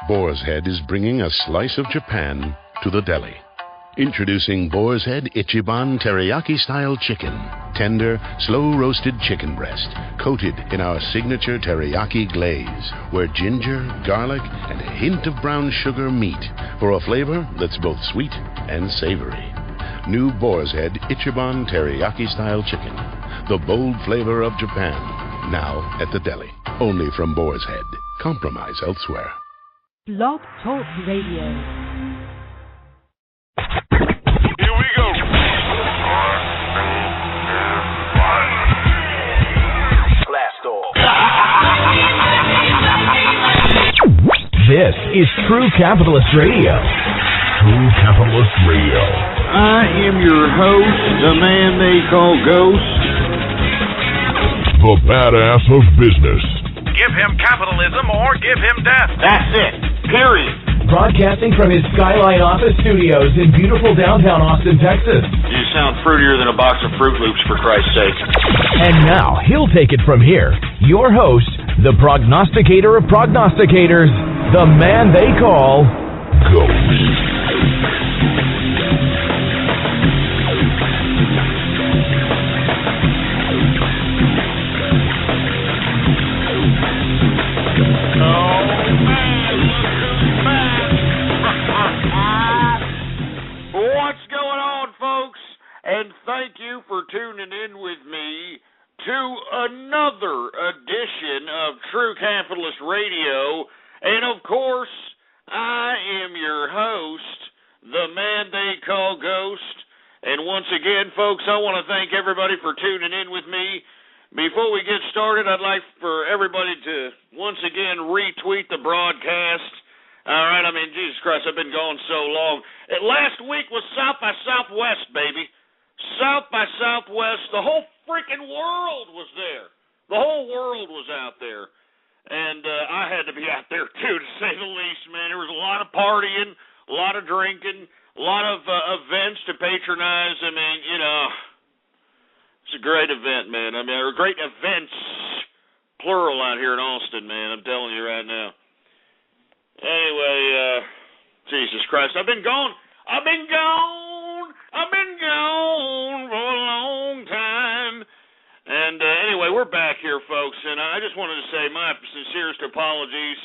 Boar's Head is bringing a slice of Japan to the deli. Introducing Boar's Head Ichiban Teriyaki-style chicken. Tender, slow-roasted chicken breast, coated in our signature teriyaki glaze, where ginger, garlic, and a hint of brown sugar meet for a flavor that's both sweet and savory. New Boar's Head Ichiban Teriyaki-style chicken. The bold flavor of Japan. Now at the deli. Only from Boar's Head. Compromise elsewhere. Blog Talk Radio. Here we go. Blast off. This is True Capitalist Radio. True Capitalist Radio. I am your host, the man they call Ghost. The badass of business. Give him capitalism or give him death. That's it. Period. Broadcasting from his Skyline office studios in beautiful downtown Austin, Texas. You sound fruitier than a box of Fruit Loops, for Christ's sake. And now, he'll take it from here. Your host, the prognosticator of prognosticators, the man they call Ghost. And thank you for tuning in with me to another edition of True Capitalist Radio. And of course, I am your host, the man they call Ghost. And once again, folks, I want to thank everybody for tuning in with me. Before we get started, I'd like for everybody to once again retweet the broadcast. All right, I mean, Jesus Christ, I've been gone so long. Last week was South by Southwest, baby. South by Southwest, the whole freaking world was there. The whole world was out there. And I had to be out there, too, to say the least, man. There was a lot of partying, a lot of drinking, a lot of events to patronize. I mean, you know, it's a great event, man. I mean, great events, plural, out here in Austin, man. I'm telling you right now. Anyway, Jesus Christ, I've been gone for a long time. And anyway, we're back here, folks, and I just wanted to say my sincerest apologies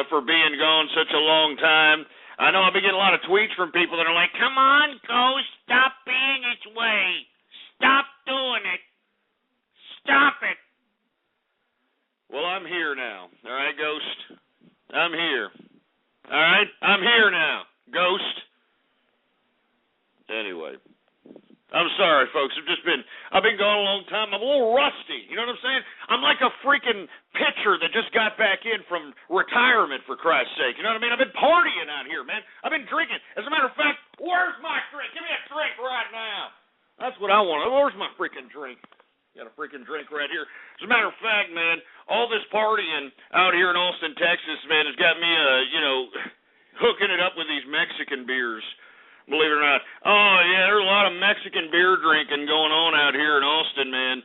for being gone such a long time. I know I've been getting a lot of tweets from people that are like, come on, Ghost, stop being this way. Stop doing it. Stop it. Well, I'm here now. All right, Ghost? I'm here. All right? I'm here now, Ghost. Anyway, I'm sorry, folks. I've been gone a long time. I'm a little rusty. You know what I'm saying? I'm like a freaking pitcher that just got back in from retirement, for Christ's sake. You know what I mean? I've been partying out here, man. I've been drinking. As a matter of fact, where's my drink? Give me a drink right now. That's what I want. Where's my freaking drink? Got a freaking drink right here. As a matter of fact, man, all this partying out here in Austin, Texas, man, has got me, hooking it up with these Mexican beers. Believe it or not. Oh, yeah, there's a lot of Mexican beer drinking going on out here in Austin, man.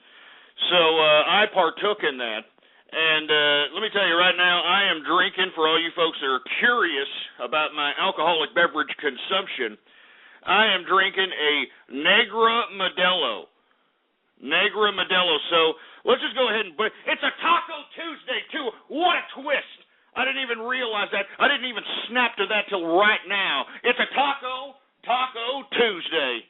So I partook in that. And let me tell you right now, I am drinking, for all you folks that are curious about my alcoholic beverage consumption, I am drinking a Negra Modelo. Negra Modelo. So let's just go ahead and... It's a Taco Tuesday, too. What a twist. I didn't even realize that. I didn't even snap to that till right now. It's a Taco Tuesday.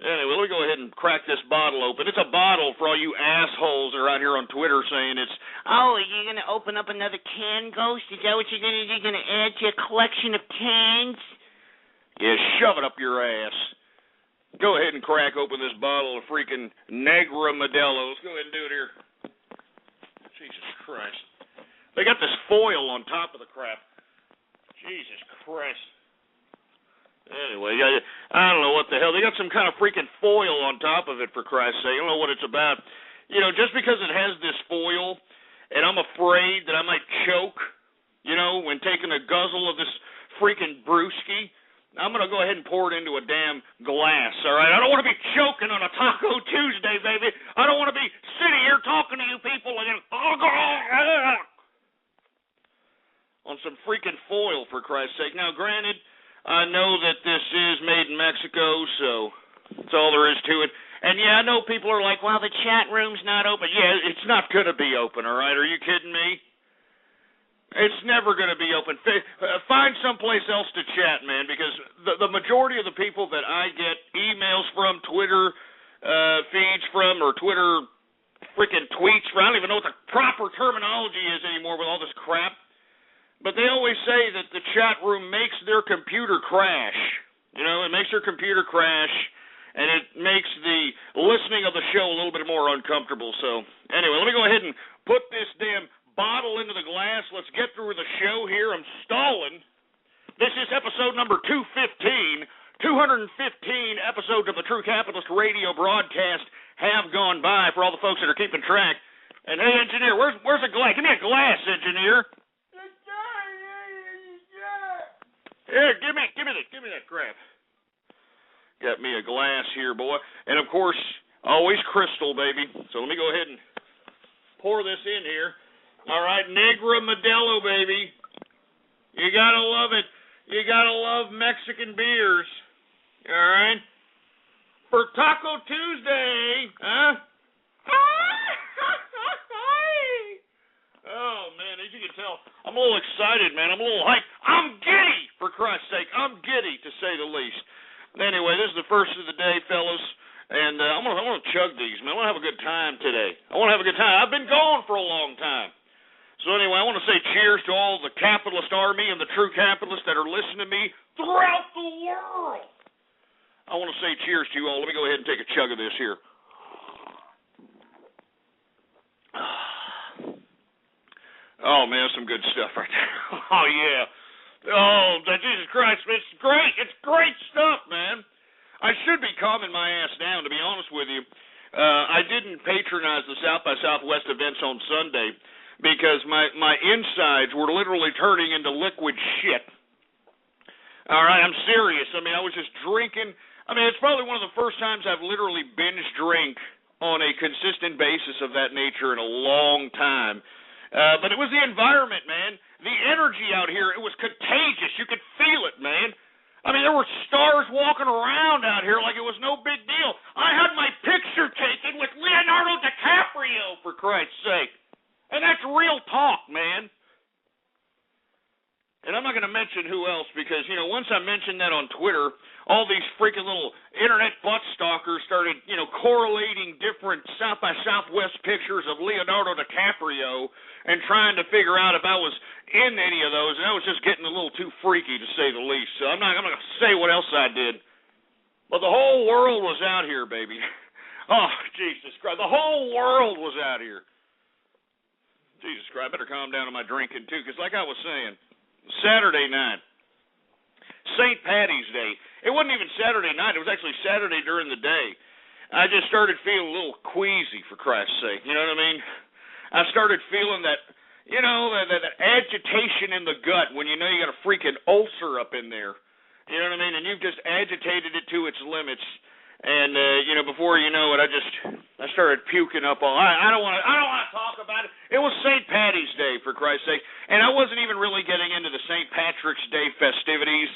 Anyway, let me go ahead and crack this bottle open. It's a bottle for all you assholes that are out here on Twitter saying it's, oh, are you going to open up another can, Ghost? Is that what you're going to do? You're going to add to your collection of cans? Yeah, shove it up your ass. Go ahead and crack open this bottle of freaking Negra Modelo. Let's go ahead and do it here. Jesus Christ. They got this foil on top of the crap. Jesus Christ. Anyway, I don't know what the hell. They got some kind of freaking foil on top of it, for Christ's sake. I don't know what it's about. You know, just because it has this foil, and I'm afraid that I might choke, you know, when taking a guzzle of this freaking brewski, I'm going to go ahead and pour it into a damn glass, all right? I don't want to be choking on a Taco Tuesday, baby. I don't want to be sitting here talking to you people and then... on some freaking foil, for Christ's sake. Now, granted, I know that this is made in Mexico, so that's all there is to it. And, yeah, I know people are like, well, the chat room's not open. Yeah, it's not going to be open, all right? Are you kidding me? It's never going to be open. Find someplace else to chat, man, because the majority of the people that I get emails from, Twitter feeds from, or Twitter freaking tweets from, I don't even know what the proper terminology is anymore with all this crap, but they always say that the chat room makes their computer crash. You know, it makes their computer crash, and it makes the listening of the show a little bit more uncomfortable. So, anyway, let me go ahead and put this damn bottle into the glass. Let's get through the show here. I'm stalling. This is episode number 215. 215 episodes of the True Capitalist radio broadcast have gone by for all the folks that are keeping track. And hey, engineer, where's a glass? Give me a glass, engineer. Here, give me that crap. Got me a glass here, boy. And of course, always crystal, baby. So let me go ahead and pour this in here. All right, Negra Modelo, baby. You got to love it. You got to love Mexican beers. All right? For Taco Tuesday, huh? Oh, man, as you can tell, I'm a little excited, man. I'm a little hyped. I'm giddy, for Christ's sake. I'm giddy, to say the least. Anyway, this is the first of the day, fellas. And I'm gonna chug these, man. I want to have a good time today. I want to have a good time. I've been gone for a long time. So anyway, I want to say cheers to all the capitalist army and the true capitalists that are listening to me throughout the world. I want to say cheers to you all. Let me go ahead and take a chug of this here. Oh, man, some good stuff right there. Oh, yeah. Oh, Jesus Christ, it's great. It's great stuff, man. I should be calming my ass down, to be honest with you. I didn't patronize the South by Southwest events on Sunday, because my insides were literally turning into liquid shit. All right, I'm serious. I mean, I was just drinking. I mean, it's probably one of the first times I've literally binge drank on a consistent basis of that nature in a long time. But it was the environment, man. The energy out here, it was contagious. You could feel it, man. I mean, there were stars walking around out here like it was no big deal. I had my picture taken with Leonardo DiCaprio, for Christ's sake. And that's real talk, man. And I'm not going to mention who else because, you know, once I mentioned that on Twitter, all these freaking little internet butt stalkers started, you know, correlating different South by Southwest pictures of Leonardo DiCaprio and trying to figure out if I was in any of those. And I was just getting a little too freaky, to say the least. So I'm not going to say what else I did. But the whole world was out here, baby. Oh, Jesus Christ. The whole world was out here. Jesus Christ, I better calm down on my drinking, too, because like I was saying, Saturday night, St. Patty's Day, it wasn't even Saturday night, it was actually Saturday during the day. I just started feeling a little queasy, for Christ's sake, you know what I mean? I started feeling that, you know, that agitation in the gut when you know you got a freaking ulcer up in there, you know what I mean? And you've just agitated it to its limits. And you know, before you know it, I started puking up all. I don't want to talk about it. It was St. Patty's Day, for Christ's sake, and I wasn't even really getting into the St. Patrick's Day festivities.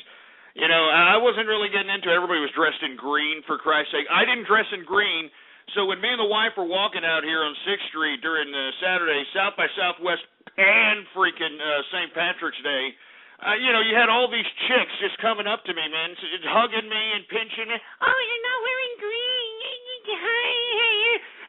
You know, I wasn't really getting into it. Everybody was dressed in green, for Christ's sake. I didn't dress in green, so when me and the wife were walking out here on 6th Street during Saturday, South by Southwest, and freaking St. Patrick's Day. You know, you had all these chicks just coming up to me, man, hugging me and pinching me. Oh, you're not wearing green.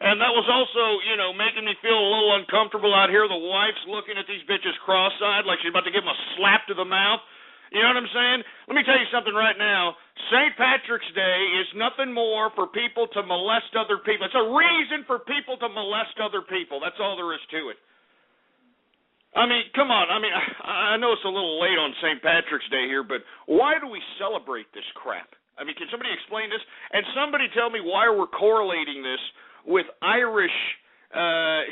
And that was also, you know, making me feel a little uncomfortable out here. The wife's looking at these bitches cross-eyed like she's about to give them a slap to the mouth. You know what I'm saying? Let me tell you something right now. St. Patrick's Day is nothing more for people to molest other people. It's a reason for people to molest other people. That's all there is to it. I mean, come on. I mean, I know it's a little late on St. Patrick's Day here, but why do we celebrate this crap? I mean, can somebody explain this? And somebody tell me why we're correlating this with Irish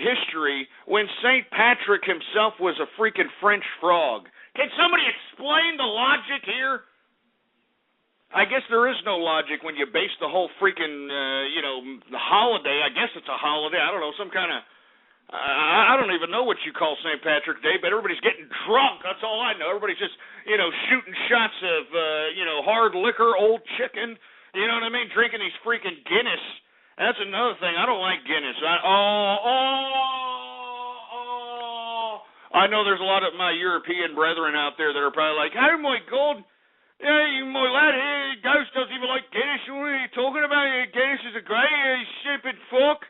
history when St. Patrick himself was a freaking French frog. Can somebody explain the logic here? I guess there is no logic when you base the whole freaking, you know, the holiday. I guess it's a holiday. I don't know, some kind of, I don't even know what you call St. Patrick's Day, but everybody's getting drunk. That's all I know. Everybody's just, shooting shots of, hard liquor, old chicken. You know what I mean? Drinking these freaking Guinness. That's another thing. I don't like Guinness. I know there's a lot of my European brethren out there that are probably like, oh, my God. Yeah, you my lad, Ghost doesn't even like Guinness. What are you talking about? Guinness is a great, stupid fuck.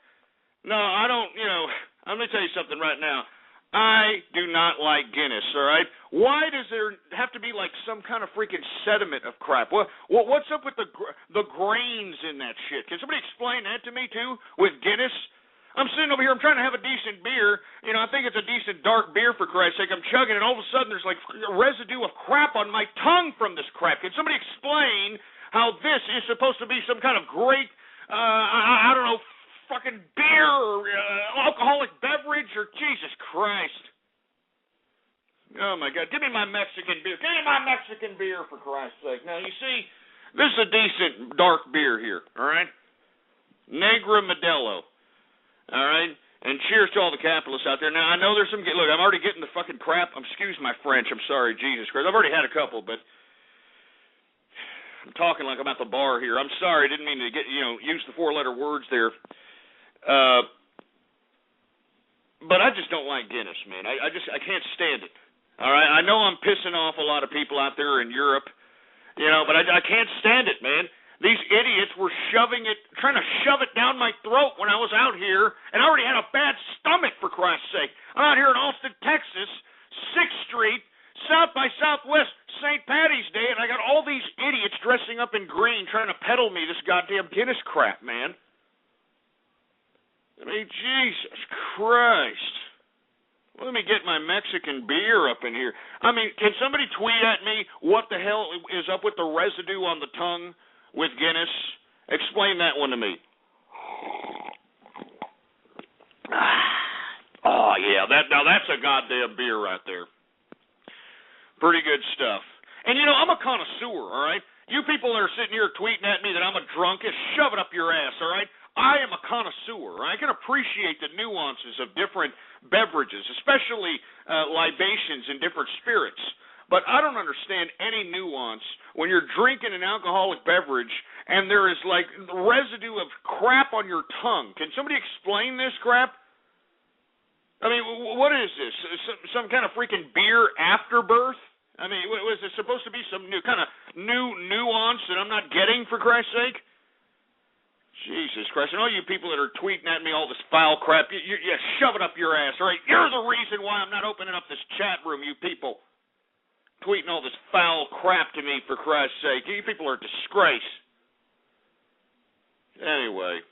No, I don't, let me tell you something right now. I do not like Guinness, all right? Why does there have to be like some kind of freaking sediment of crap? What's up with the grains in that shit? Can somebody explain that to me, too, with Guinness? I'm sitting over here, I'm trying to have a decent beer. I think it's a decent dark beer, for Christ's sake. I'm chugging, and all of a sudden there's like residue of crap on my tongue from this crap. Can somebody explain how this is supposed to be some kind of great, I don't know, fucking beer or alcoholic beverage or Jesus Christ. Oh, my God. Give me my Mexican beer. Give me my Mexican beer, for Christ's sake. Now, you see, this is a decent dark beer here, all right? Negra Modelo, all right? And cheers to all the capitalists out there. Now, I know there's some... Look, I'm already getting the fucking crap. Excuse my French. I'm sorry, Jesus Christ. I've already had a couple, but... I'm talking like I'm at the bar here. I'm sorry. I didn't mean to use the four-letter words there. But I just don't like Guinness, man. I can't stand it. All right, I know I'm pissing off a lot of people out there in Europe, but I can't stand it, man. These idiots were trying to shove it down my throat when I was out here, and I already had a bad stomach, for Christ's sake. I'm out here in Austin, Texas, 6th Street, South by Southwest, St. Patty's Day, and I got all these idiots dressing up in green trying to peddle me this goddamn Guinness crap, man. I mean, Jesus Christ. Let me get my Mexican beer up in here. I mean, can somebody tweet at me what the hell is up with the residue on the tongue with Guinness? Explain that one to me. Oh, yeah. Now, that's a goddamn beer right there. Pretty good stuff. And, I'm a connoisseur, all right? You people that are sitting here tweeting at me that I'm a drunkest, shove it up your ass, all right? I am a connoisseur. I can appreciate the nuances of different beverages, especially libations and different spirits. But I don't understand any nuance when you're drinking an alcoholic beverage and there is like residue of crap on your tongue. Can somebody explain this crap? I mean, what is this? Some kind of freaking beer afterbirth? I mean, was it supposed to be some new kind of new nuance that I'm not getting, for Christ's sake? Jesus Christ. And all you people that are tweeting at me all this foul crap, you shove it up your ass, all right? You're the reason why I'm not opening up this chat room, you people. Tweeting all this foul crap to me, for Christ's sake. You people are a disgrace. Anyway,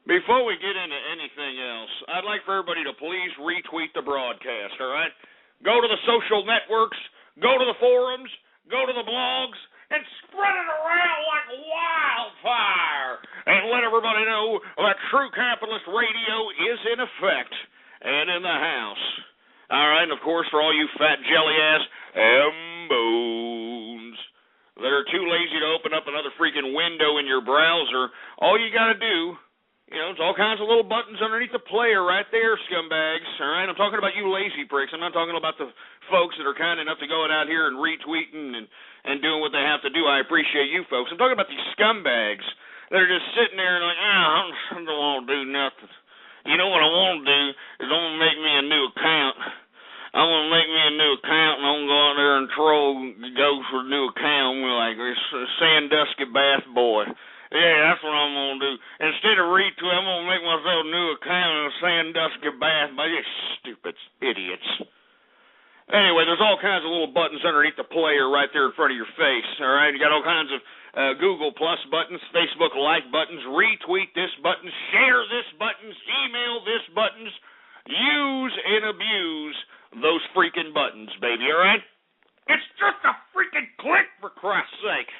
before we get into anything else, I'd like for everybody to please retweet the broadcast, all right? Go to the social networks, go to the forums, go to the blogs, and spread it around like wildfire. And let everybody know that True Capitalist Radio is in effect and in the house. All right, and of course, for all you fat jelly-ass M-bones that are too lazy to open up another freaking window in your browser, all you got to do, it's all kinds of little buttons underneath the player right there, scumbags. All right, I'm talking about you lazy pricks. I'm not talking about the folks that are kind enough to go out here and retweeting and doing what they have to do. I appreciate you folks. I'm talking about these scumbags that are just sitting there and like, I don't want to do nothing. You know what I want to do is I want to make me a new account. I want to make me a new account, and I'm going to go out there and troll Ghost with a new account. We're like, Sandusky Bath Boy. Yeah, that's what I'm going to do. Instead of retweet, I'm going to make myself a new account of Sandusky Bath Boy. You stupid idiots. Anyway, there's all kinds of little buttons underneath the player right there in front of your face, all right? You got all kinds of Google Plus buttons, Facebook like buttons, retweet this button, share this buttons, email this buttons. Use and abuse those freaking buttons, baby, all right? It's just a freaking click, for Christ's sake.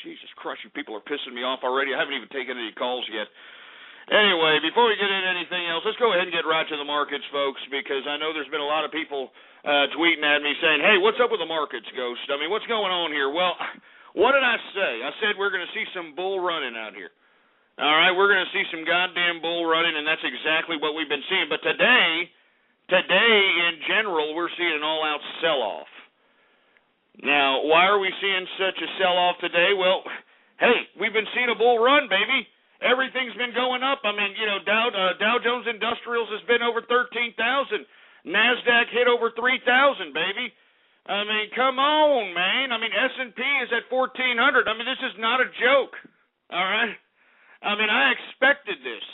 Jesus Christ, you people are pissing me off already. I haven't even taken any calls yet. Anyway, before we get into anything else, let's go ahead and get right to the markets, folks, because I know there's been a lot of people tweeting at me saying, hey, what's up with the markets, Ghost? I mean, what's going on here? Well, what did I say? I said we're going to see some bull running out here. All right, we're going to see some goddamn bull running, and that's exactly what we've been seeing. But today in general, we're seeing an all-out sell-off. Now, why are we seeing such a sell-off today? Well, hey, we've been seeing a bull run, baby. Everything's been going up. I mean, Dow Jones Industrials has been over 13,000. NASDAQ hit over 3,000, baby. I mean, come on, man. I mean, S&P is at 1,400. I mean, this is not a joke, all right? I mean, I expected this.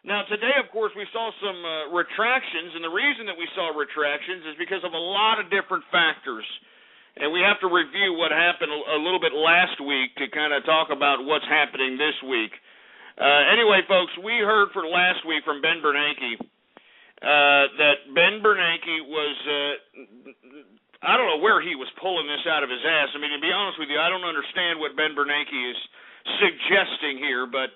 Now, today, of course, we saw some retractions, and the reason that we saw retractions is because of a lot of different factors. And we have to review what happened a little bit last week to kind of talk about what's happening this week. Anyway, folks, we heard for last week from Ben Bernanke that Ben Bernanke was, I don't know where he was pulling this out of his ass. I mean, to be honest with you, I don't understand what Ben Bernanke is suggesting here, but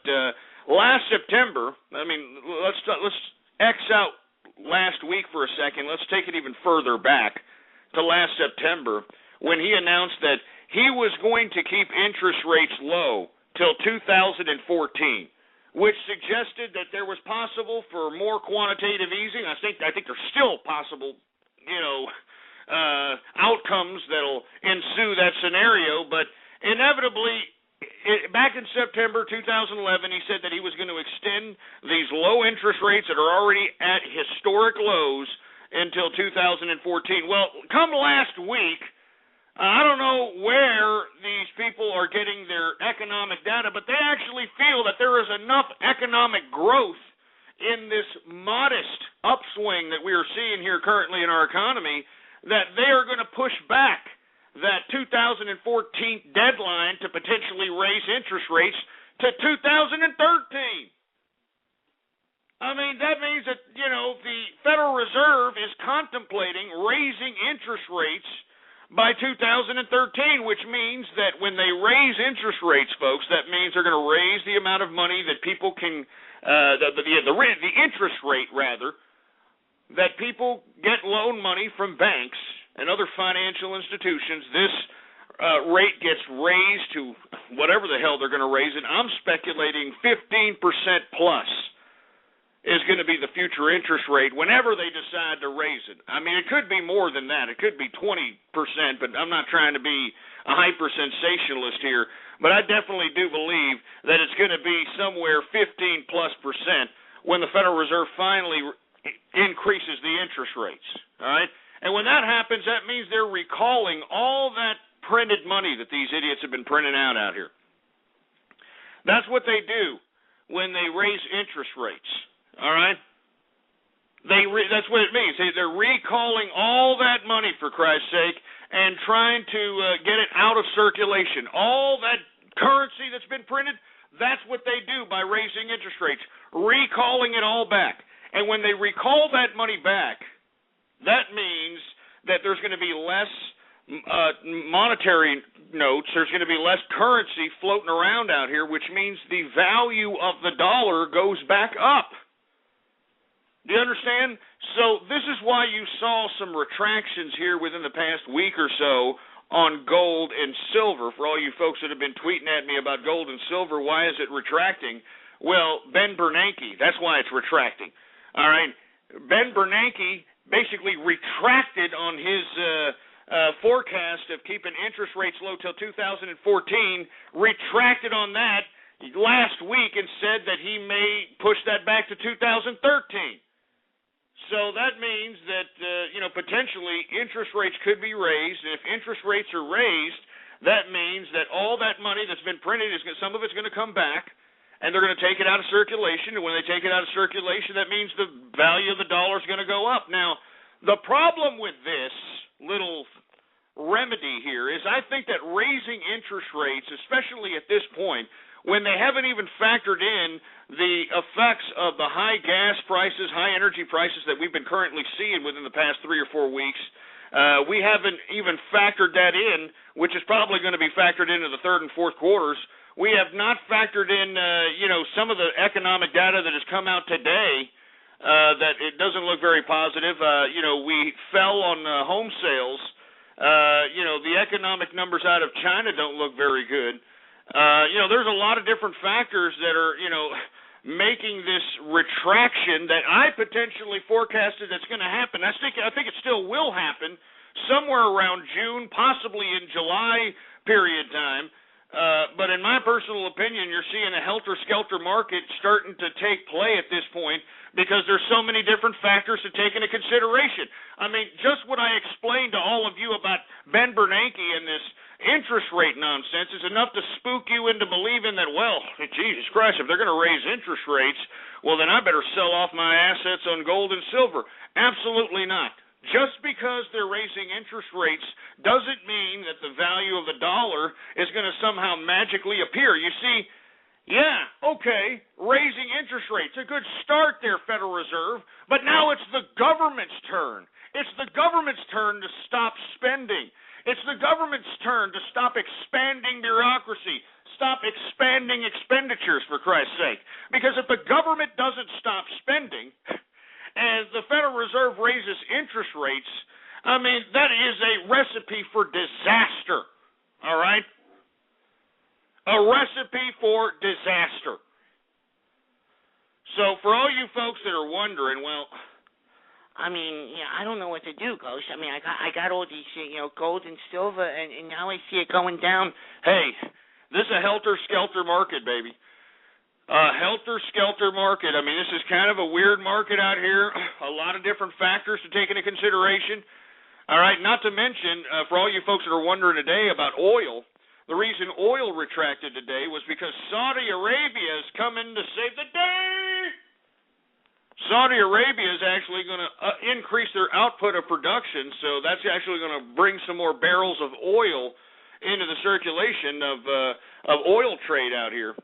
last September, I mean, let's X out last week for a second. Let's take it even further back to last September when he announced that he was going to keep interest rates low till 2014, which suggested that there was possible for more quantitative easing. I think there's still possible, outcomes that'll ensue that scenario, but inevitably, back in September 2011, he said that he was going to extend these low interest rates that are already at historic lows until 2014. Well, come last week, I don't know where these people are getting their economic data, but they actually feel that there is enough economic growth in this modest upswing that we are seeing here currently in our economy that they are going to push back that 2014 deadline to potentially raise interest rates to 2013. I mean, that means that, the Federal Reserve is contemplating raising interest rates by 2013, which means that when they raise interest rates, folks, that means they're going to raise the amount of money that people can, the interest rate, rather, that people get loan money from banks and other financial institutions. This rate gets raised to whatever the hell they're going to raise it. I'm speculating 15% plus is going to be the future interest rate whenever they decide to raise it. I mean, it could be more than that. It could be 20%, but I'm not trying to be a hyper-sensationalist here. But I definitely do believe that it's going to be somewhere 15+% when the Federal Reserve finally increases the interest rates, all right? And when that happens, that means they're recalling all that printed money that these idiots have been printing out here. That's what they do when they raise interest rates. All right? That's what it means. They're recalling all that money, for Christ's sake, and trying to get it out of circulation. All that currency that's been printed, that's what they do by raising interest rates, recalling it all back. And when they recall that money back, that means that there's going to be less monetary notes, there's going to be less currency floating around out here, which means the value of the dollar goes back up. Do you understand? So this is why you saw some retractions here within the past week or so on gold and silver. For all you folks that have been tweeting at me about gold and silver, why is it retracting? Well, Ben Bernanke, that's why it's retracting. All right? Ben Bernanke basically retracted on his forecast of keeping interest rates low till 2014, retracted on that last week and said that he may push that back to 2013. So that means that, potentially interest rates could be raised, and if interest rates are raised, that means that all that money that's been printed, some of it's going to come back, and they're going to take it out of circulation, and when they take it out of circulation, that means the value of the dollar is going to go up. Now, the problem with this little remedy here is I think that raising interest rates, especially at this point, when they haven't even factored in the effects of the high gas prices, high energy prices that we've been currently seeing within the past 3 or 4 weeks, we haven't even factored that in, which is probably going to be factored into the third and fourth quarters. We have not factored in, some of the economic data that has come out today that it doesn't look very positive. We fell on home sales. The economic numbers out of China don't look very good. There's a lot of different factors that are, making this retraction that I potentially forecasted that's going to happen. I think it still will happen somewhere around June, possibly in July period time. But in my personal opinion, you're seeing a helter-skelter market starting to take play at this point because there's so many different factors to take into consideration. I mean, just what I explained to all of you about Ben Bernanke and this interest rate nonsense is enough to spook you into believing that, well, Jesus Christ, if they're going to raise interest rates, well, then I better sell off my assets on gold and silver. Absolutely not. Just because they're raising interest rates doesn't mean that the value of the dollar is going to somehow magically appear. You see, yeah, okay, raising interest rates, a good start there, Federal Reserve, but now it's the government's turn. It's the government's turn to stop spending. It's the government's turn to stop expanding bureaucracy, stop expanding expenditures, for Christ's sake. Because if the government doesn't stop spending, and the Federal Reserve raises interest rates, I mean, that is a recipe for disaster, all right? A recipe for disaster. So for all you folks that are wondering, well, I mean, I don't know what to do, Ghost. I mean, I got all these, gold and silver, and now I see it going down. Hey, this is a helter-skelter market, baby. A helter-skelter market. I mean, this is kind of a weird market out here. A lot of different factors to take into consideration. All right, not to mention, for all you folks that are wondering today about oil, the reason oil retracted today was because Saudi Arabia is coming to save the day. Saudi Arabia is actually going to increase their output of production, so that's actually going to bring some more barrels of oil into the circulation of oil trade out here.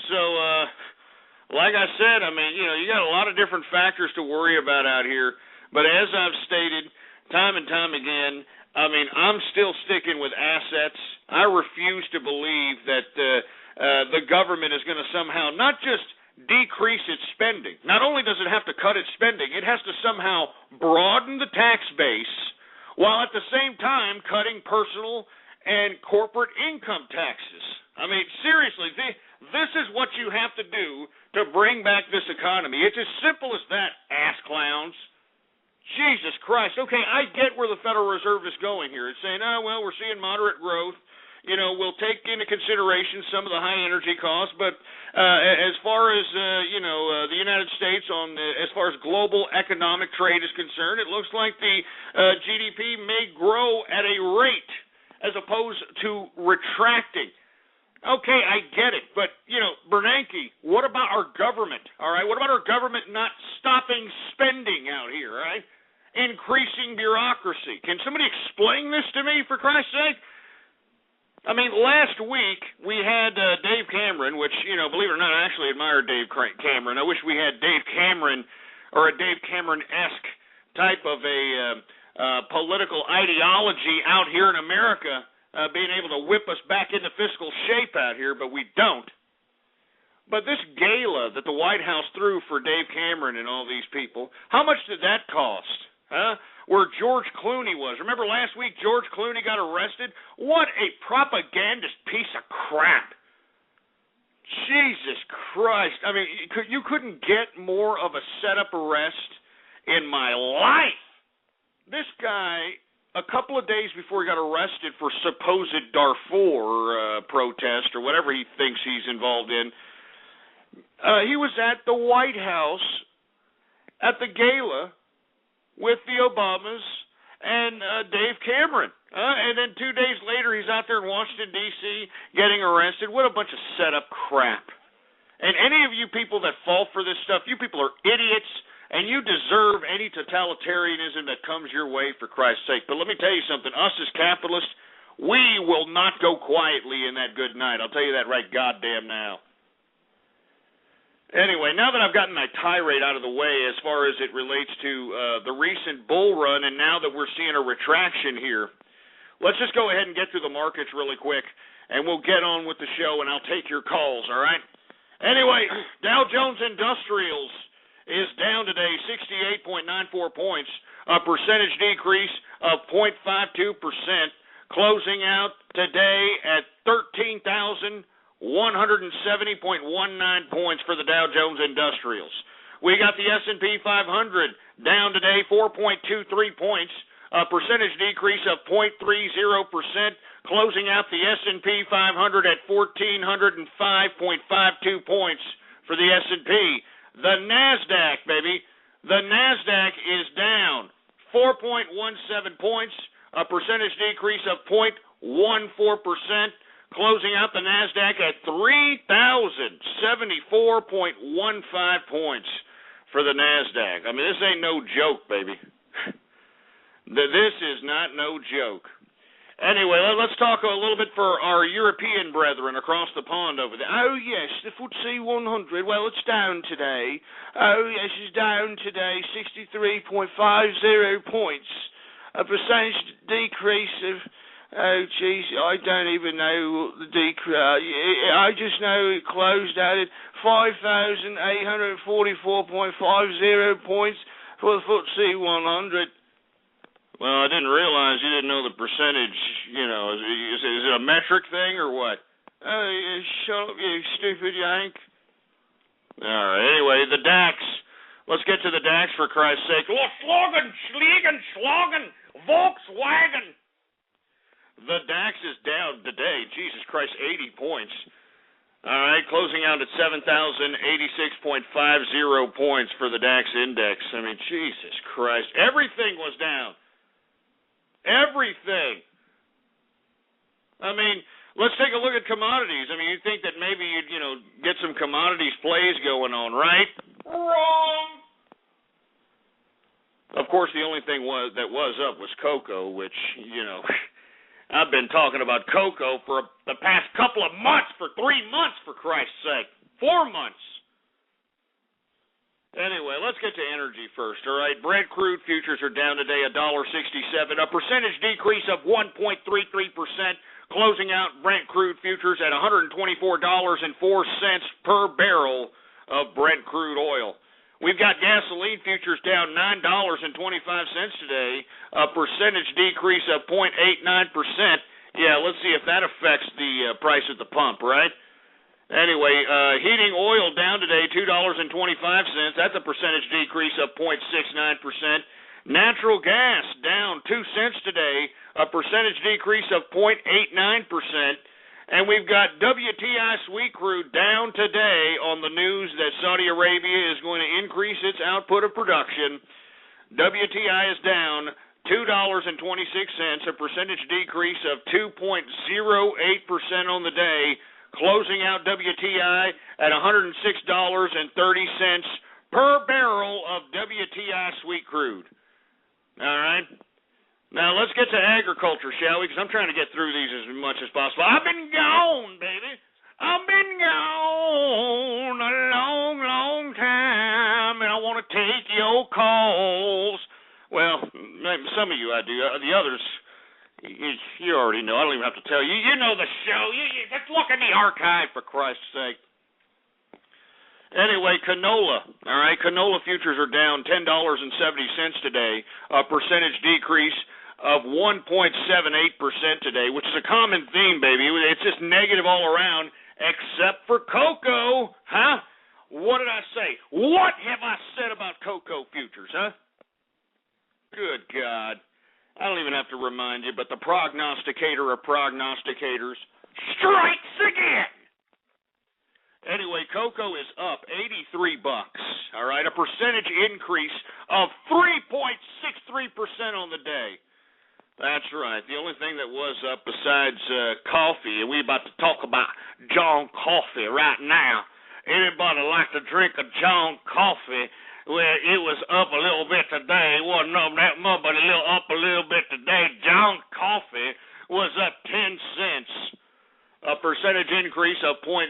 So, like I said, I mean, you got a lot of different factors to worry about out here, but as I've stated time and time again, I mean, I'm still sticking with assets. I refuse to believe that the government is going to somehow not just decrease its spending. Not only does it have to cut its spending, it has to somehow broaden the tax base while at the same time cutting personal and corporate income taxes. I mean, seriously, this is what you have to do to bring back this economy. It's as simple as that, ass clowns. Jesus Christ. Okay, I get where the Federal Reserve is going here. It's saying, we're seeing moderate growth. We'll take into consideration some of the high energy costs, but as far as the United States as far as global economic trade is concerned, it looks like the GDP may grow at a rate as opposed to retracting. Okay, I get it, but Bernanke, what about our government? All right, what about our government not stopping spending out here? All right, increasing bureaucracy. Can somebody explain this to me, for Christ's sake? I mean, last week we had Dave Cameron, which, believe it or not, I actually admire Dave Cameron. I wish we had Dave Cameron or a Dave Cameron-esque type of a political ideology out here in America, being able to whip us back into fiscal shape out here, but we don't. But this gala that the White House threw for Dave Cameron and all these people, how much did that cost? Where George Clooney was. Remember last week George Clooney got arrested? What a propagandist piece of crap. Jesus Christ. I mean, you couldn't get more of a setup arrest in my life. This guy, a couple of days before he got arrested for supposed Darfur protest or whatever he thinks he's involved in, he was at the White House at the gala with the Obamas and Dave Cameron. And then 2 days later, he's out there in Washington, D.C., getting arrested. What a bunch of set-up crap. And any of you people that fall for this stuff, you people are idiots, and you deserve any totalitarianism that comes your way, for Christ's sake. But let me tell you something. Us as capitalists, we will not go quietly in that good night. I'll tell you that right goddamn now. Anyway, now that I've gotten my tirade out of the way as far as it relates to the recent bull run, and now that we're seeing a retraction here, let's just go ahead and get through the markets really quick, and we'll get on with the show, and I'll take your calls, all right? Anyway, Dow Jones Industrials is down today 68.94 points, a percentage decrease of 0.52%. closing out today at 13,170.19 points for the Dow Jones Industrials. We got the S&P 500 down today 4.23 points, a percentage decrease of 0.30%, closing out the S&P 500 at 1,405.52 points for the S&P. The NASDAQ, baby, the NASDAQ is down 4.17 points, a percentage decrease of 0.14%, closing out the NASDAQ at 3,074.15 points for the NASDAQ. I mean, this ain't no joke, baby. This is not no joke. Anyway, let's talk a little bit for our European brethren across the pond over there. Oh, yes, the FTSE 100. Well, it's down today. Oh, yes, it's down today, 63.50 points. A percentage decrease of, oh, geez, I don't even know the decrease. I just know it closed out at 5,844.50 points for the FTSE 100. Well, I didn't realize you didn't know the percentage, you know. Is it a metric thing or what? Oh, yeah, shut up, you stupid yank. All right, anyway, the DAX. Let's get to the DAX, for Christ's sake. Schlagen, Volkswagen. The DAX is down today. Jesus Christ, 80 points. All right, closing out at 7,086.50 points for the DAX index. I mean, Jesus Christ. Everything was down. Everything. I mean, let's take a look at commodities. I mean, you'd think that maybe you'd, get some commodities plays going on, right? Wrong. Of course, the only thing that was up was cocoa, which, I've been talking about cocoa for the past couple of months, for 3 months, for Christ's sake. 4 months. Anyway, let's get to energy first, all right? Brent crude futures are down today $1.67, a percentage decrease of 1.33%, closing out Brent crude futures at $124.04 per barrel of Brent crude oil. We've got gasoline futures down $9.25 today, a percentage decrease of 0.89%. Yeah, let's see if that affects the price at the pump, right? Anyway, heating oil down today, $2.25. That's a percentage decrease of 0.69%. Natural gas down 2 cents today, a percentage decrease of 0.89%. And we've got WTI sweet crude down today on the news that Saudi Arabia is going to increase its output of production. WTI is down $2.26, a percentage decrease of 2.08% on the day, closing out WTI at $106.30 per barrel of WTI sweet crude. All right? Now, let's get to agriculture, shall we? Because I'm trying to get through these as much as possible. I've been gone, baby. I've been gone a long, long time, and I want to take your calls. Well, some of you I do. The others, you already know. I don't even have to tell you. You know the show. You just look in the archive, for Christ's sake. Anyway, canola. All right, canola futures are down $10.70 today, a percentage decrease of 1.78% today, which is a common theme, baby. It's just negative all around, except for cocoa, huh? What did I say? What have I said about cocoa futures, huh? Good God. I don't even have to remind you, but the prognosticator of prognosticators strikes again. Anyway, cocoa is up $83, all right, a percentage increase of 3.63% on the day. That's right. The only thing that was up besides coffee, and we're about to talk about John Coffee right now. Anybody like to drink a John Coffee? Well, it was up a little bit today. It wasn't up that much, but up a little bit today. John Coffee was up 10 cents, a percentage increase of 0.05%.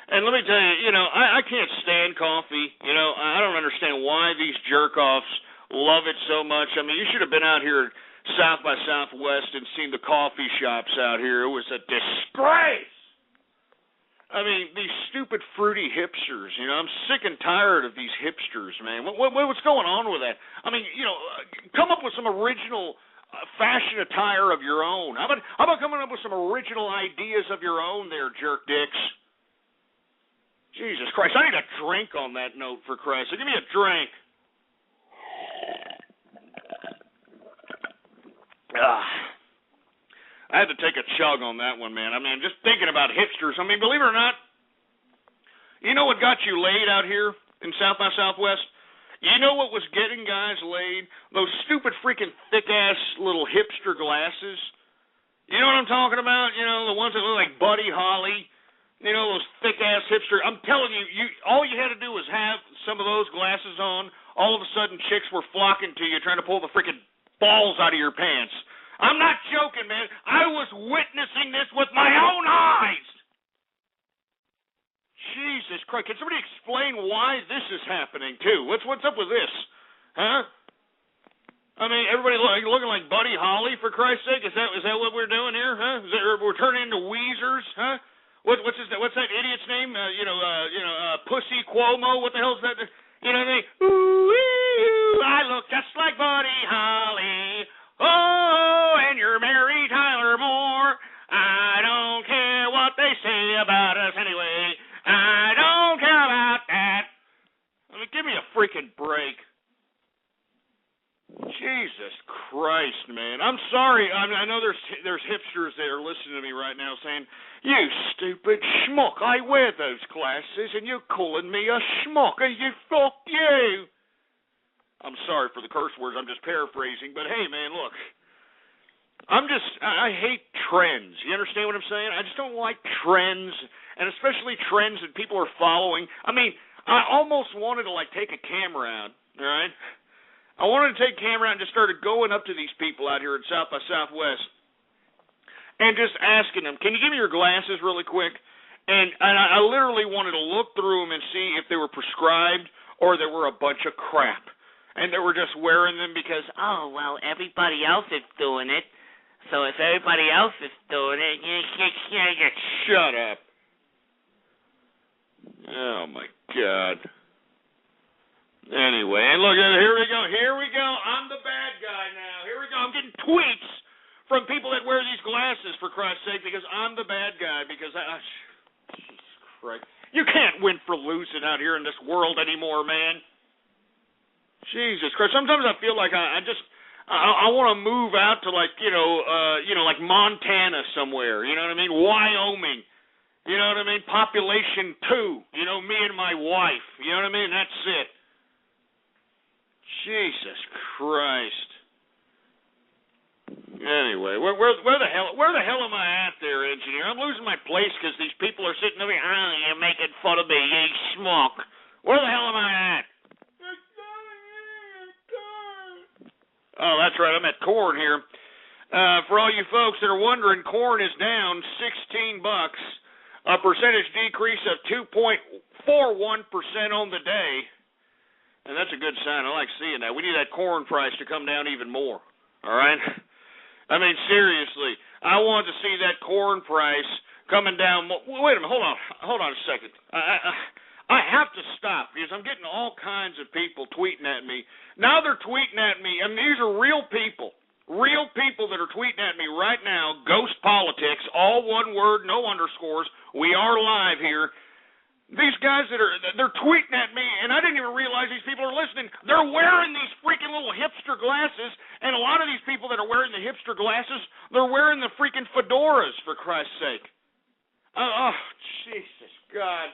And let me tell you, I can't stand coffee. I don't understand why these jerk-offs love it so much. I mean, you should have been out here South by Southwest and seen the coffee shops out here. It was a disgrace. I mean, these stupid fruity hipsters, I'm sick and tired of these hipsters, man. What's going on with that? I mean, come up with some original fashion attire of your own? How about coming up with some original ideas of your own there, jerk dicks? Jesus Christ, I need a drink on that note, for Christ's sake. Give me a drink. I had to take a chug on that one, man. I mean, just thinking about hipsters. I mean, believe it or not, you know what got you laid out here in South by Southwest? You know what was getting guys laid? Those stupid freaking thick-ass little hipster glasses. You know what I'm talking about? You know, the ones that look like Buddy Holly. You know, those thick-ass hipster. I'm telling you, all you had to do was have some of those glasses on. All of a sudden, chicks were flocking to you, trying to pull the freaking balls out of your pants. I'm not joking, man. I was witnessing this with my own eyes. Jesus Christ. Can somebody explain why this is happening, too? What's up with this? Huh? I mean, everybody looking like Buddy Holly, for Christ's sake? Is that what we're doing here, huh? We're turning into Weezers, huh? What's that idiot's name? Pussy Cuomo. What the hell is that? You know what I mean? Ooh, I look just like Buddy Holly. Oh, and you're Mary Tyler Moore. I don't care what they say about us anyway. I don't care about that. I mean, give me a freaking break. Jesus Christ, man. I'm sorry. I know there's hipsters that are listening to me right now saying, "You stupid schmuck, I wear those glasses and you're calling me a schmuck. You fuck you." I'm sorry for the curse words. I'm just paraphrasing. But hey, man, look. I hate trends. You understand what I'm saying? I just don't like trends, and especially trends that people are following. I mean, I almost wanted to, take a camera out, all right? I wanted to take a camera out and just started going up to these people out here at South by Southwest and just asking them, "Can you give me your glasses really quick?" And I literally wanted to look through them and see if they were prescribed or they were a bunch of crap. And they were just wearing them because, oh, well, everybody else is doing it. So if everybody else is doing it, you shut up. Oh, my God. Anyway, and look, here we go. I'm the bad guy now. Here we go. I'm getting tweets from people that wear these glasses, for Christ's sake, because I'm the bad guy, because Jesus Christ. You can't win for losing out here in this world anymore, man. Jesus Christ. Sometimes I feel like I want to move out to like Montana somewhere. You know what I mean? Wyoming. You know what I mean? Population 2. You know, me and my wife. You know what I mean? That's it. Jesus Christ. Anyway, where the hell am I at there, engineer? I'm losing my place because these people are sitting over here. Oh, you're making fun of me, you schmuck. Where the hell am I at? Oh, that's right. I'm at corn here. For all you folks that are wondering, corn is down $16, a percentage decrease of 2.41% on the day, and that's a good sign. I like seeing that. We need that corn price to come down even more. All right. I mean, seriously, I want to see that corn price coming down. Wait a minute. Hold on a second. I have to stop because I'm getting all kinds of people tweeting at me. Now they're tweeting at me. I mean, these are real people that are tweeting at me right now. Ghost politics, all one word, no underscores. We are live here. These guys they're tweeting at me, and I didn't even realize these people are listening. They're wearing these freaking little hipster glasses, and a lot of these people that are wearing the hipster glasses, they're wearing the freaking fedoras, for Christ's sake. Oh, Jesus God.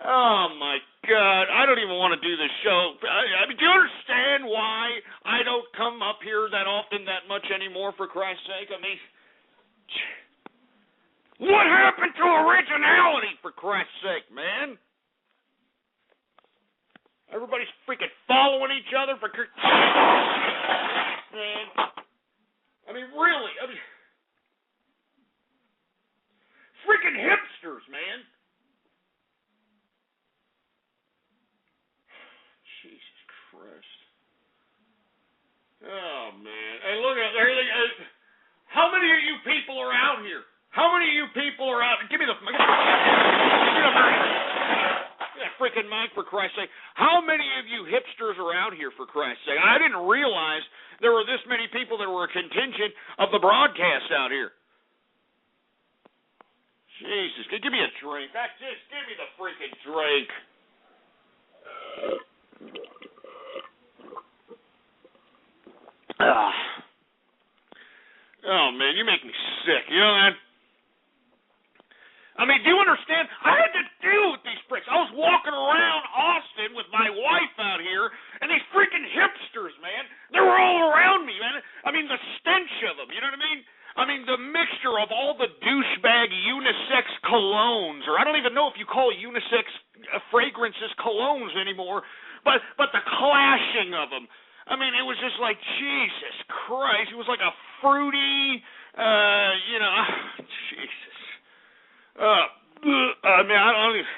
Oh, my God. I don't even want to do this show. I mean, do you understand why I don't come up here that often, that much anymore, for Christ's sake? I mean, what happened to originality, for Christ's sake, man? Everybody's freaking following each other for... Man. I mean, really. I mean, freaking hipsters, man. Jesus Christ. Oh, man. Hey, look at everything. How many of you people are out here? How many of you people are out? Give me the freaking mic, for Christ's sake. How many of you hipsters are out here, for Christ's sake? I didn't realize there were this many people that were a contingent of the broadcast out here. Jesus, give me a drink. That's just, give me the freaking drink. Oh, man, you make me sick. You know that? I mean, do you understand? I had to deal with these pricks. I was walking around Austin with my wife out here, and these freaking hipsters, man, they were all around me, man. I mean, the stench of them, you know what I mean? I mean, the mixture of all the douchebag unisex colognes, or I don't even know if you call unisex fragrances colognes anymore, but the clashing of them. I mean, it was just like, Jesus Christ, it was like a fruity, Jesus. I mean, I don't even...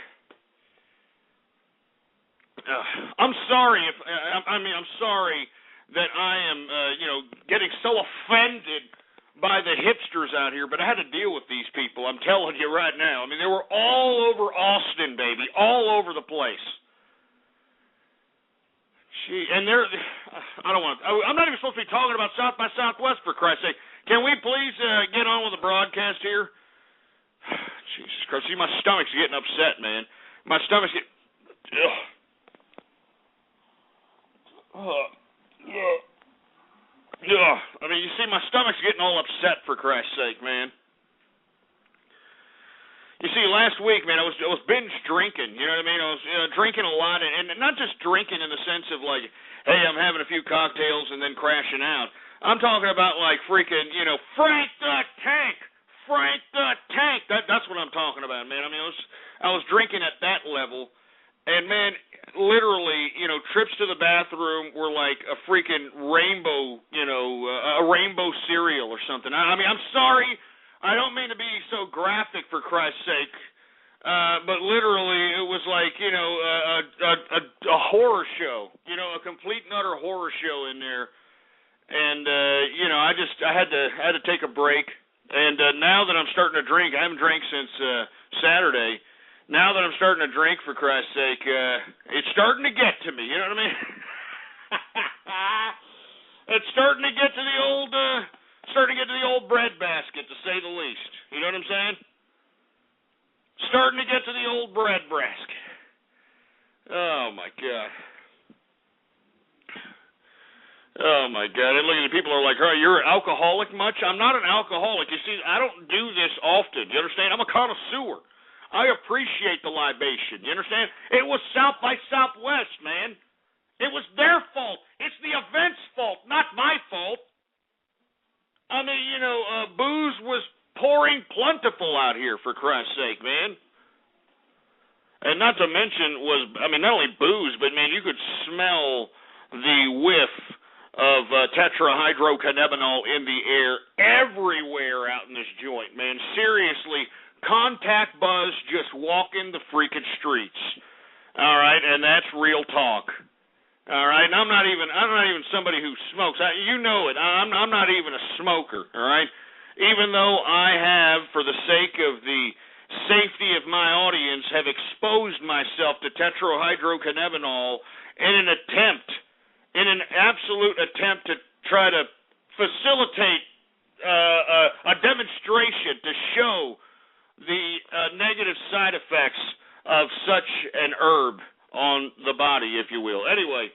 I'm sorry if... I'm sorry that I am, getting so offended by the hipsters out here, but I had to deal with these people, I'm telling you right now. I mean, they were all over Austin, baby, all over the place. Gee, and they're... I'm not even supposed to be talking about South by Southwest, for Christ's sake. Can we please get on with the broadcast here? Jesus Christ, see, my stomach's getting upset, man. My stomach's getting... I mean, you see, my stomach's getting all upset, for Christ's sake, man. You see, last week, man, I was binge drinking, you know what I mean? I was drinking a lot, and not just drinking in the sense of, like, hey, I'm having a few cocktails and then crashing out. I'm talking about, like, freaking, Frank the Tank. Frank the Tank. That's what I'm talking about, man. I mean, I was drinking at that level, and, man, literally, trips to the bathroom were like a freaking rainbow, a rainbow cereal or something. I mean, I'm sorry. I don't mean to be so graphic, for Christ's sake, but literally it was like, a horror show, a complete and utter horror show in there. And, I had to take a break. And now that I'm starting to drink, I haven't drank since Saturday. Now that I'm starting to drink, for Christ's sake, it's starting to get to me. You know what I mean? It's starting to get to the old bread basket, to say the least. You know what I'm saying? Starting to get to the old bread basket. Oh my God. Oh, my God. And look at the people are like, oh, you're an alcoholic much? I'm not an alcoholic. You see, I don't do this often. You understand? I'm a connoisseur. I appreciate the libation. You understand? It was South by Southwest, man. It was their fault. It's the event's fault, not my fault. I mean, booze was pouring plentiful out here, for Christ's sake, man. And not to mention not only booze, but, man, you could smell the whiff of tetrahydrocannabinol in the air everywhere out in this joint, man. Seriously, contact buzz just walking the freaking streets. All right, and that's real talk. All right, and I'm not even somebody who smokes. You know it. I'm not even a smoker. All right, even though I have, for the sake of the safety of my audience, have exposed myself to tetrahydrocannabinol in an absolute attempt to try to facilitate a demonstration to show the negative side effects of such an herb on the body, if you will. Anyway,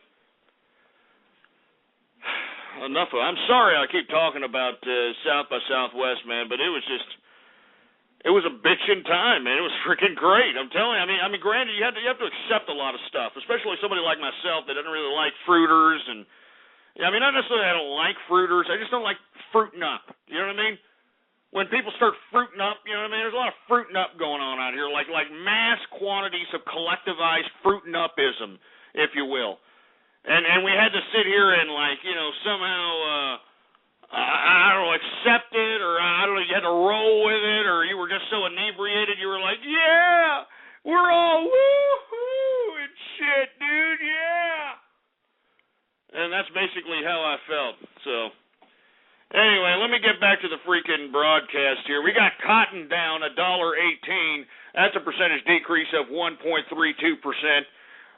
enough of it. I'm sorry I keep talking about South by Southwest, man, but it was a bitchin' time, man. It was freaking great. I'm telling you. I mean, granted, you have to accept a lot of stuff, especially somebody like myself that doesn't really like fruiters, and not necessarily I don't like fruiters. I just don't like fruiting up. You know what I mean? When people start fruiting up, you know what I mean? There's a lot of fruiting up going on out here, like mass quantities of collectivized fruiting upism, if you will. And we had to sit here and somehow. I don't know, accept it, or I don't know, you had to roll with it, or you were just so inebriated, you were like, yeah, we're all woo-hoo and shit, dude, yeah. And that's basically how I felt, so. Anyway, let me get back to the freaking broadcast here. We got cotton down $1.18. That's a percentage decrease of 1.32%.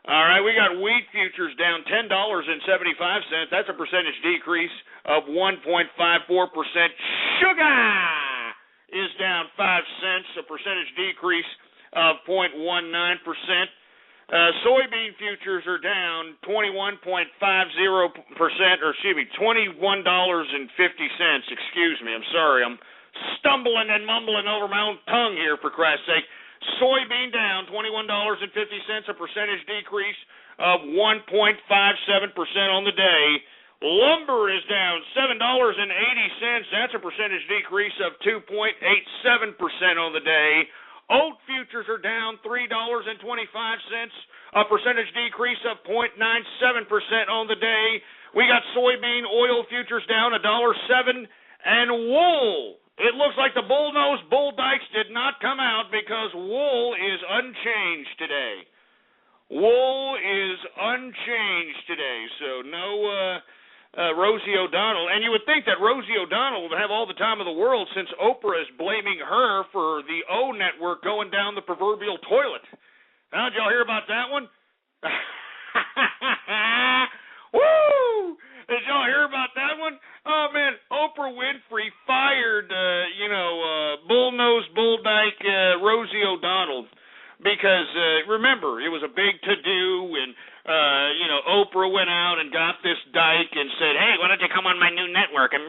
All right, we got wheat futures down $10.75. That's a percentage decrease of 1.54%. Sugar is down 5 cents, a percentage decrease of 0.19%. Soybean futures are down 21.50%, or excuse me, $21.50. Excuse me, I'm sorry, I'm stumbling and mumbling over my own tongue here, for Christ's sake. Soybean down $21.50, a percentage decrease of 1.57% on the day. Lumber is down $7.80. That's a percentage decrease of 2.87% on the day. Oat futures are down $3.25, a percentage decrease of 0.97% on the day. We got soybean oil futures down $1.07, and wool. It looks like the bullnose bull dykes did not come out because wool is unchanged today. Wool is unchanged today, so no Rosie O'Donnell. And you would think that Rosie O'Donnell would have all the time of the world since Oprah is blaming her for the O Network going down the proverbial toilet. Now, did y'all hear about that one? Woo! Did y'all hear about that one? Oh, man, Oprah Winfrey fired, bullnose, bulldyke Rosie O'Donnell because, remember, it was a big to-do, and, Oprah went out and got this dyke and said, hey, why don't you come on my new network? And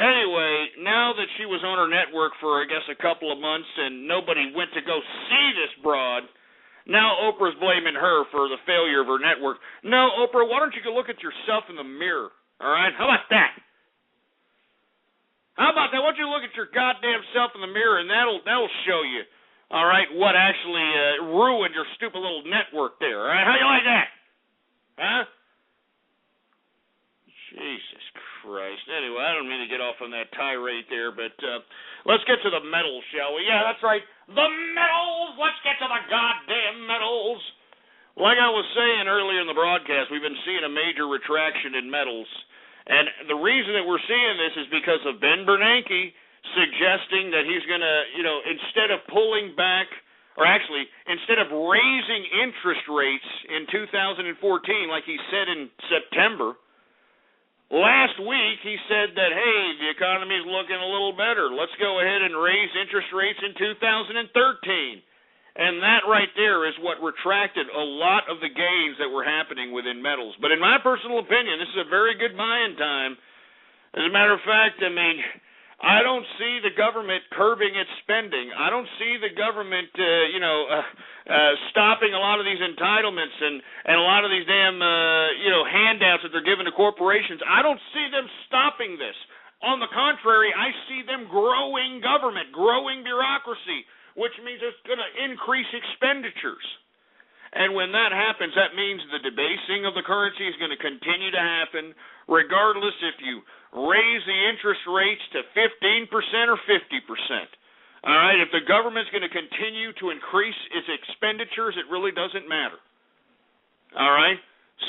Anyway, now that she was on her network for, I guess, a couple of months and nobody went to go see this broad, now Oprah's blaming her for the failure of her network. No, Oprah, why don't you go look at yourself in the mirror, all right? How about that? How about that? Why don't you look at your goddamn self in the mirror, and that'll show you, all right, what actually ruined your stupid little network there, all right? How you like that? Huh? Jesus Christ. Anyway, I don't mean to get off on that tirade there, but let's get to the metals, shall we? Yeah, that's right. The metals! Let's get to the goddamn metals! Like I was saying earlier in the broadcast, we've been seeing a major retraction in metals. And the reason that we're seeing this is because of Ben Bernanke suggesting that he's going to, instead of pulling back, or actually, instead of raising interest rates in 2014 like he said in September, last week he said that, hey, the economy's looking a little better. Let's go ahead and raise interest rates in 2013. And that right there is what retracted a lot of the gains that were happening within metals. But in my personal opinion, this is a very good buying time. As a matter of fact, I don't see the government curbing its spending. I don't see the government, stopping a lot of these entitlements and a lot of these damn, handouts that they're giving to corporations. I don't see them stopping this. On the contrary, I see them growing government, growing bureaucracy, which means it's going to increase expenditures. And when that happens, that means the debasing of the currency is going to continue to happen, regardless if you raise the interest rates to 15% or 50%. All right, if the government's going to continue to increase its expenditures, it really doesn't matter. All right?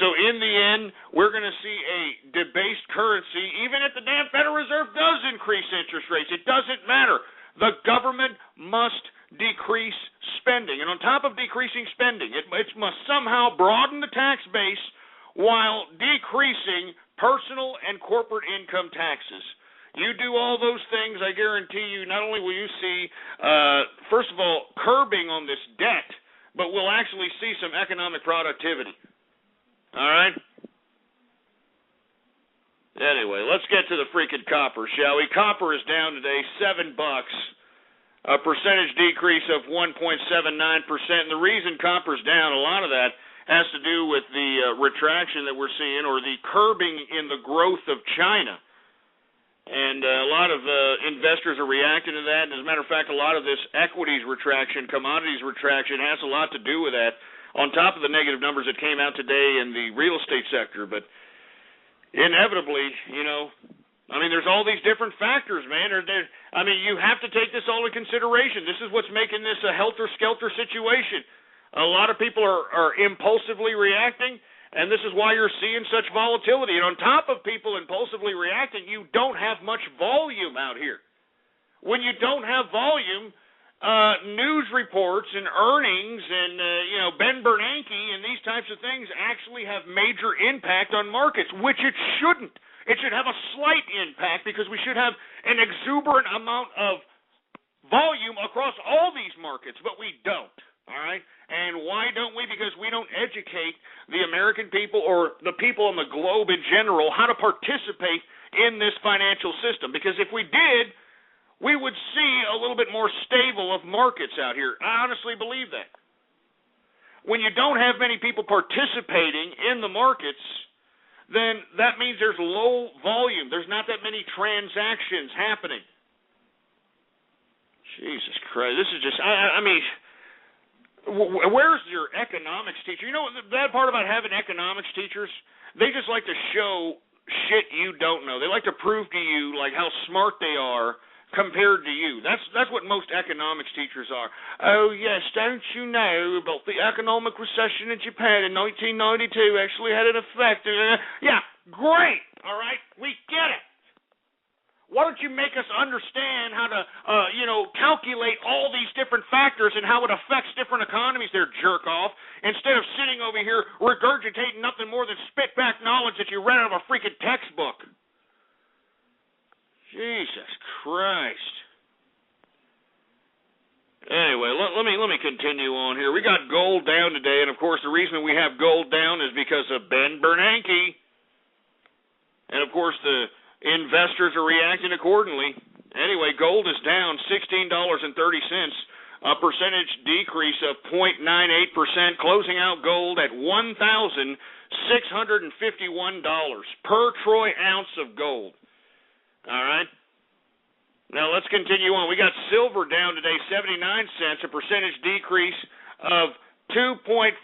So in the end, we're going to see a debased currency, even if the damn Federal Reserve does increase interest rates. It doesn't matter. The government must decrease spending. And on top of decreasing spending, it must somehow broaden the tax base while decreasing personal and corporate income taxes. You do all those things, I guarantee you, not only will you see, first of all, curbing on this debt, but we'll actually see some economic productivity. All right? Anyway, let's get to the freaking copper, shall we? Copper is down today, $7, a percentage decrease of 1.79%. And the reason copper's down, a lot of that has to do with the retraction that we're seeing, or the curbing in the growth of China. And a lot of investors are reacting to that. And as a matter of fact, a lot of this equities retraction, commodities retraction, has a lot to do with that, on top of the negative numbers that came out today in the real estate sector. But inevitably, there's all these different factors, man. You have to take this all into consideration. This is what's making this a helter-skelter situation. A lot of people are impulsively reacting, and this is why you're seeing such volatility. And on top of people impulsively reacting, you don't have much volume out here. when you don't have volume, news reports and earnings and, Ben Bernanke and these types of things actually have major impact on markets, which it shouldn't. It should have a slight impact because we should have an exuberant amount of volume across all these markets, but we don't, all right? And why don't we? Because we don't educate the American people or the people on the globe in general how to participate in this financial system. Because if we did, we would see a little bit more stable of markets out here. I honestly believe that. When you don't have many people participating in the markets, then that means there's low volume. There's not that many transactions happening. Jesus Christ. This is just, I mean, where's your economics teacher? You know, the bad part about having economics teachers, they just like to show shit you don't know. They like to prove to you, like, how smart they are compared to you. That's what most economics teachers are. Oh, yes, don't you know about the economic recession in Japan in 1992 actually had an effect? Yeah, great, all right? We get it. Why don't you make us understand how to, calculate all these different factors and how it affects different economies there, jerk off, instead of sitting over here regurgitating nothing more than spit back knowledge that you read out of a freaking textbook. Jesus Christ. Anyway, let me continue on here. We got gold down today, and of course the reason we have gold down is because of Ben Bernanke. And of course the investors are reacting accordingly. Anyway, gold is down $16.30, a percentage decrease of 0.98%, closing out gold at $1,651 per troy ounce of gold. All right. Now let's continue on. We got silver down today, 79 cents, a percentage decrease of 2.41%.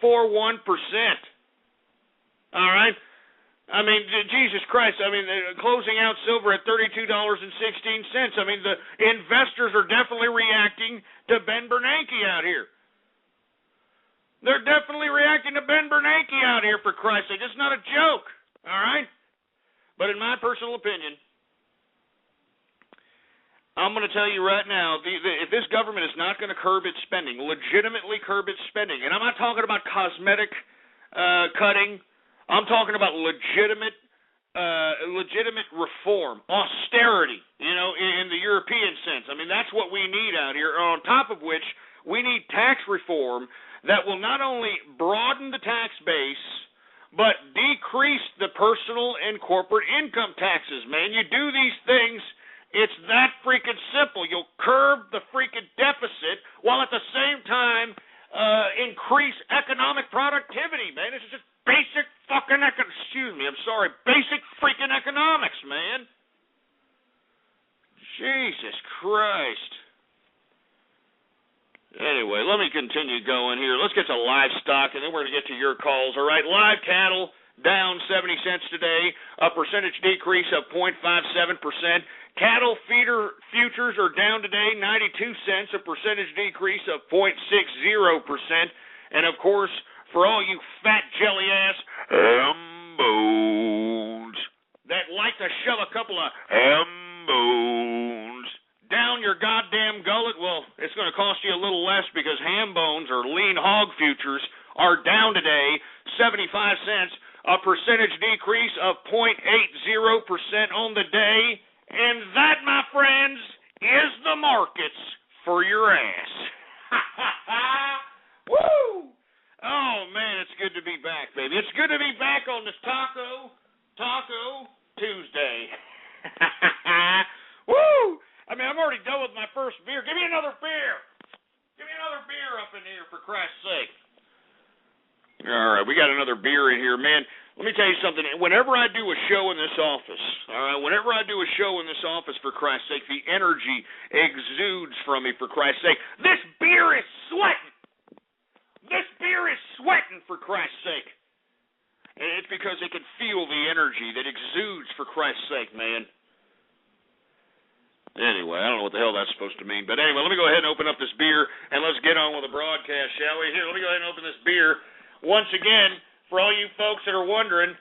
All right. I mean, Jesus Christ. I mean, closing out silver at $32.16. I mean, the investors are definitely reacting to Ben Bernanke out here. They're definitely reacting to Ben Bernanke out here, for Christ's sake. It's not a joke. All right. But in my personal opinion, I'm going to tell you right now, if this government is not going to curb its spending, legitimately curb its spending, and I'm not talking about cosmetic cutting, I'm talking about legitimate reform, austerity, in the European sense. I mean, that's what we need out here, on top of which we need tax reform that will not only broaden the tax base, but decrease the personal and corporate income taxes, man. You do these things, it's that freaking simple. You'll curb the freaking deficit while at the same time increase economic productivity, man. This is just basic fucking basic freaking economics, man. Jesus Christ. Anyway, let me continue going here. Let's get to livestock, and then we're going to get to your calls, all right? Live cattle down 70 cents today, a percentage decrease of 0.57%. Cattle feeder futures are down today, 92 cents, a percentage decrease of 0.60%. And, of course, for all you fat jelly-ass ham-bones that like to shove a couple of ham-bones down your goddamn gullet, well, it's going to cost you a little less because ham bones or lean hog futures are down today, 75 cents, a percentage decrease of 0.80% on the day. And that, my friends, is the markets for your ass. Woo! Oh, man, it's good to be back, baby. It's good to be back on this Taco Tuesday. Woo! I mean, I'm already done with my first beer. Give me another beer. Give me another beer up in here, for Christ's sake. All right, we got another beer in here, man. Let me tell you something. Whenever I do a show in this office, all right, for Christ's sake, the energy exudes from me, for Christ's sake. This beer is sweating. For Christ's sake. And it's because they can feel the energy that exudes, for Christ's sake, man. Anyway, I don't know what the hell that's supposed to mean. But anyway, let me go ahead and open up this beer, and let's get on with the broadcast, shall we? Here, let me go ahead and open this beer. Once again, for all you folks that are wondering,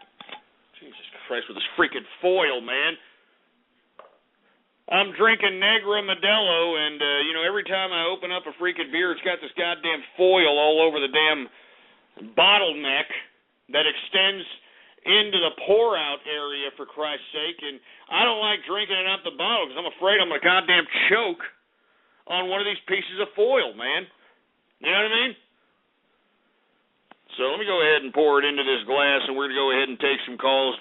Jesus Christ, with this freaking foil, man. I'm drinking Negra Modelo, and, every time I open up a freaking beer, it's got this goddamn foil all over the damn bottleneck that extends into the pour-out area, for Christ's sake, and I don't like drinking it out the bottle because I'm afraid I'm going to goddamn choke on one of these pieces of foil, man. You know what I mean? So let me go ahead and pour it into this glass, and we're going to go ahead and take some calls.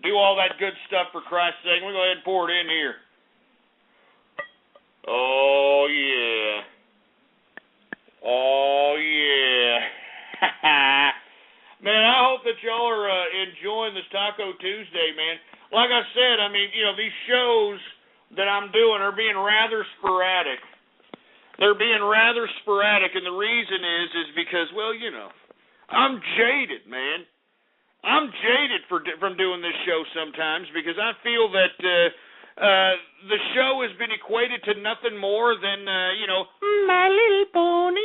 Do all that good stuff, for Christ's sake. Let me go ahead and pour it in here. Oh, yeah. Oh, yeah. Man, I hope that y'all are enjoying this Taco Tuesday, man. Like I said, these shows that I'm doing are being rather sporadic. They're being rather sporadic, and the reason is because, I'm jaded, man. I'm jaded from doing this show sometimes because I feel that the show has been equated to nothing more than, My Little Pony,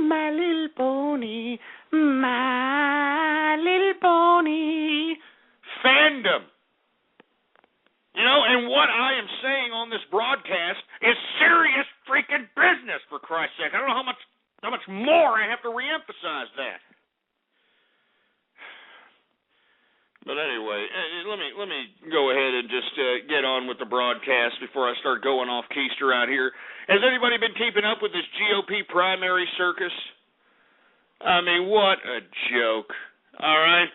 My Little Pony, My Little Pony fandom. And what I am saying on this broadcast is serious freaking business, for Christ's sake. I don't know how much more I have to reemphasize that. But anyway, let me go ahead and just get on with the broadcast before I start going off keister out here. Has anybody been keeping up with this GOP primary circus? What a joke. All right?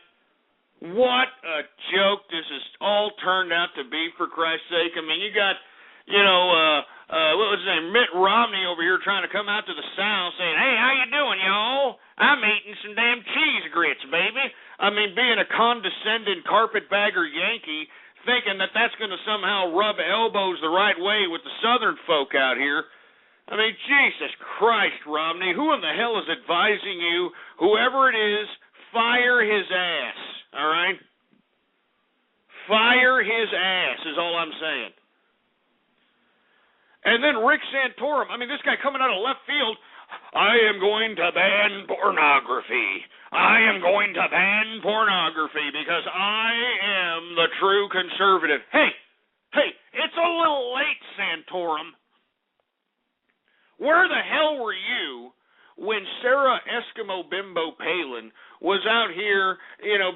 What a joke this has all turned out to be, for Christ's sake. You got, what was his name, Mitt Romney over here trying to come out to the South saying, hey, how you doing, y'all? I'm eating some damn cheese grits, baby. Being a condescending carpetbagger Yankee, thinking that that's going to somehow rub elbows the right way with the Southern folk out here. Jesus Christ, Romney, who in the hell is advising you? Whoever it is, fire his ass, all right? Fire his ass is all I'm saying. And then Rick Santorum, this guy coming out of left field, I am going to ban pornography. I am going to ban pornography because I am the true conservative. Hey, it's a little late, Santorum. Where the hell were you when Sarah Eskimo Bimbo Palin was out here,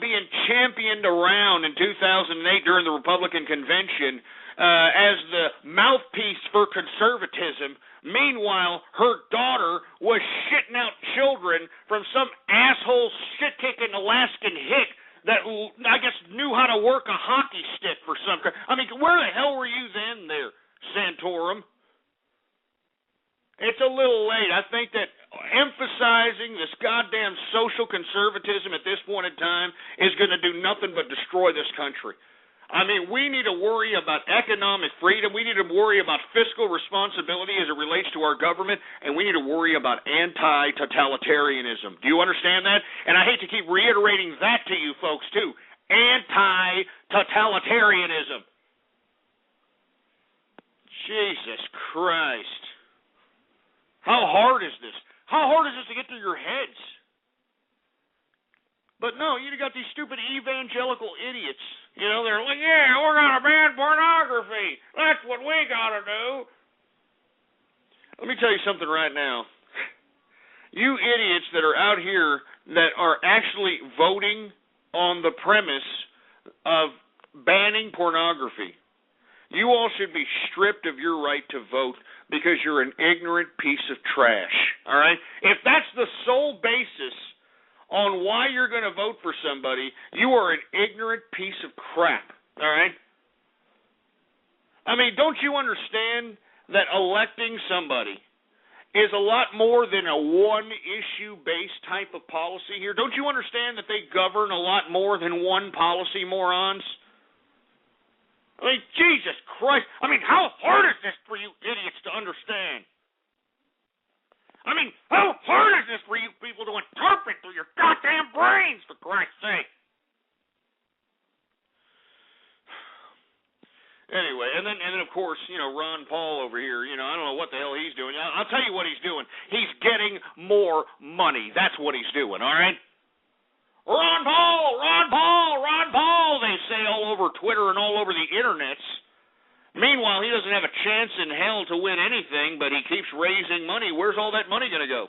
being championed around in 2008 during the Republican convention as the mouthpiece for conservatism? Meanwhile, her daughter was shitting out children from some asshole shit-kicking Alaskan hick that I guess knew how to work a hockey stick for some. Where the hell were you then there, Santorum? It's a little late. I think that emphasizing this goddamn social conservatism at this point in time is going to do nothing but destroy this country. We need to worry about economic freedom. We need to worry about fiscal responsibility as it relates to our government, and we need to worry about anti-totalitarianism. Do you understand that? And I hate to keep reiterating that to you folks, too. Anti-totalitarianism. Jesus Christ. How hard is this? How hard is this to get through your heads? But no, you got these stupid evangelical idiots. They're like, yeah, we're going to ban pornography. That's what we got to do. Let me tell you something right now. You idiots that are out here that are actually voting on the premise of banning pornography, you all should be stripped of your right to vote because you're an ignorant piece of trash, all right? If that's the sole basis on why you're going to vote for somebody, you are an ignorant piece of crap, all right? Don't you understand that electing somebody is a lot more than a one-issue-based type of policy here? Don't you understand that they govern a lot more than one policy, morons? Jesus Christ. How hard is this for you idiots to understand? How hard is this for you people to interpret through your goddamn brains, for Christ's sake? Anyway, and then of course, Ron Paul over here, I don't know what the hell he's doing. I'll tell you what he's doing. He's getting more money. That's what he's doing, all right? Ron Paul, Ron Paul, Ron Paul, they say all over Twitter and all over the internets. Meanwhile, he doesn't have a chance in hell to win anything, but he keeps raising money. Where's all that money going to go?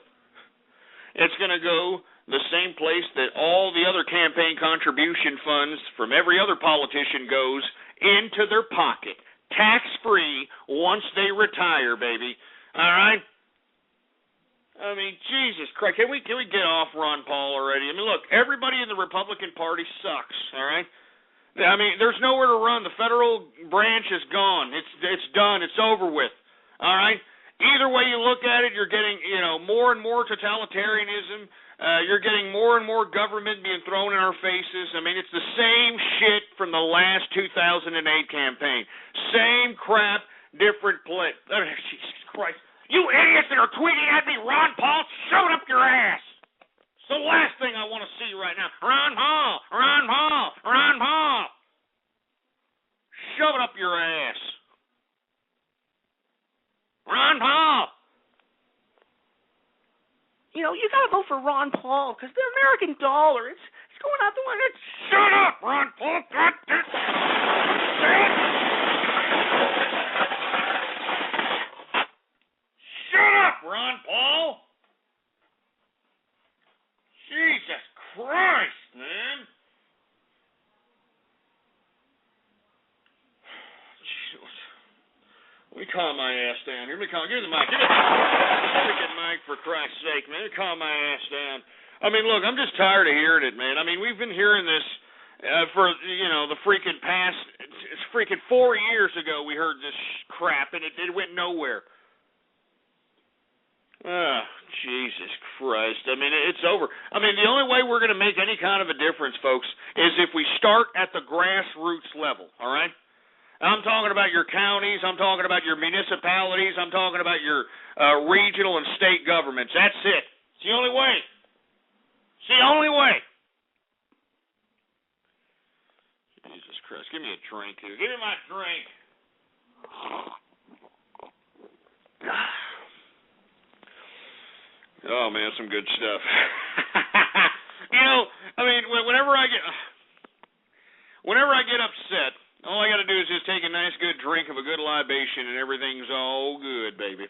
It's going to go the same place that all the other campaign contribution funds from every other politician goes, into their pocket. Tax-free once they retire, baby. All right? I mean, Jesus Christ. Can we get off Ron Paul already? I mean, look, everybody in the Republican Party sucks, all right? I mean, there's nowhere to run. The federal branch is gone. It's done. It's over with. All right? Either way you look at it, you're getting, more and more totalitarianism. You're getting more and more government being thrown in our faces. I mean, it's the same shit from the last 2008 campaign. Same crap, different play. Oh, Jesus Christ. You idiots that are tweeting at me, Ron Paul, shove it up your ass. It's the last thing I want to see right now. Ron Paul, Ron Paul, Ron Paul. Shove it up your ass. Ron Paul. You got to vote for Ron Paul because the American dollar, it's going out the window. Shut up, Ron Paul. Shut up, Ron Paul. Jesus Christ, man. Let me calm my ass down. Give me the mic. Give me the freaking mic, for Christ's sake, man. Let me calm my ass down. I mean, look, I'm just tired of hearing it, man. I mean, we've been hearing this for, the freaking past, it's freaking 4 years ago we heard this crap, and it went nowhere. Oh, Jesus Christ. I mean, it's over. I mean, the only way we're going to make any kind of a difference, folks, is if we start at the grassroots level, all right? I'm talking about your counties. I'm talking about your municipalities. I'm talking about your regional and state governments. That's it. It's the only way. It's the only way. Jesus Christ. Give me a drink here. Give me my drink. Oh, man, some good stuff. I mean, whenever I get upset, all I got to do is just take a nice good drink of a good libation and everything's all good, baby.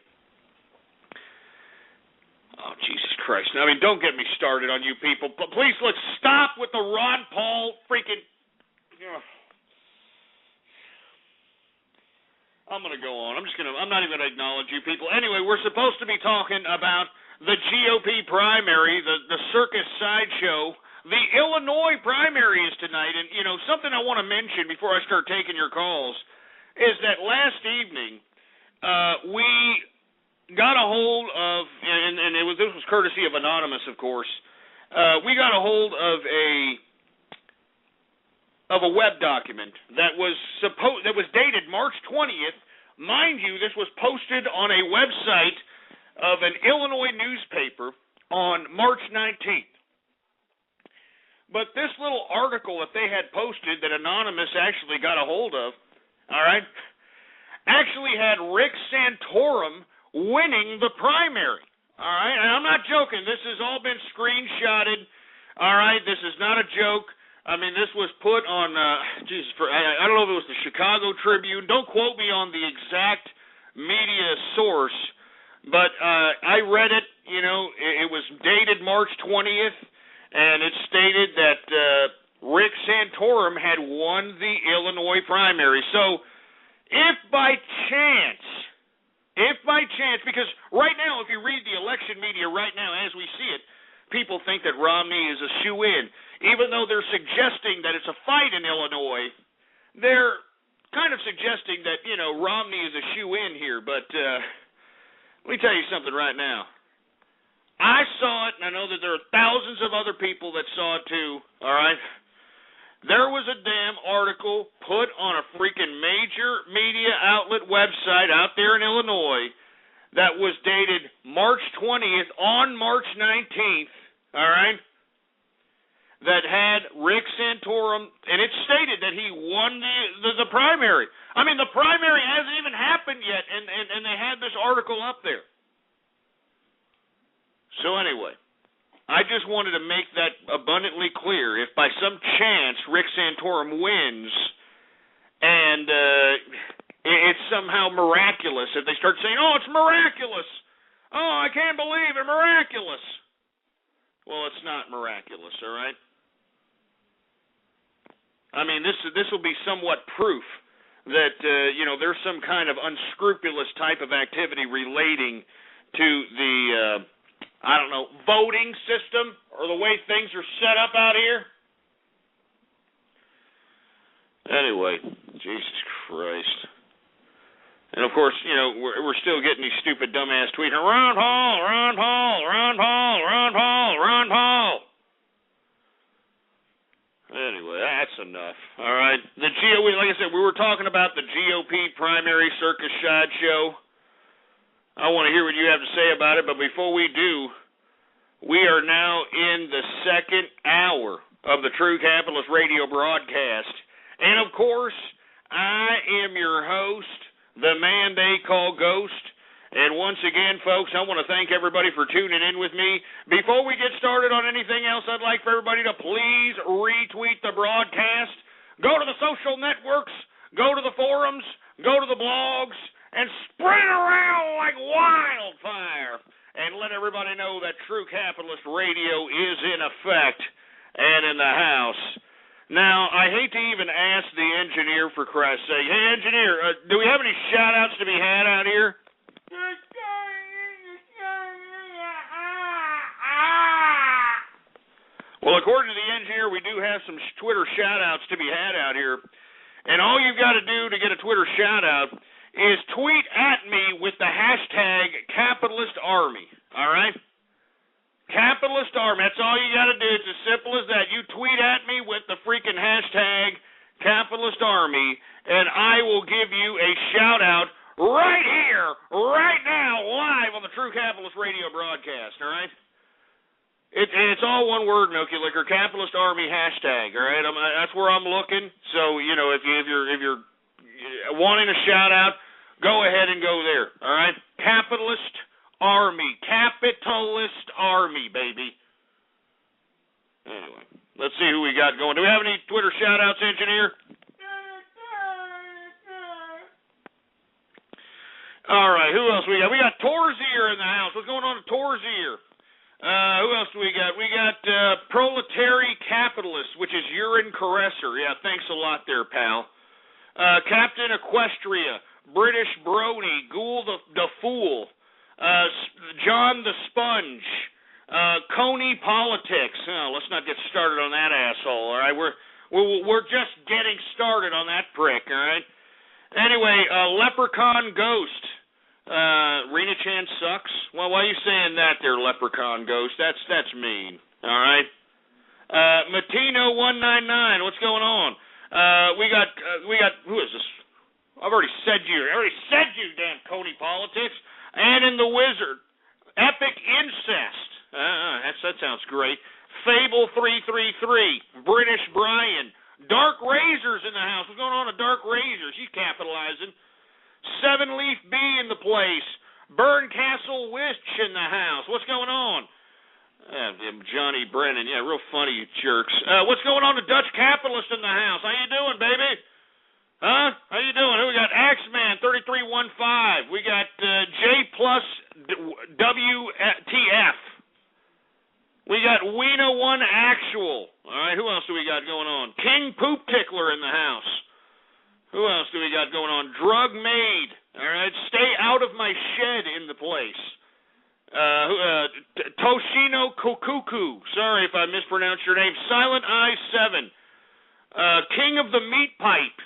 Oh, Jesus Christ. I mean, don't get me started on you people. But please, let's stop with the Ron Paul freaking... I'm going to go on. I'm not even going to acknowledge you people. Anyway, we're supposed to be talking about the GOP primary, the circus sideshow. The Illinois primary is tonight, and, something I want to mention before I start taking your calls is that last evening we got a hold of, and this was courtesy of Anonymous, of course, we got a hold of a web document that was dated March 20th. Mind you, this was posted on a website of an Illinois newspaper on March 19th. But this little article that they had posted that Anonymous actually got a hold of, all right, actually had Rick Santorum winning the primary, all right? And I'm not joking. This has all been screenshotted, all right? This is not a joke. I mean, this was put on, I don't know if it was the Chicago Tribune. Don't quote me on the exact media source, but I read it, it was dated March 20th. And it stated that Rick Santorum had won the Illinois primary. So, if by chance, because right now, if you read the election media right now as we see it, people think that Romney is a shoo-in. Even though they're suggesting that it's a fight in Illinois, they're kind of suggesting that, Romney is a shoo-in here. But let me tell you something right now. I saw it, and I know that there are thousands of other people that saw it too, all right? There was a damn article put on a freaking major media outlet website out there in Illinois that was dated March 20th on March 19th, all right, that had Rick Santorum, and it stated that he won the primary. I mean, the primary hasn't even happened yet, and they had this article up there. So anyway, I just wanted to make that abundantly clear. If by some chance Rick Santorum wins, and it somehow miraculous if they start saying, oh, it's miraculous. Oh, I can't believe it, miraculous. Well, it's not miraculous, all right? I mean, this will be somewhat proof that, there's some kind of unscrupulous type of activity relating to the, voting system or the way things are set up out here. Anyway, Jesus Christ. And, of course, we're still getting these stupid dumbass tweets. Ron Paul, Ron Paul, Ron Paul, Ron Paul, Ron Paul. Anyway, that's enough. All right. The GOP, like I said, we were talking about the GOP primary circus sideshow. I want to hear what you have to say about it, but before we do, we are now in the second hour of the True Capitalist Radio broadcast. And, of course, I am your host, the man they call Ghost. And once again, folks, I want to thank everybody for tuning in with me. Before we get started on anything else, I'd like for everybody to please retweet the broadcast. Go to the social networks, go to the forums, go to the blogs, and spread it around like wildfire. And let everybody know that True Capitalist Radio is in effect and in the house. Now, I hate to even ask the engineer, for Christ's sake. Hey, engineer, do we have any shout-outs to be had out here? Well, according to the engineer, we do have some Twitter shout-outs to be had out here. And all you've got to do to get a Twitter shout-out is tweet at me with the hashtag Capitalist Army, all right? Capitalist Army, that's all you got to do. It's as simple as that. You tweet at me with the freaking hashtag Capitalist Army, and I will give you a shout-out right here, right now, live on the True Capitalist Radio broadcast, all right? It's all one word, Milky Liquor, Capitalist Army hashtag, all right? That's where I'm looking. So, if you're wanting a shout-out, go ahead and go there, all right? Capitalist Army, Capitalist Army, baby. Anyway, let's see who we got going. Do we have any Twitter shout-outs, engineer? All right, who else we got? We got Torzier in the house. What's going on at Torzier? Who else do we got? We got Proletary Capitalist, which is Urine Caresser. Yeah, thanks a lot there, pal. Captain Equestria, British Brody, Ghoul the Fool, John the Sponge, Coney Politics. Oh, let's not get started on that asshole, all right? We're just getting started on that prick, all right? Anyway, Leprechaun Ghost. Rena Chan sucks. Well, why are you saying that there, Leprechaun Ghost? That's mean. All right. Matino 199. What's going on? We got. Who is this? I've already said you. Damn Coney Politics. And in the Wizard, Epic Incest. That sounds great. Fable 333. British Brian. Dark Razors in the house. What's going on with Dark Razors? He's capitalizing. Seven Leaf B in the place. Burncastle Witch in the house. What's going on? Johnny Brennan. Yeah, real funny, you jerks. What's going on? The Dutch Capitalist in the house. How you doing, baby? Huh? How you doing? Who we got? Axeman 3315. We got J plus WTF. We got Weena One Actual. All right, who else do we got going on? King Poop Tickler in the house. Who else do we got going on? Drug Maid. All right, stay out of my shed in the place. Toshino Kokuku. Sorry if I mispronounced your name. Silent Eye 7. King of the Meat Pipe.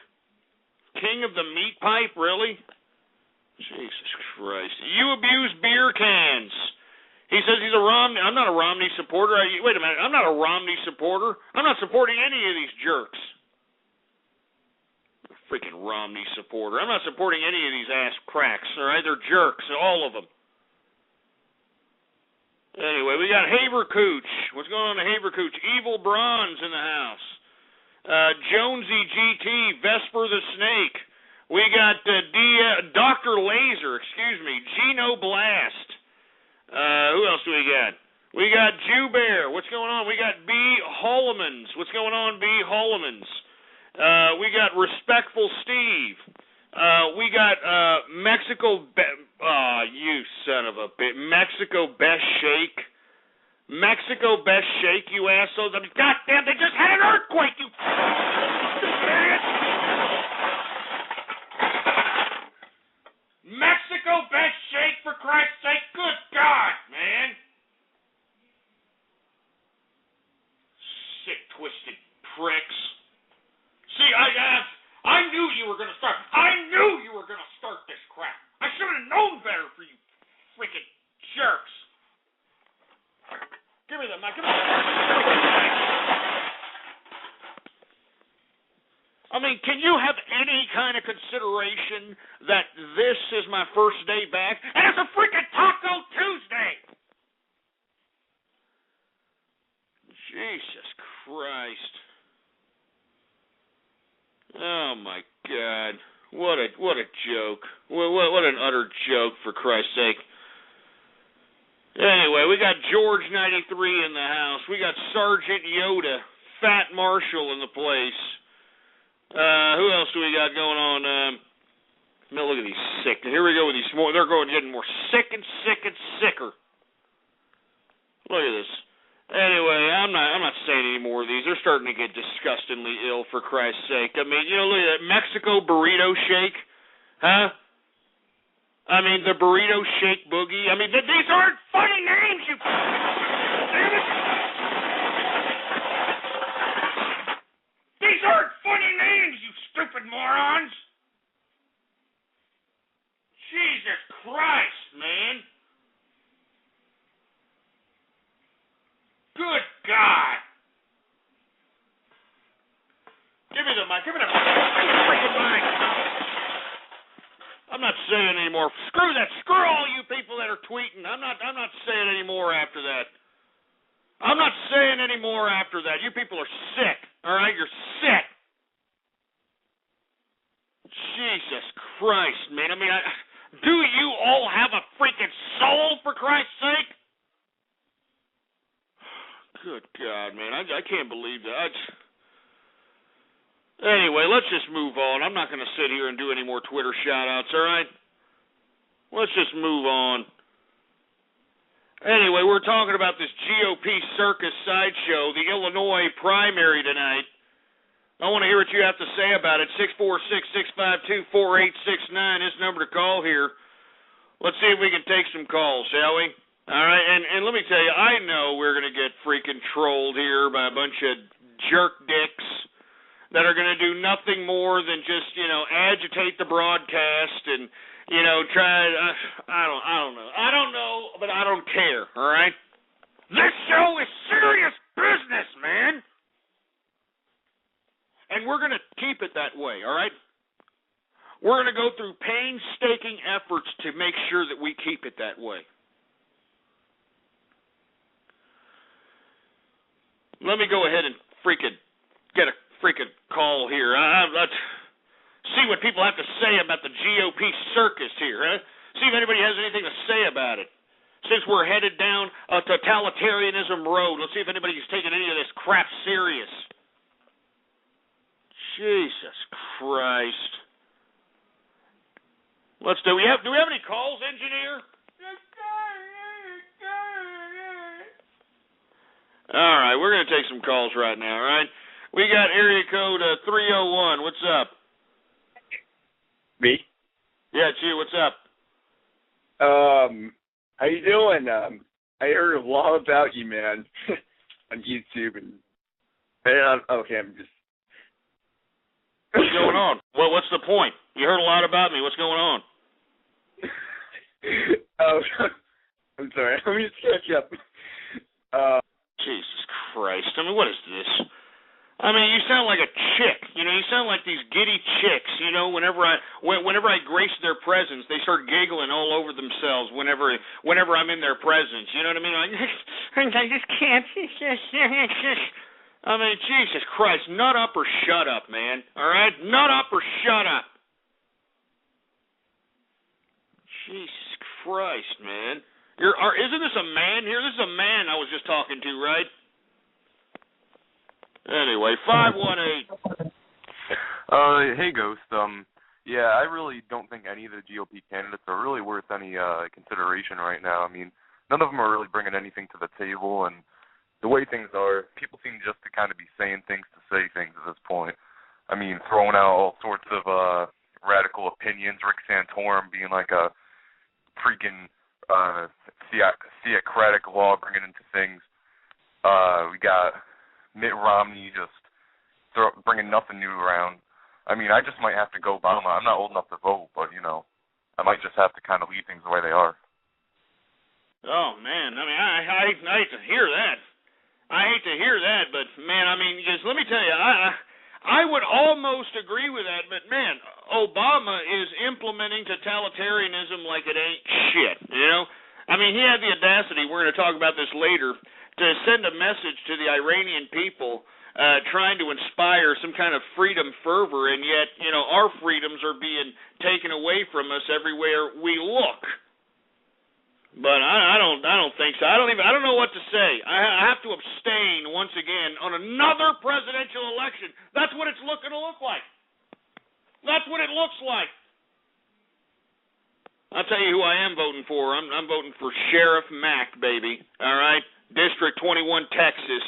King of the Meat Pipe, really? Jesus Christ. You abuse beer cans. He says he's a Romney. I'm not a Romney supporter. Wait a minute. I'm not a Romney supporter. I'm not supporting any of these jerks. Freaking Romney supporter. I'm not supporting any of these ass cracks, all right? They're jerks, all of them. Anyway, we got Havercooch. What's going on in Havercooch? Evil Bronze in the house. Jonesy GT, Vesper the Snake. We got Dr. Laser, Geno Blast. Who else do we got? We got Jew Bear. What's going on? We got B. Hollemans. What's going on, B. Hollemans? We got Respectful Steve. We we got Mexico. You son of a bitch. Mexico Best Shake. Mexico Best Shake, you assholes. I mean, goddamn, they just had an earthquake, you idiot. Mexico Best Shake, for Christ's sake. Good God, man. Sick, twisted pricks. See, I knew you were going to start. I knew you were going to start this crap. I should have known better for you freaking jerks. Give me the mic. Give me the mic. I mean, can you have any kind of consideration that this is my first day back? And it's a freaking Taco Tuesday! Jesus Christ. Oh, my God. What a joke. What an utter joke, for Christ's sake. Anyway, we got George 93 in the house. We got Sergeant Yoda, Fat Marshall in the place. Who else do we got going on? No, look at these sick. Here we go with these more. They're getting more sick and sicker. Look at this. Anyway, I'm not saying any more of these. They're starting to get disgustingly ill, for Christ's sake. I mean, look at that Mexico Burrito Shake, huh? I mean, the Burrito Shake Boogie. I mean, these aren't funny names, you damn it. These aren't funny names, you stupid morons. Jesus Christ, man. Good God. Give me the mic. Give me the freaking mic. I'm not saying anymore. Screw that. Screw all you people that are tweeting. I'm not saying any more after that. I'm not saying any more after that. You people are sick. All right? You're sick. Jesus Christ, man. I mean, do you all have a freaking soul, for Christ's sake? Good God, man. I can't believe that. Anyway, let's just move on. I'm not going to sit here and do any more Twitter shout-outs, all right? Let's just move on. Anyway, we're talking about this GOP circus sideshow, the Illinois primary tonight. I want to hear what you have to say about it. 646-652-4869, this number to call here. Let's see if we can take some calls, shall we? All right, and let me tell you, I know we're going to get freaking trolled here by a bunch of jerk dicks that are going to do nothing more than just, agitate the broadcast and, try. I don't know, but I don't care. All right. This show is serious business, man, and we're going to keep it that way. All right. We're going to go through painstaking efforts to make sure that we keep it that way. Let me go ahead and freaking get a freaking call here. Let's see what people have to say about the GOP circus here, huh? See if anybody has anything to say about it. Since we're headed down a totalitarianism road, let's see if anybody's taking any of this crap serious. Jesus Christ. Do we have any calls, engineer? All right, we're going to take some calls right now, all right? We got area code 301. What's up? Me? Yeah, it's you. What's up? How you doing? I heard a lot about you, man, on YouTube. I'm just... What's going on? What's the point? You heard a lot about me. What's going on? Oh, I'm sorry. Let me just catch up. Jesus Christ. I mean, what is this? I mean, you sound like a chick. You sound like these giddy chicks. Whenever I grace their presence, they start giggling all over themselves whenever I'm in their presence. You know what I mean? I just can't. I mean, Jesus Christ. Nut up or shut up, man. All right? Nut up or shut up. Jesus Christ, man. Isn't this a man here? This is a man I was just talking to, right? Anyway, 518. Hey, Ghost. Yeah, I really don't think any of the GOP candidates are really worth any consideration right now. I mean, none of them are really bringing anything to the table, and the way things are, people seem just to kind of be saying things to say things at this point. I mean, throwing out all sorts of radical opinions, Rick Santorum being like a freaking theocratic law bringing into things. We got Mitt Romney just bringing nothing new around. I mean, I just might have to go Obama. I'm not old enough to vote, but, you know, I might just have to kind of leave things the way they are. Oh, man, I mean, I hate to hear that. I hate to hear that, but, man, I mean, because let me tell you, I would almost agree with that, but, man, Obama is implementing totalitarianism like it ain't shit, you know? I mean, he had the audacity, we're going to talk about this later, to send a message to the Iranian people trying to inspire some kind of freedom fervor, and yet, you know, our freedoms are being taken away from us everywhere we look. But I don't think so. I don't know what to say. I have to abstain once again on another presidential election. That's what it's looking to look like. That's what it looks like. I'll tell you who I am voting for. I'm voting for Sheriff Mack, baby. All right, District 21, Texas,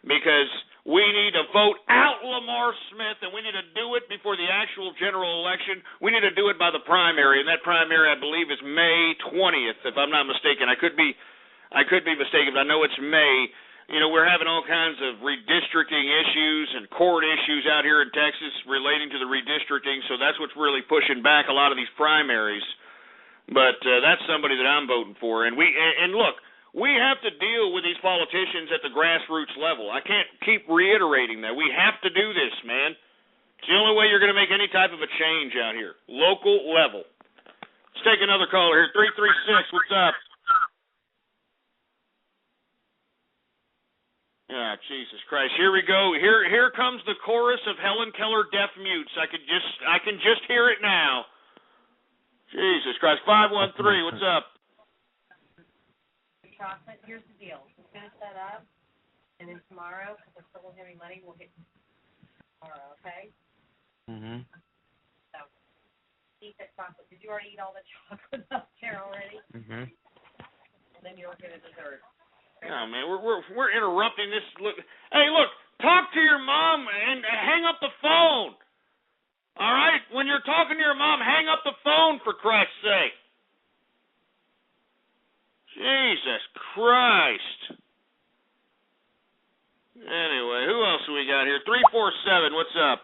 because we need to vote out Lamar Smith, and we need to do it before the actual general election. We need to do it by the primary, and that primary, I believe, is May 20th, if I'm not mistaken. I could be mistaken, but I know it's May. You know, we're having all kinds of redistricting issues and court issues out here in Texas relating to the redistricting, so that's what's really pushing back a lot of these primaries. But that's somebody that I'm voting for, and look. We have to deal with these politicians at the grassroots level. I can't keep reiterating that. We have to do this, man. It's the only way you're going to make any type of a change out here. Local level. Let's take another caller here. 336, what's up? Ah, Jesus Christ. Here we go. Here comes the chorus of Helen Keller deaf mutes. I can just hear it now. Jesus Christ. 513, what's up? Chocolate. Here's the deal. It's going to set up, and then tomorrow, because we're still having money, we'll get tomorrow, okay? Mm-hmm. So, eat that chocolate. Did you already eat all the chocolate up there already? Mm-hmm. And then you'll get a dessert. Okay? Oh, man, we're interrupting this. Hey, look, talk to your mom and hang up the phone. All right? When you're talking to your mom, hang up the phone, for Christ's sake. Jesus Christ. Anyway, who else do we got here? 347, what's up?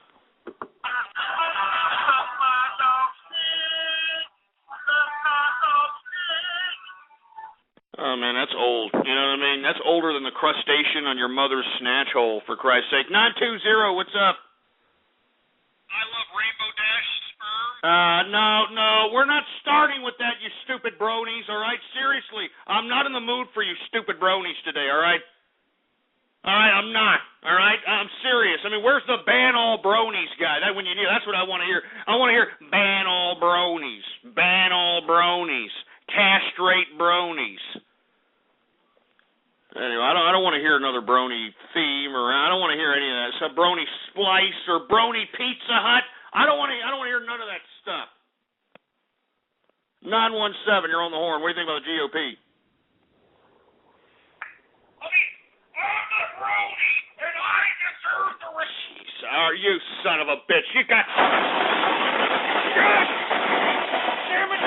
Oh, man, that's old. You know what I mean? That's older than the crustacean on your mother's snatch hole, for Christ's sake. 920, what's up? I love Rainbow Dash sperm. No, we're not starting with that, you stupid bronies, all right? Seriously, I'm not in the mood for you stupid bronies today, all right? All right, I'm not, all right? I'm serious. I mean, where's the ban all bronies guy? That's what I want to hear. I want to hear ban all bronies, castrate bronies. Anyway, I don't want to hear another brony theme, or I don't want to hear any of that. Some brony splice or brony Pizza Hut. I don't want to hear none of that stuff. 917, you're on the horn. What do you think about the GOP? I'm a brony, and I deserve the Jeez, you son of a bitch. You got... God damn it.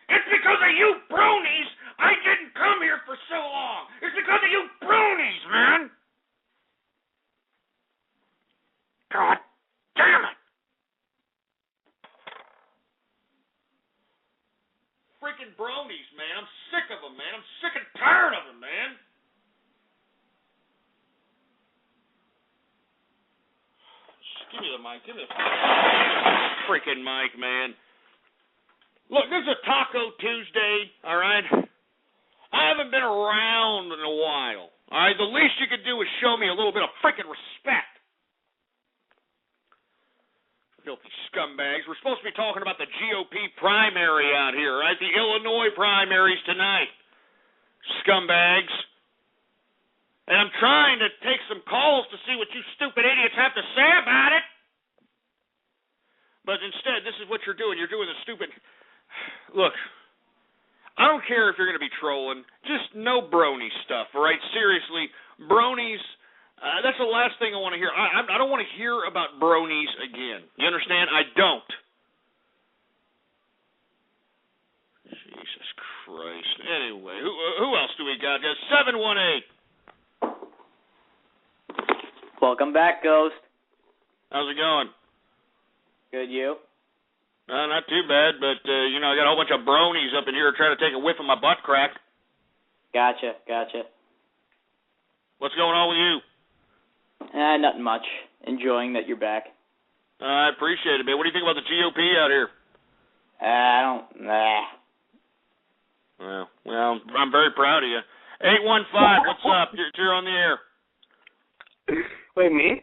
It's because of you bronies I didn't come here for so long. It's because of you bronies, man. God damn it. Freaking bronies, man. I'm sick of them, man. I'm sick and tired of them, man. Just give me the mic. Give me the freaking mic, man. Look, this is a Taco Tuesday, all right? I haven't been around in a while, all right? The least you could do is show me a little bit of freaking respect. Filthy scumbags. We're supposed to be talking about the GOP primary out here, right? The Illinois primaries tonight. Scumbags. And I'm trying to take some calls to see what you stupid idiots have to say about it. But instead, this is what you're doing. You're doing the stupid... Look, I don't care if you're going to be trolling. Just no brony stuff, all right? Seriously, bronies, that's the last thing I want to hear. I don't want to hear about bronies again. You understand? I don't. Jesus Christ. Anyway, who else do we got? 718. Welcome back, Ghost. How's it going? Good, you? Not too bad, but, I got a whole bunch of bronies up in here trying to take a whiff of my butt crack. Gotcha. What's going on with you? Nothing much. Enjoying that you're back. I appreciate it, man. What do you think about the GOP out here? Well, I'm very proud of you. 815, what's up? You're on the air. Wait, me?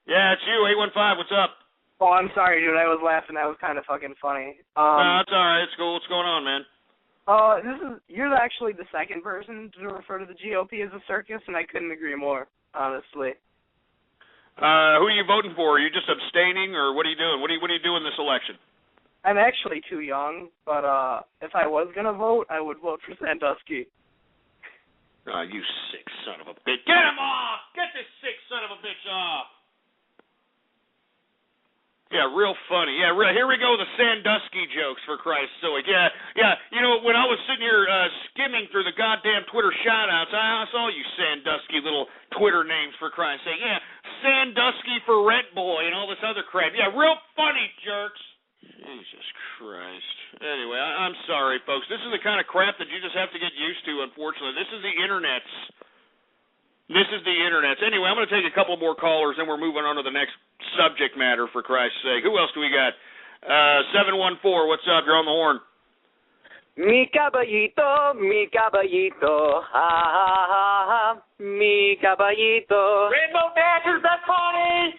Yeah, it's you. 815, what's up? Oh, I'm sorry, dude. I was laughing. That was kind of fucking funny. No, it's all right. It's cool. What's going on, man? You're actually the second person to refer to the GOP as a circus, and I couldn't agree more, honestly. Who are you voting for? Are you just abstaining, or what are you doing? What are you doing this election? I'm actually too young, but if I was gonna vote, I would vote for Sandusky. Oh, you sick son of a bitch! Get him off! Get this sick son of a bitch off! Yeah, real funny. Yeah, here we go with the Sandusky jokes, for Christ's sake. Yeah. When I was sitting here skimming through the goddamn Twitter shout-outs, I saw you Sandusky little Twitter names, for Christ's sake. Yeah, Sandusky for Rent Boy and all this other crap. Yeah, real funny, jerks. Jesus Christ. Anyway, I'm sorry, folks. This is the kind of crap that you just have to get used to, unfortunately. This is the internet. Anyway, I'm going to take a couple more callers, and we're moving on to the next subject matter, for Christ's sake. Who else do we got? 714, what's up? You're on the horn. Mi caballito, ha, ha, ha, ha, mi caballito. Rainbow Dash, is that funny?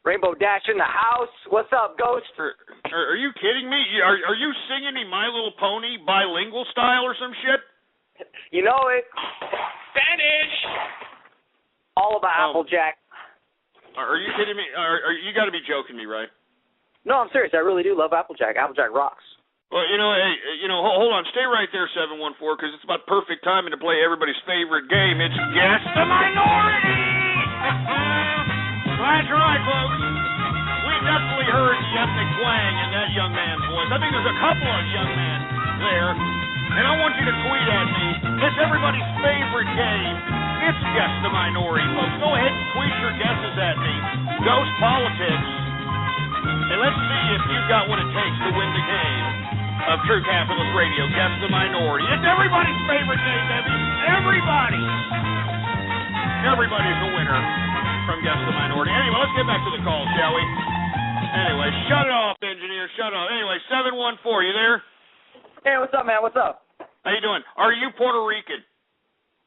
Rainbow Dash in the house. What's up, Ghost? Are you kidding me? Are you singing me My Little Pony bilingual style or some shit? You know it. Spanish. All about Applejack. Are you kidding me? You got to be joking me, right? No, I'm serious. I really do love Applejack. Applejack rocks. Well, hold on. Stay right there, 714, because it's about perfect timing to play everybody's favorite game. It's Guess the Minority! That's right, folks. We definitely heard the ethnic twang in that young man's voice. I think there's a couple of young men there. And I want you to tweet at me. It's everybody's favorite game. It's Guess the Minority, folks. Go ahead and tweet your guesses at me. Ghost Politics. And let's see if you've got what it takes to win the game of True Capitalist Radio. Guess the Minority. It's everybody's favorite game, baby. Everybody. Everybody's a winner from Guess the Minority. Anyway, let's get back to the call, shall we? Anyway, shut it off, engineer. Shut it off. Anyway, 714, you there? Hey, what's up, man? What's up? How you doing? Are you Puerto Rican?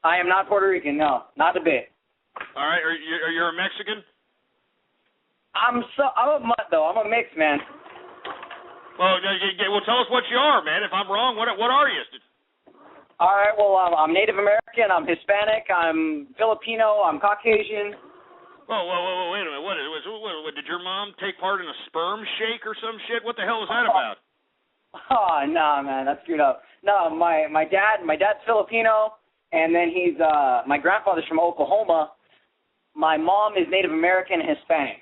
I am not Puerto Rican, no. Not a bit. All right. Are you a Mexican? I'm a mutt, though. I'm a mix, man. Well, tell us what you are, man. If I'm wrong, what are you? All right, well, I'm Native American, I'm Hispanic, I'm Filipino, I'm Caucasian. Whoa, wait a minute. What, did your mom take part in a sperm shake or some shit? What the hell is that about? Oh, no, man, that's screwed up. No, my dad's Filipino, and then my grandfather's from Oklahoma. My mom is Native American and Hispanic.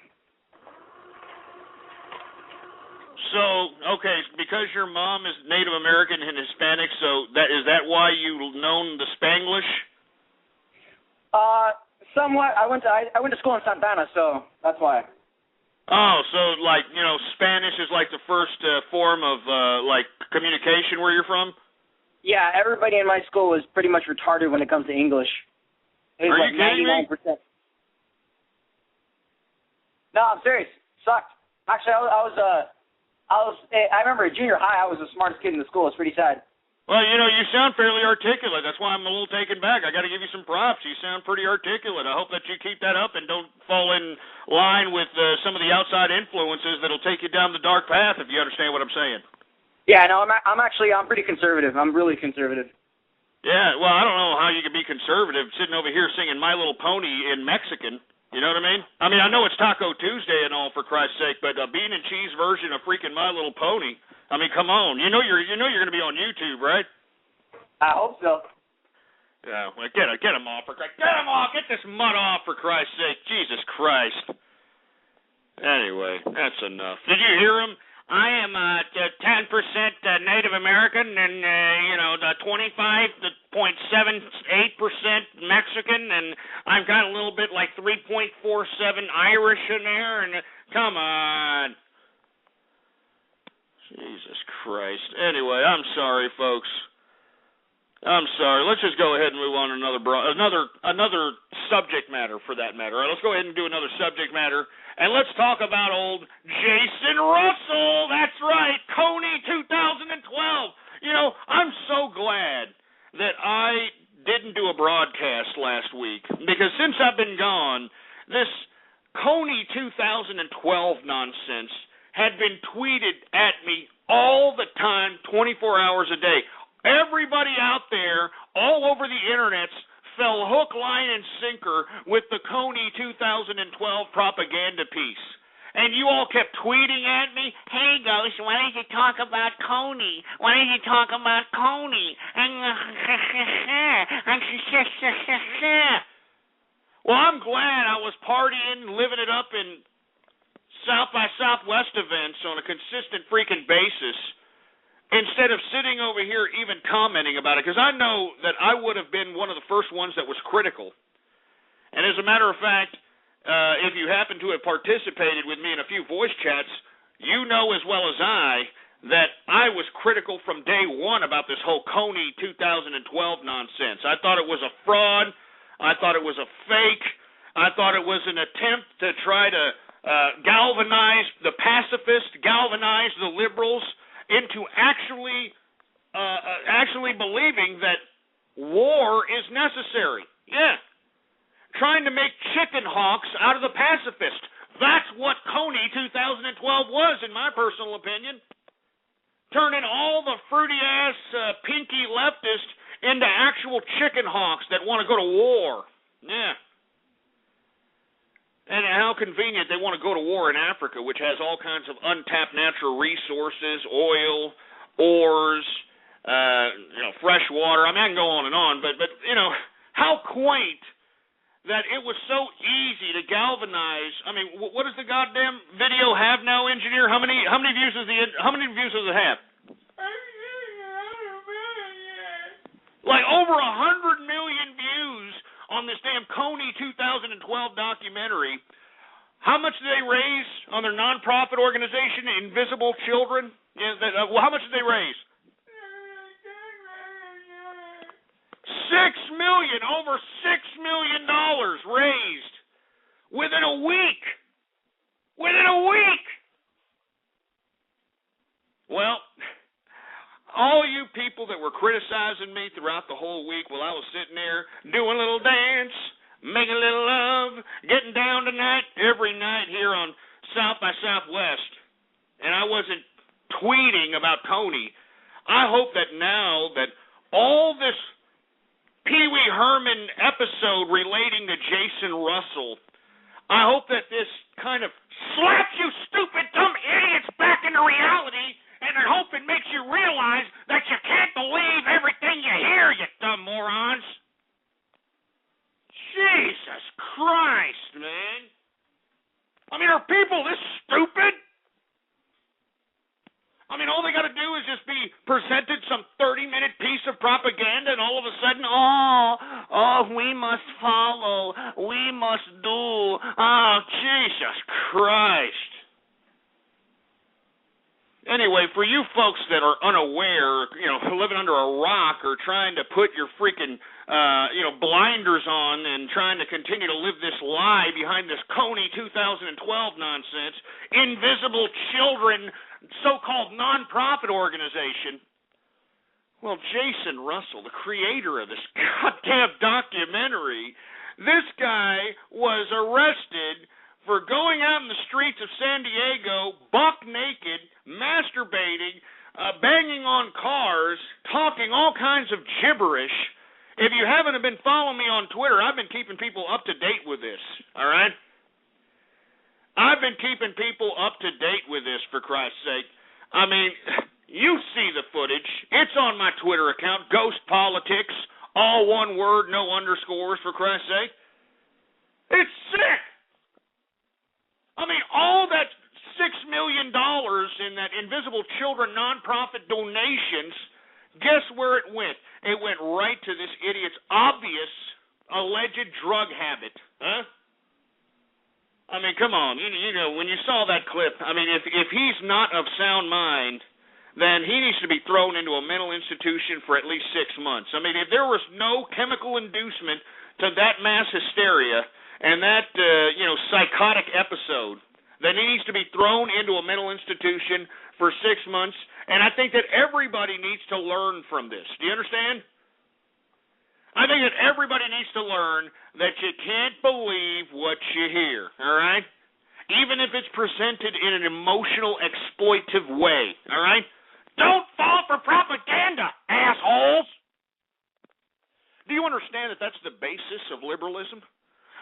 So, okay, because your mom is Native American and Hispanic, so is that why you known the Spanglish? Somewhat. I went to school in Santa Ana, so that's why. Oh, so Spanish is like the first form of communication where you're from? Yeah, everybody in my school was pretty much retarded when it comes to English. It was Are you kidding 99%. Me? No, I'm serious. Sucked. Actually, I remember at junior high, I was the smartest kid in the school. It's pretty sad. Well, you sound fairly articulate. That's why I'm a little taken back. I got to give you some props. You sound pretty articulate. I hope that you keep that up and don't fall in line with some of the outside influences that'll take you down the dark path, if you understand what I'm saying. Yeah, no, I'm pretty conservative. I'm really conservative. Yeah, well, I don't know how you could be conservative sitting over here singing My Little Pony in Mexican. You know what I mean? I know it's Taco Tuesday and all, for Christ's sake, but a bean and cheese version of freaking My Little Pony. I mean, come on. You know you're going to be on YouTube, right? I hope so. Yeah, well, get him off. Get him off. Get this mud off, for Christ's sake. Jesus Christ. Anyway, that's enough. Did you hear him? I am 10% Native American and, 25.78% Mexican, and I've got a little bit like 3.47 Irish in there, and come on. Jesus Christ. Anyway, I'm sorry, folks. I'm sorry. Let's just go ahead and move on to another subject matter, for that matter. All right, let's go ahead and do another subject matter, and let's talk about old Jason Russell. That's right, Coney 2012. You know, I'm so glad that I didn't do a broadcast last week, because since I've been gone, this Coney 2012 nonsense had been tweeted at me all the time, 24 hours a day. Everybody out there, all over the internet, fell hook, line, and sinker with the Coney 2012 propaganda piece. And you all kept tweeting at me, hey, Ghost, why don't you talk about Coney? Why don't you talk about Coney? Well, I'm glad I was partying, living it up in South by Southwest events on a consistent freaking basis, instead of sitting over here even commenting about it, because I know that I would have been one of the first ones that was critical. And as a matter of fact, if you happen to have participated with me in a few voice chats, you know as well as I that I was critical from day one about this whole Coney 2012 nonsense. I thought it was a fraud. I thought it was a fake. I thought it was an attempt to try to galvanize the pacifists, galvanize the liberals into actually believing that war is necessary. Yeah. Trying to make chicken hawks out of the pacifists. That's what Coney 2012 was, in my personal opinion. Turning all the fruity-ass, pinky leftists into actual chicken hawks that want to go to war. Yeah. And how convenient they want to go to war in Africa, which has all kinds of untapped natural resources, oil, ores, fresh water. I mean, I can go on and on, but how quaint that it was so easy to galvanize. I mean, what does the goddamn video have now, engineer? How many views does it have? Like over 100 million views on this damn Coney 2012 documentary. How much did they raise on their nonprofit organization, Invisible Children? How much did they raise? $6 million, over $6 million raised within a week. Within a week. Well, all you people that were criticizing me throughout the whole week while I was sitting there doing a little dance, making a little love, getting down tonight, every night here on South by Southwest, and I wasn't tweeting about Coney, I hope that now that all this Pee Wee Herman episode relating to Jason Russell, I hope that this kind of slaps you stupid, dumb idiots back into reality, and I hope it makes you realize that you can't believe everything you hear, you dumb morons. Jesus Christ, man. I mean, are people this stupid? I mean, all they got to do is just be presented some 30-minute piece of propaganda, and all of a sudden, we must follow, we must do. Oh, Jesus Christ. Anyway, for you folks that are unaware, living under a rock or trying to put your freaking, blinders on and trying to continue to live this lie behind this Coney 2012 nonsense, Invisible Children, so-called nonprofit organization. Well, Jason Russell, the creator of this goddamn documentary, this guy was arrested for going out in the streets of San Diego, buck naked, masturbating, banging on cars, talking all kinds of gibberish. If you haven't been following me on Twitter, I've been keeping people up to date with this, all right? I've been keeping people up to date with this, for Christ's sake. I mean, you see the footage. It's on my Twitter account, Ghost Politics, all one word, no underscores, for Christ's sake. It's sick. I mean, all that $6 million in that Invisible Children nonprofit donations, guess where it went? It went right to this idiot's obvious alleged drug habit. Huh? I mean, come on. You know, when you saw that clip, I mean, if he's not of sound mind, then he needs to be thrown into a mental institution for at least 6 months. I mean, if there was no chemical inducement to that mass hysteria and that, psychotic episode, then he needs to be thrown into a mental institution for 6 months. And I think that everybody needs to learn from this. Do you understand? I think that everybody needs to learn that you can't believe what you hear, all right? Even if it's presented in an emotional, exploitive way, all right? Don't fall for propaganda, assholes! Do you understand that that's the basis of liberalism?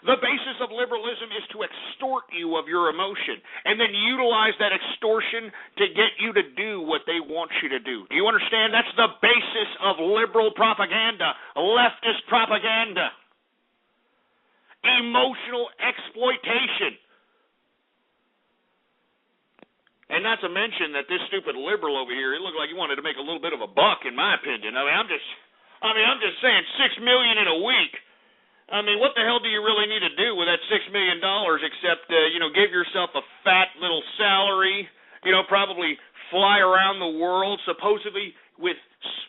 The basis of liberalism is to extort you of your emotion and then utilize that extortion to get you to do what they want you to do. Do you understand? That's the basis of liberal propaganda, leftist propaganda. Emotional exploitation. And not to mention that this stupid liberal over here, it looked like he wanted to make a little bit of a buck, in my opinion. I'm just saying $6 million in a week. I mean, what the hell do you really need to do with that $6 million except, give yourself a fat little salary, probably fly around the world, supposedly with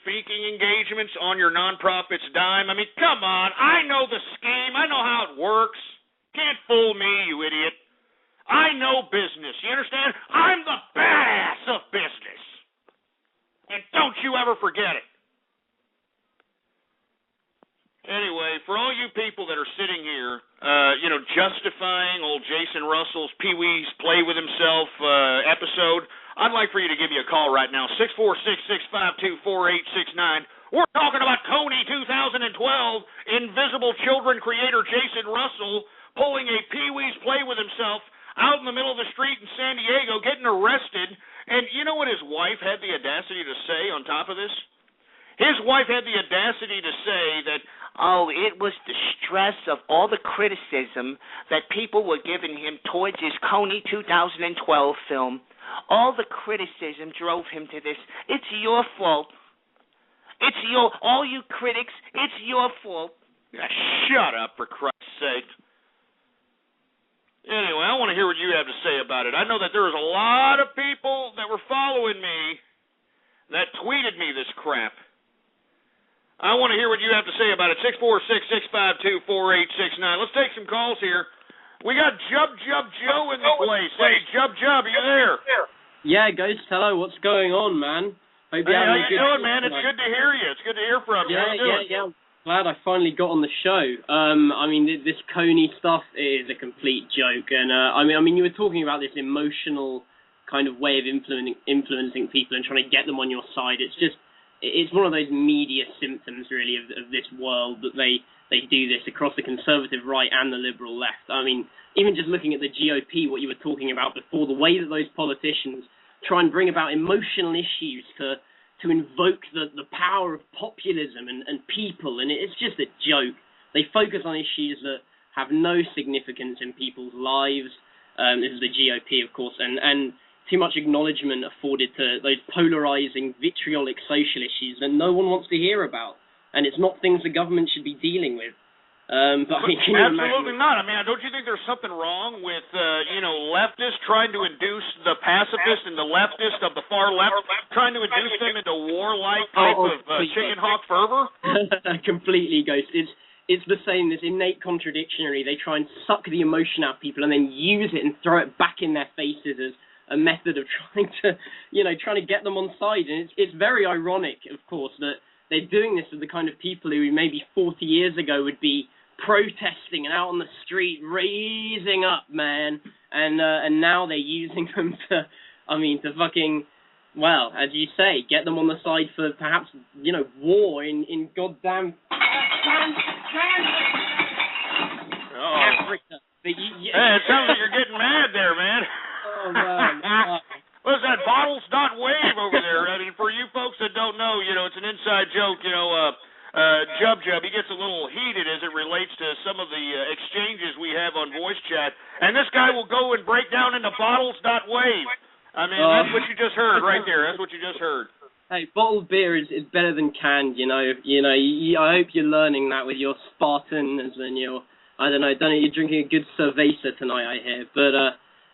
speaking engagements on your nonprofit's dime? I mean, come on. I know the scheme. I know how it works. Can't fool me, you idiot. I know business. You understand? I'm the badass of business. And don't you ever forget it. Anyway, for all you people that are sitting here, justifying old Jason Russell's Pee-wee's Play With Himself episode, I'd like for you to give me a call right now, 646-652-4869. We're talking about Coney 2012, Invisible Children creator Jason Russell pulling a Pee-wee's Play With Himself out in the middle of the street in San Diego, getting arrested. And you know what his wife had the audacity to say on top of this? His wife had the audacity to say that, it was the stress of all the criticism that people were giving him towards his Coney 2012 film. All the criticism drove him to this. It's your fault. All you critics, it's your fault. Shut up, for Christ's sake. Anyway, I want to hear what you have to say about it. I know that there was a lot of people that were following me that tweeted me this crap. I want to hear what you have to say about it. 646-652-4869. Let's take some calls here. We got Jub Joe in the place. Hey, Jub, are you there? Yeah, Ghost, hello. What's going on, man? Hope how you doing, man? It's good to hear you. It's good to hear from you. Yeah. Glad I finally got on the show. This Coney stuff is a complete joke. And, you were talking about this emotional kind of way of influencing people and trying to get them on your side. It's one of those media symptoms, really, of this world that they do this across the conservative right and the liberal left. I mean, even just looking at the GOP, what you were talking about before, the way that those politicians try and bring about emotional issues to invoke the power of populism and people, and it's just a joke. They focus on issues that have no significance in people's lives. This is the GOP, of course, and too much acknowledgement afforded to those polarizing, vitriolic social issues that no one wants to hear about. And it's not things the government should be dealing with. Absolutely not. Don't you think there's something wrong with, leftists trying to induce the pacifists and the leftists of the far left, trying to induce them into warlike type of chicken hawk fervor? Completely, Ghost. It's the same, this innate contradictionary. They try and suck the emotion out of people and then use it and throw it back in their faces as a method of trying to get them on side. And it's very ironic, of course, that they're doing this with the kind of people who maybe 40 years ago would be protesting and out on the street, raising up, man. And now they're using them to fucking well, as you say, get them on the side for perhaps, war in goddamn Africa. Hey, it sounds like you're getting mad there, man. Oh, man. What's that, bottles.wave over there? I mean, for you folks that don't know, it's an inside joke, Jub, he gets a little heated as it relates to some of the exchanges we have on voice chat, and this guy will go and break down into bottles.wave. I mean, that's what you just heard right there. That's what you just heard. Hey, bottled beer is better than canned, I hope you're learning that with your Spartans and your, I don't know, you're drinking a good cerveza tonight, I hear. But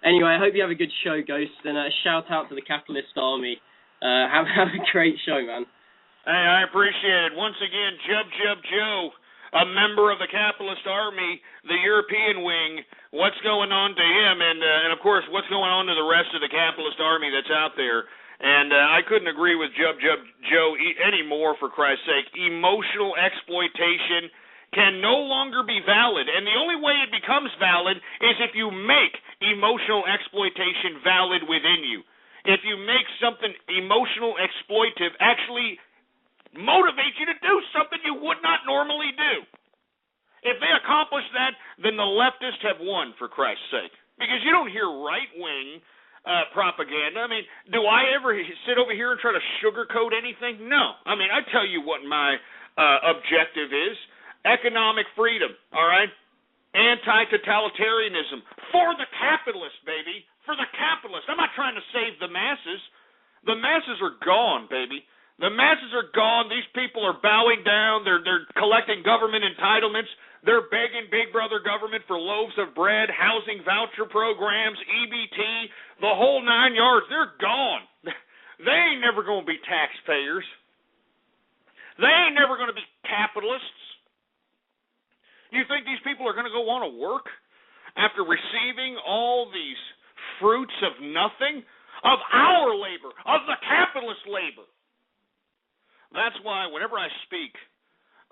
anyway, I hope you have a good show, Ghost, and a shout out to the Capitalist Army. Have a great show, man. Hey, I appreciate it. Once again, Jub Joe, a member of the Capitalist Army, the European wing. What's going on to him, and of course, what's going on to the rest of the Capitalist Army that's out there? And I couldn't agree with Jub Joe anymore, for Christ's sake. Emotional exploitation can no longer be valid, and the only way it becomes valid is if you make emotional exploitation valid within you. If you make something emotional exploitive actually motivate you to do something you would not normally do. If they accomplish that, then the leftists have won, for Christ's sake. Because you don't hear right-wing propaganda. I mean, do I ever sit over here and try to sugarcoat anything? No. I mean, I tell you what my objective is. Economic freedom, all right? Anti-totalitarianism. For the capitalist, baby. For the capitalist. I'm not trying to save the masses. The masses are gone, baby. The masses are gone. These people are bowing down. They're collecting government entitlements. They're begging Big Brother government for loaves of bread, housing voucher programs, EBT, the whole 9 yards. They're gone. They ain't never going to be taxpayers. They ain't never going to be capitalists. You think these people are going to go want to work after receiving all these fruits of nothing? Of our labor, of the capitalist labor. That's why whenever I speak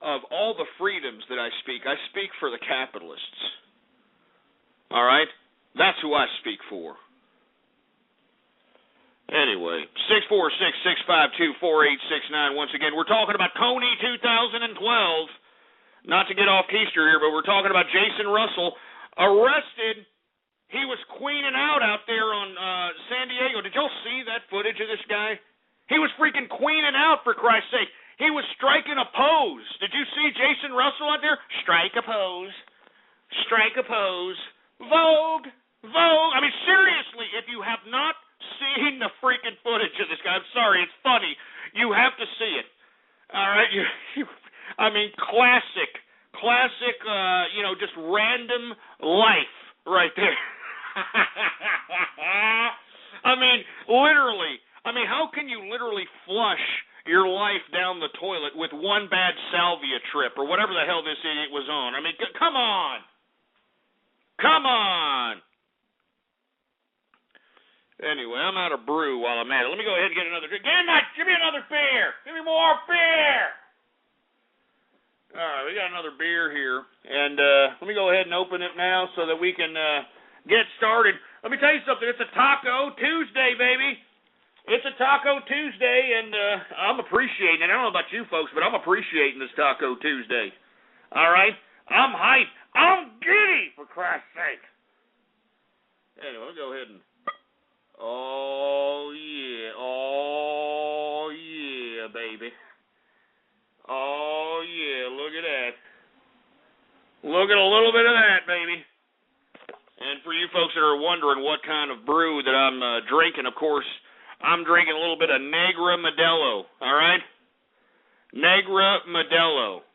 of all the freedoms that I speak for the capitalists. All right? That's who I speak for. Anyway, 646-652-4869. Once again, we're talking about Coney 2012. Not to get off keister here, but we're talking about Jason Russell arrested. He was queening out there on San Diego. Did y'all see that footage of this guy? He was freaking queening out, for Christ's sake. He was striking a pose. Did you see Jason Russell out there? Strike a pose. Strike a pose. Vogue. Vogue. I mean, seriously, if you have not seen the freaking footage of this guy, I'm sorry, it's funny. You have to see it. All right? I mean, classic, just random life right there. I mean, literally. I mean, how can you literally flush your life down the toilet with one bad salvia trip or whatever the hell this idiot was on? I mean, come on. Come on. Anyway, I'm out of brew while I'm at it. Let me go ahead and get another drink. Give me another beer. Give me more beer. All right, we got another beer here. And let me go ahead and open it now so that we can get started. Let me tell you something. It's a Taco Tuesday, baby. It's a Taco Tuesday, and I'm appreciating it. I don't know about you folks, but I'm appreciating this Taco Tuesday. All right? I'm hyped. I'm giddy, for Christ's sake. Anyway, let's go ahead and... Oh, yeah, baby. Oh, yeah, look at that. Look at a little bit of that, baby. And for you folks that are wondering what kind of brew that I'm drinking, of course... I'm drinking a little bit of Negra Modelo, all right? Negra Modelo.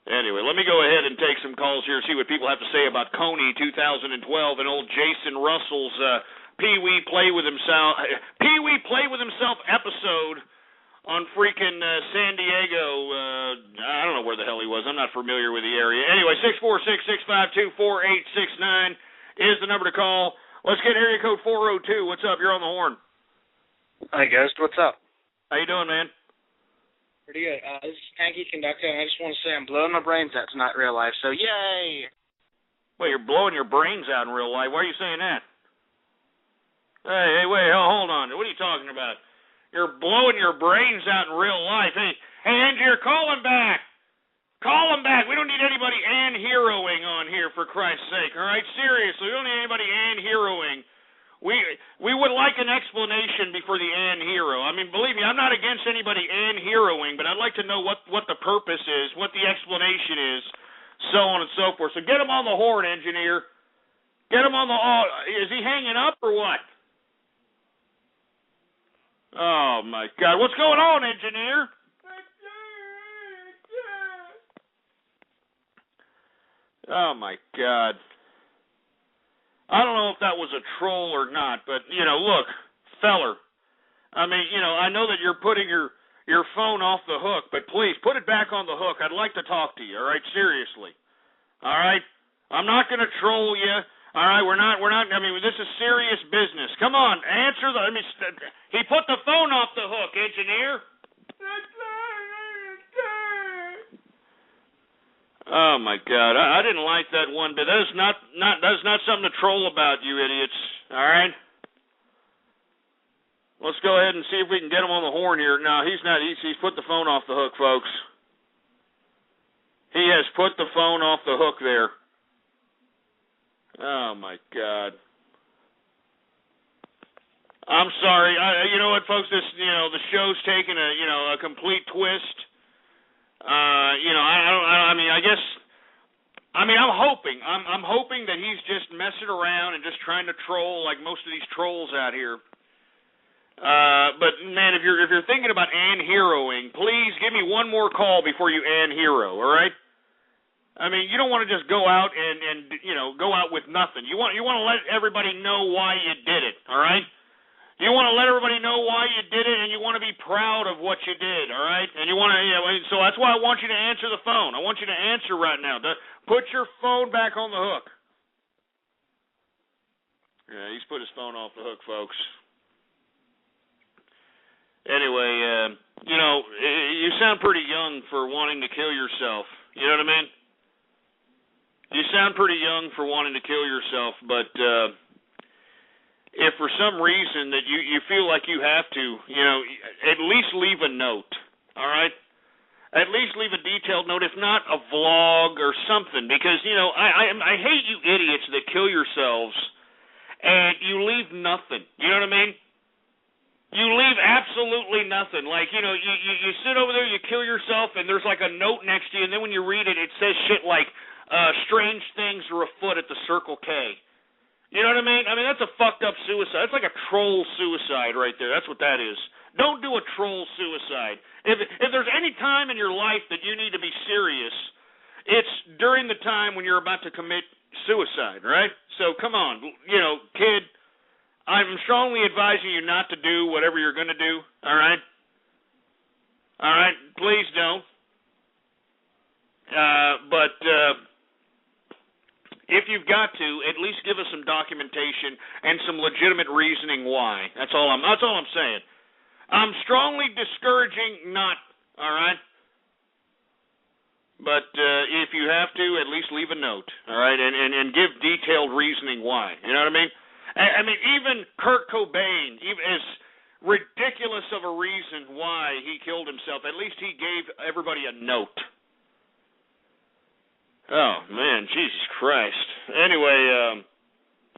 Anyway, let me go ahead and take some calls here and see what people have to say about Coney 2012 and old Jason Russell's Pee-wee Play With Himself episode on freaking San Diego. I don't know where the hell he was. I'm not familiar with the area. Anyway, 646-652-4869 is the number to call. Let's get area code 402. What's up? You're on the horn. Hi, Ghost. What's up? How you doing, man? Pretty good. This is Tanky Conductor, and I just want to say I'm blowing my brains out tonight in real life, so yay! Well, you're blowing your brains out in real life. Why are you saying that? Hey, wait, hold on. What are you talking about? You're blowing your brains out in real life. Hey, engineer, call him back. Call him back. We don't need anybody heroing on here, for Christ's sake, all right? Seriously, we don't need anybody heroing. We would like an explanation before the hero. I mean, believe me, I'm not against anybody heroing, but I'd like to know what the purpose is, what the explanation is, so on and so forth. So get him on the horn, engineer. Get him on the... is he hanging up or what? Oh, my God. What's going on, engineer? Oh, my God. I don't know if that was a troll or not, but, look, feller, I mean, I know that you're putting your phone off the hook, but please, put it back on the hook. I'd like to talk to you, all right? Seriously. All right? I'm not going to troll you. All right, we're not, I mean, this is serious business. Come on, answer he put the phone off the hook, engineer. Oh my God, I didn't like that one bit. That is not something to troll about, you idiots. All right? Let's go ahead and see if we can get him on the horn here. No, he's not. He's put the phone off the hook, folks. He has put the phone off the hook there. Oh, my God. I'm sorry. You know what, folks? This, the show's taken a complete twist. I'm hoping that he's just messing around and just trying to troll like most of these trolls out here. But man, if you're thinking about heroing, please give me one more call before you hero. All right? I mean, you don't want to just go out and go out with nothing. You want to let everybody know why you did it, all right? You want to let everybody know why you did it, and you want to be proud of what you did, all right? And you want to, so that's why I want you to answer the phone. I want you to answer right now. Put your phone back on the hook. Yeah, he's put his phone off the hook, folks. Anyway, you sound pretty young for wanting to kill yourself. You know what I mean? You sound pretty young for wanting to kill yourself, but if for some reason that you feel like you have to, at least leave a note, all right? At least leave a detailed note, if not a vlog or something, because, I hate you idiots that kill yourselves and you leave nothing. You know what I mean? You leave absolutely nothing. Like, you sit over there, you kill yourself, and there's like a note next to you, and then when you read it, it says shit like, strange things are afoot at the Circle K. You know what I mean? I mean, that's a fucked up suicide. That's like a troll suicide right there. That's what that is. Don't do a troll suicide. If there's any time in your life that you need to be serious, it's during the time when you're about to commit suicide, right? So come on, kid, I'm strongly advising you not to do whatever you're going to do, all right? All right? Please don't. But if you've got to, at least give us some documentation and some legitimate reasoning why. That's all I'm saying. I'm strongly discouraging not, all right? But if you have to, at least leave a note, all right, and give detailed reasoning why. You know what I mean? I mean, even Kurt Cobain, even as ridiculous of a reason why he killed himself, at least he gave everybody a note. Oh man, Jesus Christ. Anyway,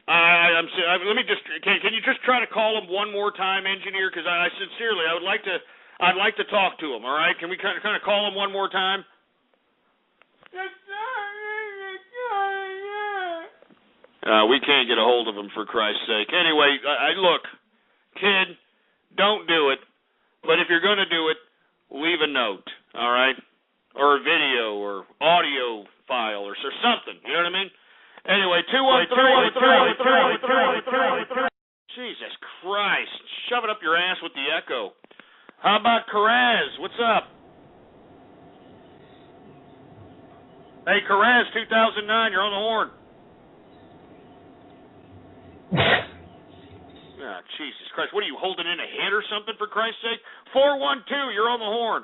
let me just. Can you just try to call him one more time, engineer? Because I sincerely, I'd like to talk to him. All right, can we kind of call him one more time? We can't get a hold of him, for Christ's sake. Anyway, look, kid, don't do it. But if you're going to do it, leave a note, all right? Or a video or audio file or something. You know what I mean? Anyway, 213. Jesus Christ. Shove it up your ass with the echo. How about Karaz? What's up? Hey, Karaz, 2009, you're on the horn. Ah, Jesus Christ. What are you, holding in a hit or something, for Christ's sake? 412, you're on the horn.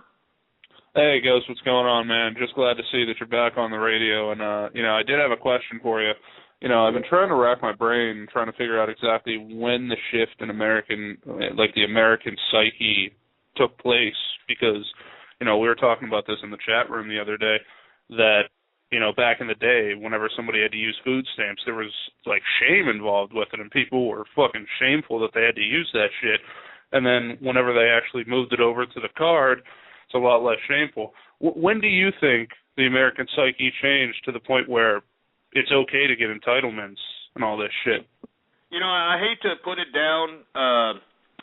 Hey, Ghost, what's going on, man? Just glad to see that you're back on the radio. And, I did have a question for you. I've been trying to rack my brain, trying to figure out exactly when the shift in the American psyche took place, because, we were talking about this in the chat room the other day, that, back in the day, whenever somebody had to use food stamps, there was, shame involved with it, and people were fucking shameful that they had to use that shit. And then whenever they actually moved it over to the card, it's a lot less shameful. When do you think the American psyche changed to the point where it's okay to get entitlements and all this shit? I hate to put it down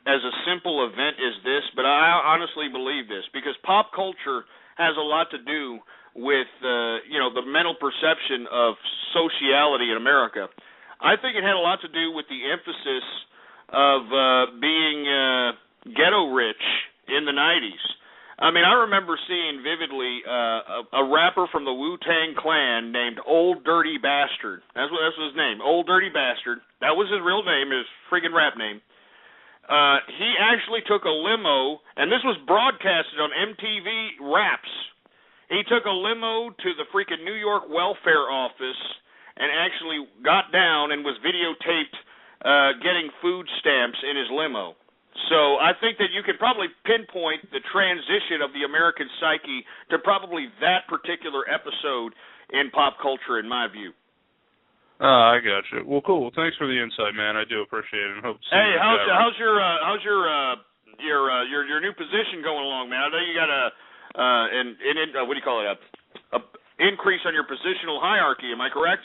as a simple event as this, but I honestly believe this, because pop culture has a lot to do with, the mental perception of sociality in America. I think it had a lot to do with the emphasis of being ghetto rich in the 90s. I mean, I remember seeing vividly a rapper from the Wu-Tang Clan named Old Dirty Bastard. That's what his name, Old Dirty Bastard. That was his real name, his friggin' rap name. He actually took a limo, and this was broadcasted on MTV Raps. He took a limo to the freaking New York welfare office and actually got down and was videotaped getting food stamps in his limo. So I think that you could probably pinpoint the transition of the American psyche to probably that particular episode in pop culture, in my view. I got you. Well, cool. Thanks for the insight, man. I do appreciate it. And hope to see you. How's your new position going along, man? I know you got what do you call it? A increase on your positional hierarchy. Am I correct?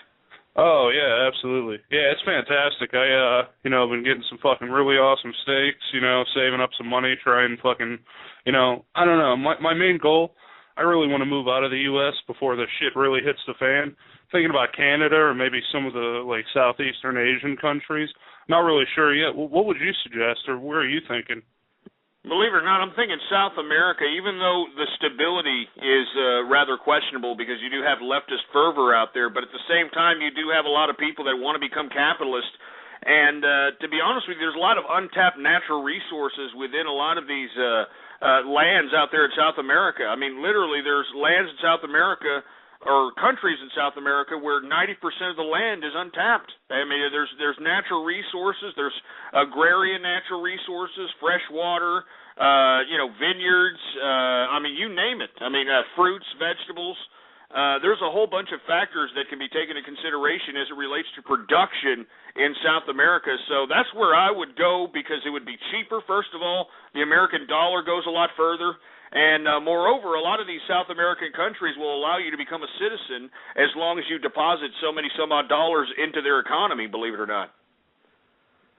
Oh, yeah, absolutely. Yeah, it's fantastic. I've been getting some fucking really awesome steaks, saving up some money, trying fucking, I don't know. My main goal, I really want to move out of the U.S. before the shit really hits the fan. Thinking about Canada or maybe some of the, Southeastern Asian countries. Not really sure yet. What would you suggest, or where are you thinking? Believe it or not, I'm thinking South America, even though the stability is rather questionable because you do have leftist fervor out there, but at the same time you do have a lot of people that want to become capitalist. And to be honest with you, there's a lot of untapped natural resources within a lot of these lands out there in South America. I mean, literally, there's lands in South America or countries in South America where 90% of the land is untapped. I mean, there's natural resources, there's agrarian natural resources, fresh water, vineyards, you name it. Fruits, vegetables. There's a whole bunch of factors that can be taken into consideration as it relates to production in South America. So that's where I would go because it would be cheaper, first of all. The American dollar goes a lot further. And moreover, a lot of these South American countries will allow you to become a citizen as long as you deposit some odd dollars into their economy, believe it or not.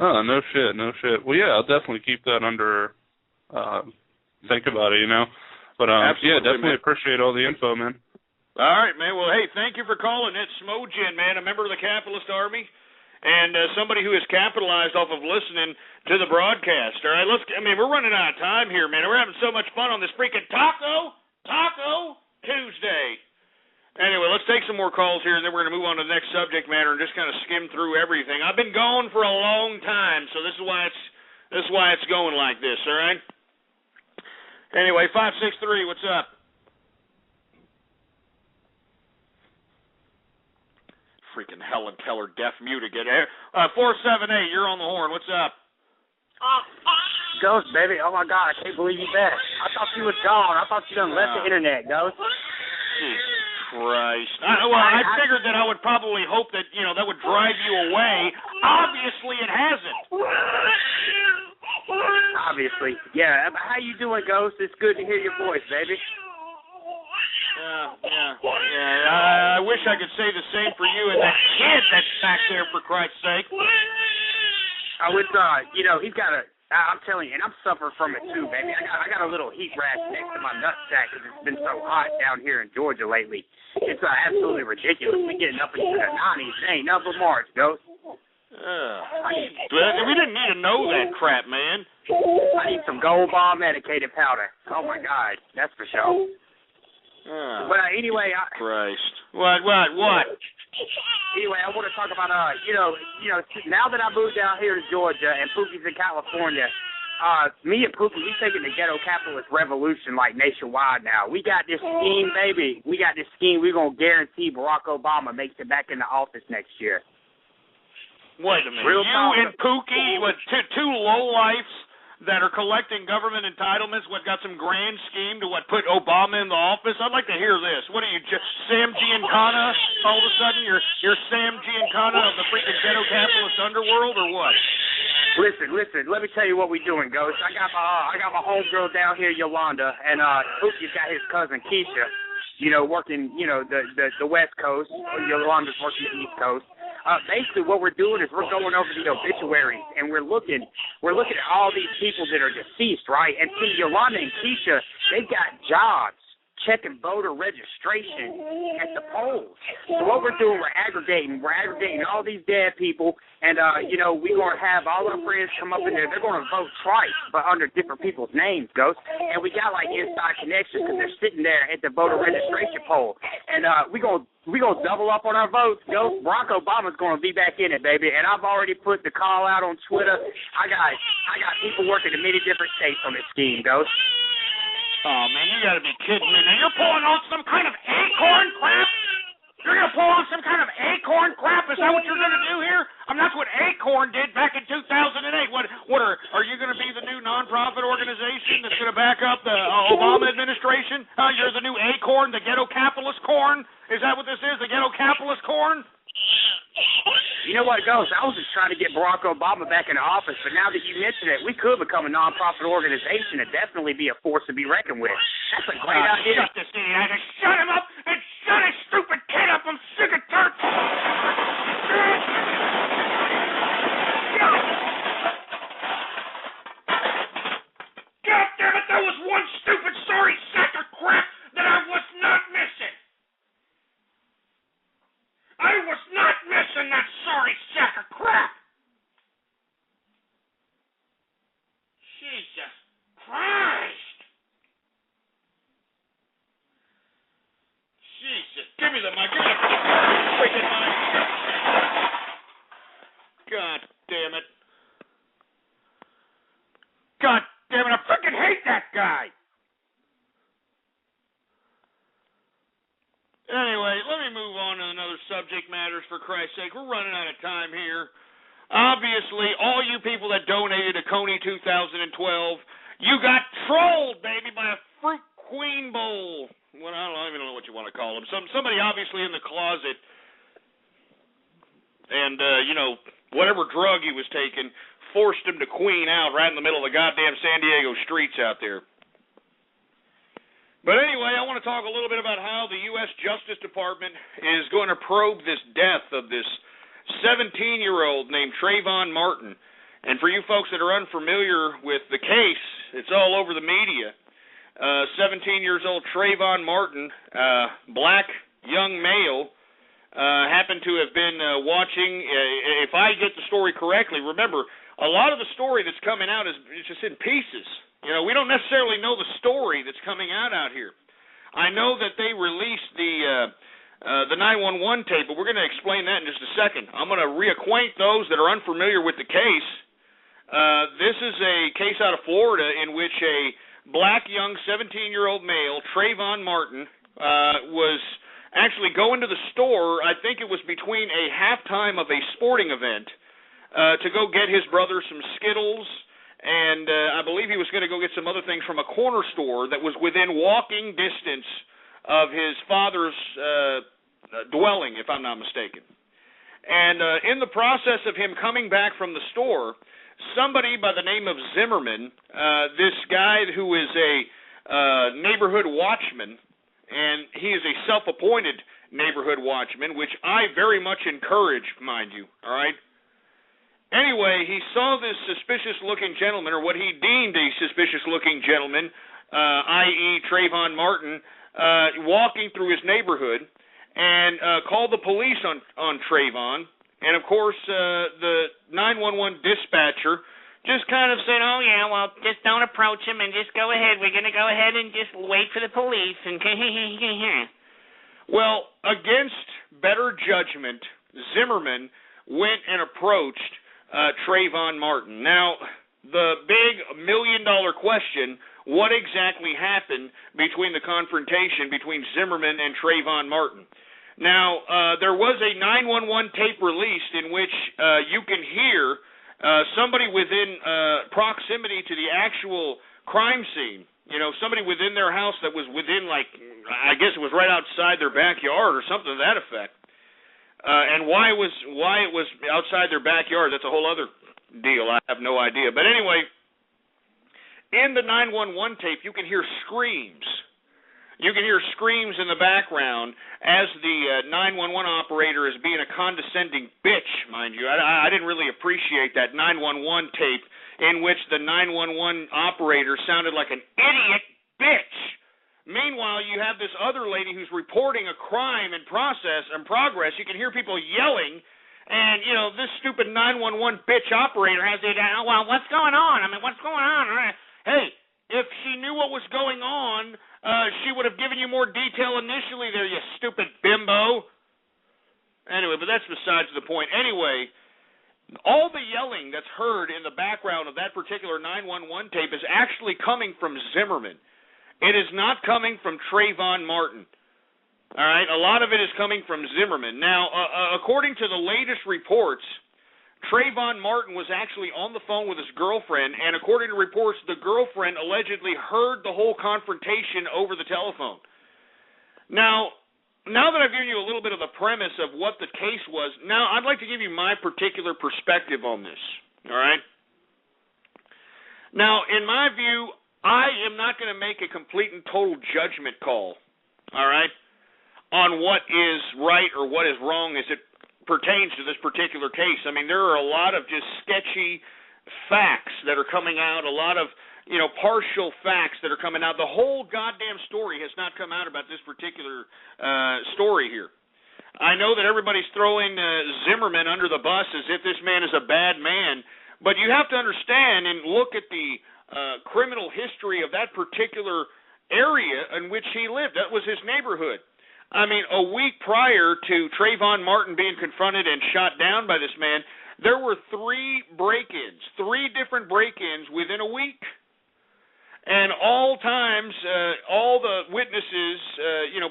Oh, no shit. Well, yeah, I'll definitely keep that under, think about it, But, yeah, definitely appreciate all the info, man. All right, man. Well, hey, thank you for calling. It's Smojin, man, a member of the Capitalist Army. And somebody who has capitalized off of listening to the broadcast. All right, we're running out of time here, man. We're having so much fun on this freaking Taco Tuesday. Anyway, let's take some more calls here, and then we're going to move on to the next subject matter and just kind of skim through everything. I've been going for a long time, so this is why it's going like this. All right. Anyway, 563, what's up? Freaking Helen Keller, deaf mute again. 478, you're on the horn. What's up? Ghost, baby. Oh, my God. I can't believe you're back. I thought you was gone. I thought you done left the internet, Ghost. Jesus Christ. I figured that I would probably hope that, that would drive you away. Obviously, it hasn't. Obviously. Yeah. How you doing, Ghost? It's good to hear your voice, baby. Yeah. I wish I could say the same for you and that kid that's back there, for Christ's sake. Oh, it's he's got I'm telling you, and I'm suffering from it too, baby. I got a little heat rash next to my nutsack because it's been so hot down here in Georgia lately. It's absolutely ridiculous. We're getting up into the 90s. It ain't nothing but March, Ghost. We didn't need to know that crap, man. I need some Gold Ball medicated powder. Oh, my God. That's for sure. But anyway, Christ. What? Anyway, I want to talk about now that I moved down here to Georgia and Pookie's in California, me and Pookie, we taking the ghetto capitalist revolution nationwide now. We got this scheme, baby. We got this scheme. We're gonna guarantee Barack Obama makes it back in the office next year. Wait a minute. Real you talk. and Pookie, what, two lowlifes that are collecting government entitlements, what, got some grand scheme to, what, put Obama in the office? I'd like to hear this. What are you, Sam Giancana? All of a sudden, you're Sam Giancana of the freaking ghetto capitalist underworld, or what? Listen. Let me tell you what we're doing, Ghost. I got my homegirl down here, Yolanda, and Pookie's got his cousin Keisha. Working, the West Coast. Yolanda's working the East Coast. Basically, what we're doing is we're going over the obituaries, and we're looking at all these people that are deceased, right? And see, Yolanda and Keisha, they've got jobs checking voter registration at the polls. So what we're doing, we're aggregating all these dead people, and we're going to have all our friends come up in there. They're going to vote twice, but under different people's names, Ghost. And we got like inside connections because they're sitting there at the voter registration poll. And we're going to double up on our votes, Ghost. Barack Obama's going to be back in it, baby. And I've already put the call out on Twitter. I got people working in many different states on this scheme, Ghost. Oh, man, you gotta be kidding me. Now, you're pulling on some kind of acorn crap? You're gonna pull on some kind of acorn crap? Is that what you're gonna do here? I mean, that's what Acorn did back in 2008. What are you gonna be the new nonprofit organization that's gonna back up the Obama administration? You're the new Acorn, the ghetto capitalist corn? Is that what this is, the ghetto capitalist corn? You know what, Ghost? I was just trying to get Barack Obama back in the office, but now that you mention it, we could become a non-profit organization and definitely be a force to be reckoned with. That's a great idea. Shut this idiot. Shut him up and shut his stupid kid up. I'm sick of dirt. God damn it, that was one stupid sorry sack of crap that I was not missing. I was not missing that sorry sack of crap. Jesus Christ. Jesus, give me the mic. Give me the freaking mic. God damn it. God damn it, I freaking hate that guy. Anyway, let me move on to another subject matters, for Christ's sake. We're running out of time here. Obviously, all you people that donated to Coney 2012, you got trolled, baby, by a fruit queen bowl. Well, I don't even know what you want to call him. Somebody obviously in the closet, and, whatever drug he was taking, forced him to queen out right in the middle of the goddamn San Diego streets out there. But anyway, I want to talk a little bit about how the U.S. Justice Department is going to probe this death of this 17-year-old named Trayvon Martin. And for you folks that are unfamiliar with the case, it's all over the media. 17 years old Trayvon Martin, black young male, happened to have been watching, if I get the story correctly, remember, a lot of the story that's coming out is just in pieces. We don't necessarily know the story that's coming out here. I know that they released the 911 tape, but we're going to explain that in just a second. I'm going to reacquaint those that are unfamiliar with the case. This is a case out of Florida in which a black young 17-year-old male, Trayvon Martin, was actually going to the store. I think it was between a halftime of a sporting event to go get his brother some Skittles. And I believe he was going to go get some other things from a corner store that was within walking distance of his father's dwelling, if I'm not mistaken. And in the process of him coming back from the store, somebody by the name of Zimmerman, this guy who is a neighborhood watchman, and he is a self-appointed neighborhood watchman, which I very much encourage, mind you, all right? Anyway, he saw this suspicious-looking gentleman, or what he deemed a suspicious-looking gentleman, i.e. Trayvon Martin, walking through his neighborhood, and called the police on Trayvon. And, of course, the 911 dispatcher just kind of said, oh, yeah, well, just don't approach him and just go ahead. We're going to go ahead and just wait for the police. And well, against better judgment, Zimmerman went and approached Trayvon Martin. Now, the big $1 million question, what exactly happened between the confrontation between Zimmerman and Trayvon Martin? Now, there was a 911 tape released in which you can hear somebody within proximity to the actual crime scene. You know, somebody within their house that was within, like, I guess it was right outside their backyard or something to that effect. And why it was outside their backyard, that's a whole other deal. I have no idea. But anyway, in the 911 tape, you can hear screams. You can hear screams in the background as the 911 operator is being a condescending bitch, mind you. I didn't really appreciate that 911 tape in which the 911 operator sounded like an idiot bitch. Meanwhile, you have this other lady who's reporting a crime in progress. You can hear people yelling, and, you know, this stupid 911 bitch operator has it, well, what's going on? I mean, what's going on? Hey, if she knew what was going on, she would have given you more detail initially there, you stupid bimbo. Anyway, but that's besides the point. Anyway, all the yelling that's heard in the background of that particular 911 tape is actually coming from Zimmerman. It is not coming from Trayvon Martin. All right, a lot of it is coming from Zimmerman. Now, according to the latest reports, Trayvon Martin was actually on the phone with his girlfriend, and according to reports, the girlfriend allegedly heard the whole confrontation over the telephone. Now that I've given you a little bit of the premise of what the case was, now I'd like to give you my particular perspective on this, all right? Now, in my view, I am not going to make a complete and total judgment call, all right, on what is right or what is wrong as it pertains to this particular case. I mean, there are a lot of just sketchy facts that are coming out, a lot of, you know, partial facts that are coming out. The whole goddamn story has not come out about this particular story here. I know that everybody's throwing Zimmerman under the bus as if this man is a bad man, but you have to understand and look at the criminal history of that particular area in which he lived. That was his neighborhood. I mean, a week prior to Trayvon Martin being confronted and shot down by this man, there were 3 break-ins, 3 different break-ins within a week. And all times, all the witnesses,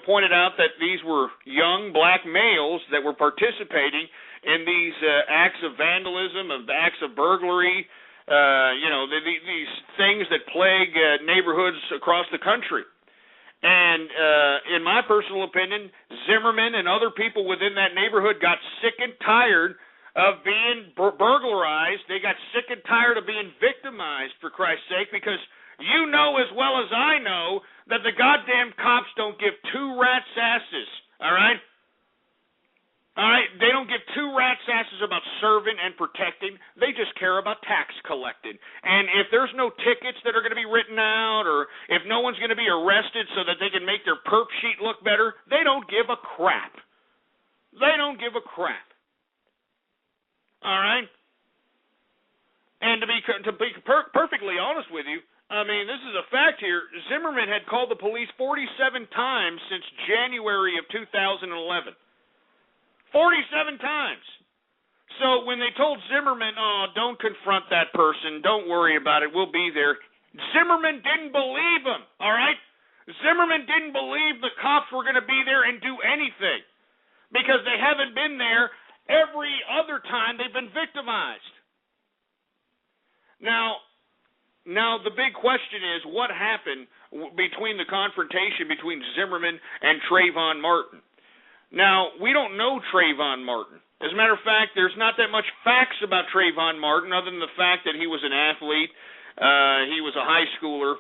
pointed out that these were young black males that were participating in these acts of vandalism, of acts of burglary, these things that plague neighborhoods across the country. And in my personal opinion, Zimmerman and other people within that neighborhood got sick and tired of being burglarized. They got sick and tired of being victimized, for Christ's sake, because you know as well as I know that the goddamn cops don't give 2 rats' asses, all right? All right, they don't give 2 rats' asses about serving and protecting. They just care about tax collecting. And if there's no tickets that are going to be written out, or if no one's going to be arrested so that they can make their perp sheet look better, they don't give a crap. They don't give a crap. All right? And to be perfectly honest with you, I mean, this is a fact here. Zimmerman had called the police 47 times since January of 2011. 47 times. So when they told Zimmerman, don't confront that person, don't worry about it, we'll be there, Zimmerman didn't believe him, all right? Zimmerman didn't believe the cops were going to be there and do anything because they haven't been there every other time they've been victimized. Now the big question is, what happened between the confrontation between Zimmerman and Trayvon Martin? Now, we don't know Trayvon Martin. As a matter of fact, there's not that much facts about Trayvon Martin other than the fact that he was an athlete. He was a high schooler.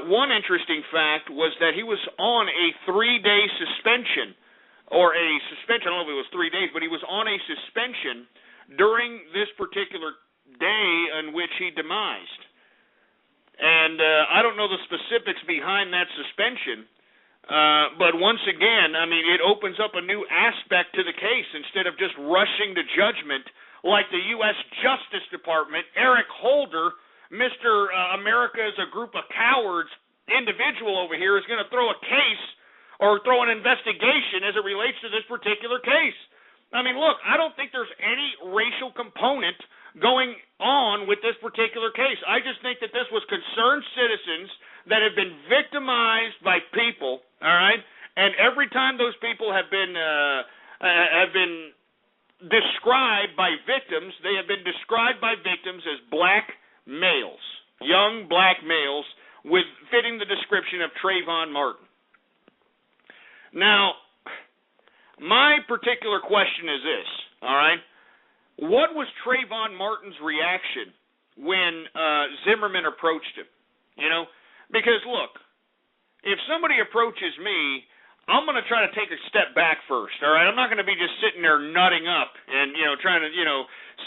One interesting fact was that he was on a 3-day suspension, or a suspension, I don't know if it was 3 days, but he was on a suspension during this particular day in which he demised. And I don't know the specifics behind that suspension. But once again, I mean, it opens up a new aspect to the case. Instead of just rushing to judgment like the U.S. Justice Department, Eric Holder, Mr. America is a group of cowards individual over here, is going to throw a case or throw an investigation as it relates to this particular case. I mean, look, I don't think there's any racial component going on with this particular case. I just think that this was concerned citizens that have been victimized by people, all right, And every time those people have been described by victims, they have been described by victims as black males, young black males, with fitting the description of Trayvon Martin. Now, my particular question is this, all right? What was Trayvon Martin's reaction when Zimmerman approached him? You know, because look, if somebody approaches me, I'm going to try to take a step back first, all right? I'm not going to be just sitting there nutting up and, trying to,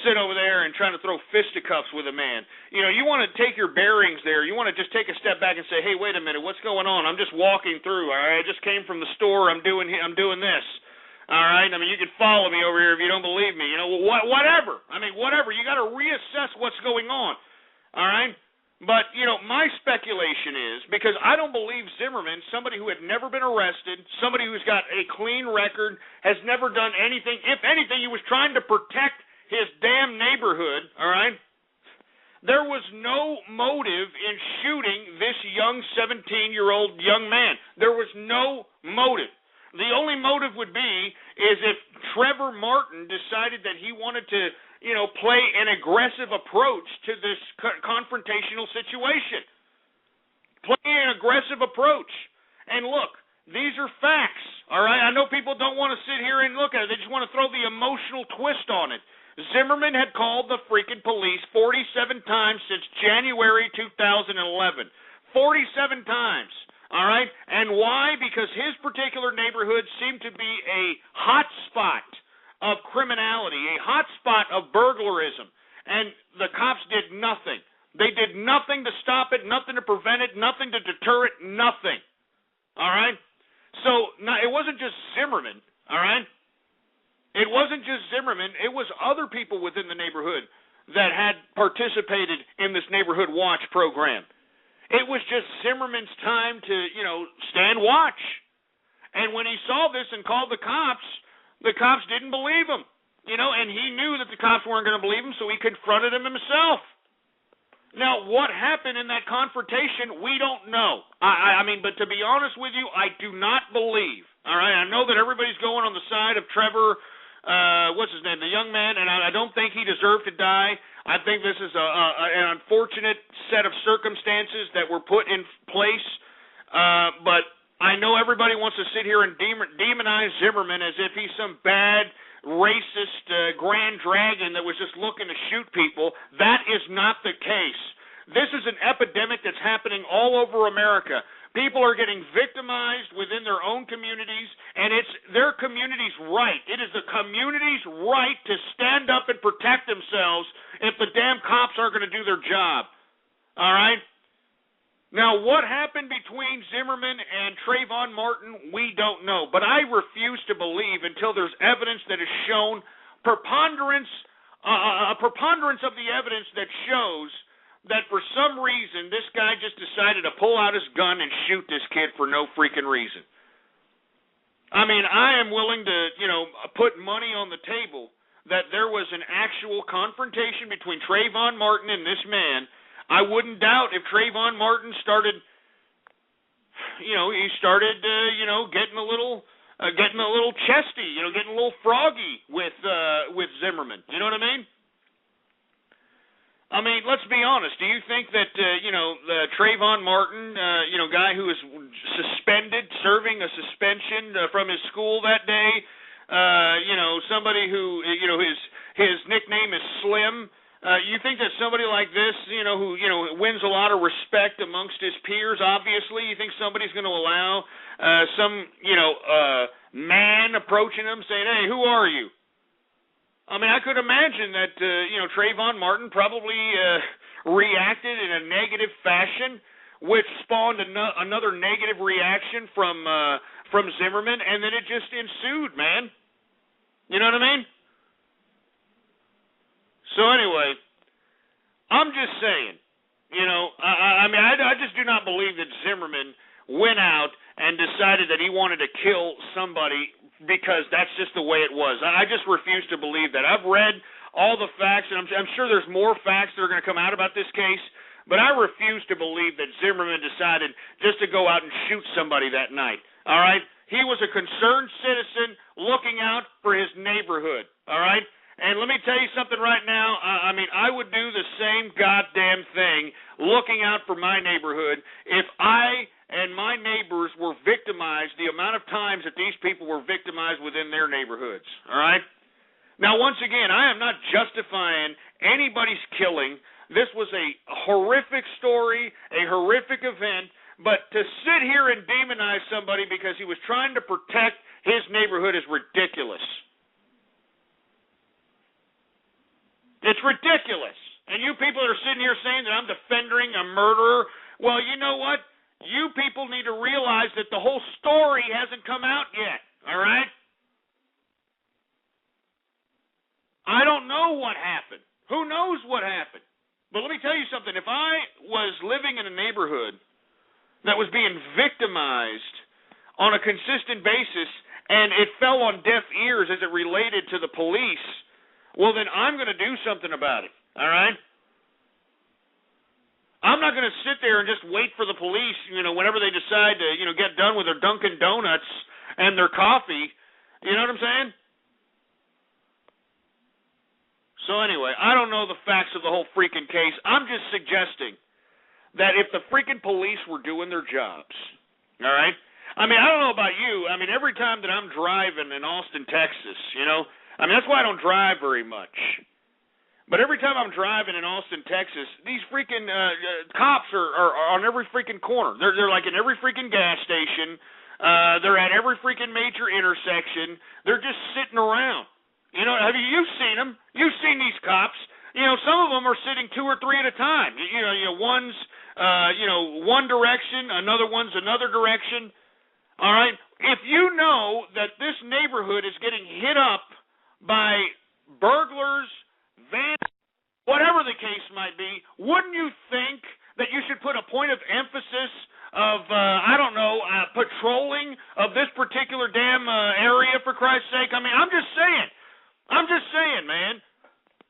sit over there and trying to throw fisticuffs with a man. You want to take your bearings there. You want to just take a step back and say, hey, wait a minute, what's going on? I'm just walking through, all right? I just came from the store. I'm doing this, all right? I mean, you can follow me over here if you don't believe me. Whatever. I mean, whatever. You got to reassess what's going on, all right? But, my speculation is, because I don't believe Zimmerman, somebody who had never been arrested, somebody who's got a clean record, has never done anything. If anything, he was trying to protect his damn neighborhood, all right? There was no motive in shooting this young 17-year-old young man. There was no motive. The only motive would be is if Trevor Martin decided that he wanted to play an aggressive approach to this confrontational situation. Play an aggressive approach. And look, these are facts, all right? I know people don't want to sit here and look at it. They just want to throw the emotional twist on it. Zimmerman had called the freaking police 47 times since January 2011. 47 times, all right? And why? Because his particular neighborhood seemed to be a hot spot of criminality, a hotspot of burglarism, and the cops did nothing. They did nothing to stop it, nothing to prevent it, nothing to deter it, nothing. All right? So now, it wasn't just Zimmerman, all right? It wasn't just Zimmerman. It was other people within the neighborhood that had participated in this Neighborhood Watch program. It was just Zimmerman's time to, stand watch. And when he saw this and called the cops didn't believe him, and he knew that the cops weren't going to believe him, so he confronted him himself. Now, what happened in that confrontation, we don't know. I mean, but to be honest with you, I do not believe, all right? I know that everybody's going on the side of Trevor, what's his name, the young man, and I don't think he deserved to die. I think this is an unfortunate set of circumstances that were put in place, but I know everybody wants to sit here and demonize Zimmerman as if he's some bad, racist grand dragon that was just looking to shoot people. That is not the case. This is an epidemic that's happening all over America. People are getting victimized within their own communities, and it's their community's right. It is the community's right to stand up and protect themselves if the damn cops aren't going to do their job. All right? Now, what happened between Zimmerman and Trayvon Martin, we don't know. But I refuse to believe until there's evidence that is shown, a preponderance of the evidence that shows that for some reason this guy just decided to pull out his gun and shoot this kid for no freaking reason. I mean, I am willing to, put money on the table that there was an actual confrontation between Trayvon Martin and this man. I wouldn't doubt if Trayvon Martin started, getting a little chesty, getting a little froggy with Zimmerman. You know what I mean? I mean, let's be honest. Do you think that the Trayvon Martin, guy who was suspended, serving a suspension from his school that day, somebody who, his nickname is Slim. You think that somebody like this, who, wins a lot of respect amongst his peers, obviously, you think somebody's going to allow some, man approaching him saying, hey, who are you? I mean, I could imagine that, Trayvon Martin probably reacted in a negative fashion, which spawned another negative reaction from Zimmerman, and then it just ensued, man. You know what I mean? So anyway, I'm just saying, I just do not believe that Zimmerman went out and decided that he wanted to kill somebody because that's just the way it was. I just refuse to believe that. I've read all the facts, and I'm sure there's more facts that are going to come out about this case, but I refuse to believe that Zimmerman decided just to go out and shoot somebody that night. All right? He was a concerned citizen looking out for his neighborhood, all right? And let me tell you something right now. I mean, I would do the same goddamn thing looking out for my neighborhood if I and my neighbors were victimized the amount of times that these people were victimized within their neighborhoods, all right? Now, once again, I am not justifying anybody's killing. This was a horrific story, a horrific event, but to sit here and demonize somebody because he was trying to protect his neighborhood is ridiculous. It's ridiculous. And you people are sitting here saying that I'm defending a murderer. Well, you know what? You people need to realize that the whole story hasn't come out yet, all right? I don't know what happened. Who knows what happened? But let me tell you something. If I was living in a neighborhood that was being victimized on a consistent basis and it fell on deaf ears as it related to the police, well, then I'm going to do something about it, all right? I'm not going to sit there and just wait for the police, whenever they decide to, get done with their Dunkin' Donuts and their coffee. You know what I'm saying? So anyway, I don't know the facts of the whole freaking case. I'm just suggesting that if the freaking police were doing their jobs, all right? I mean, I don't know about you. I mean, every time that I'm driving in Austin, Texas, that's why I don't drive very much. But every time I'm driving in Austin, Texas, these freaking cops are on every freaking corner. They're like in every freaking gas station. They're at every freaking major intersection. They're just sitting around. Have you seen them? You've seen these cops. Some of them are sitting 2 or 3 at a time. One's one direction, another one's another direction. All right. If you know that this neighborhood is getting hit up by burglars, vandals, whatever the case might be, wouldn't you think that you should put a point of emphasis of, patrolling of this particular damn area, for Christ's sake? I mean, I'm just saying, man.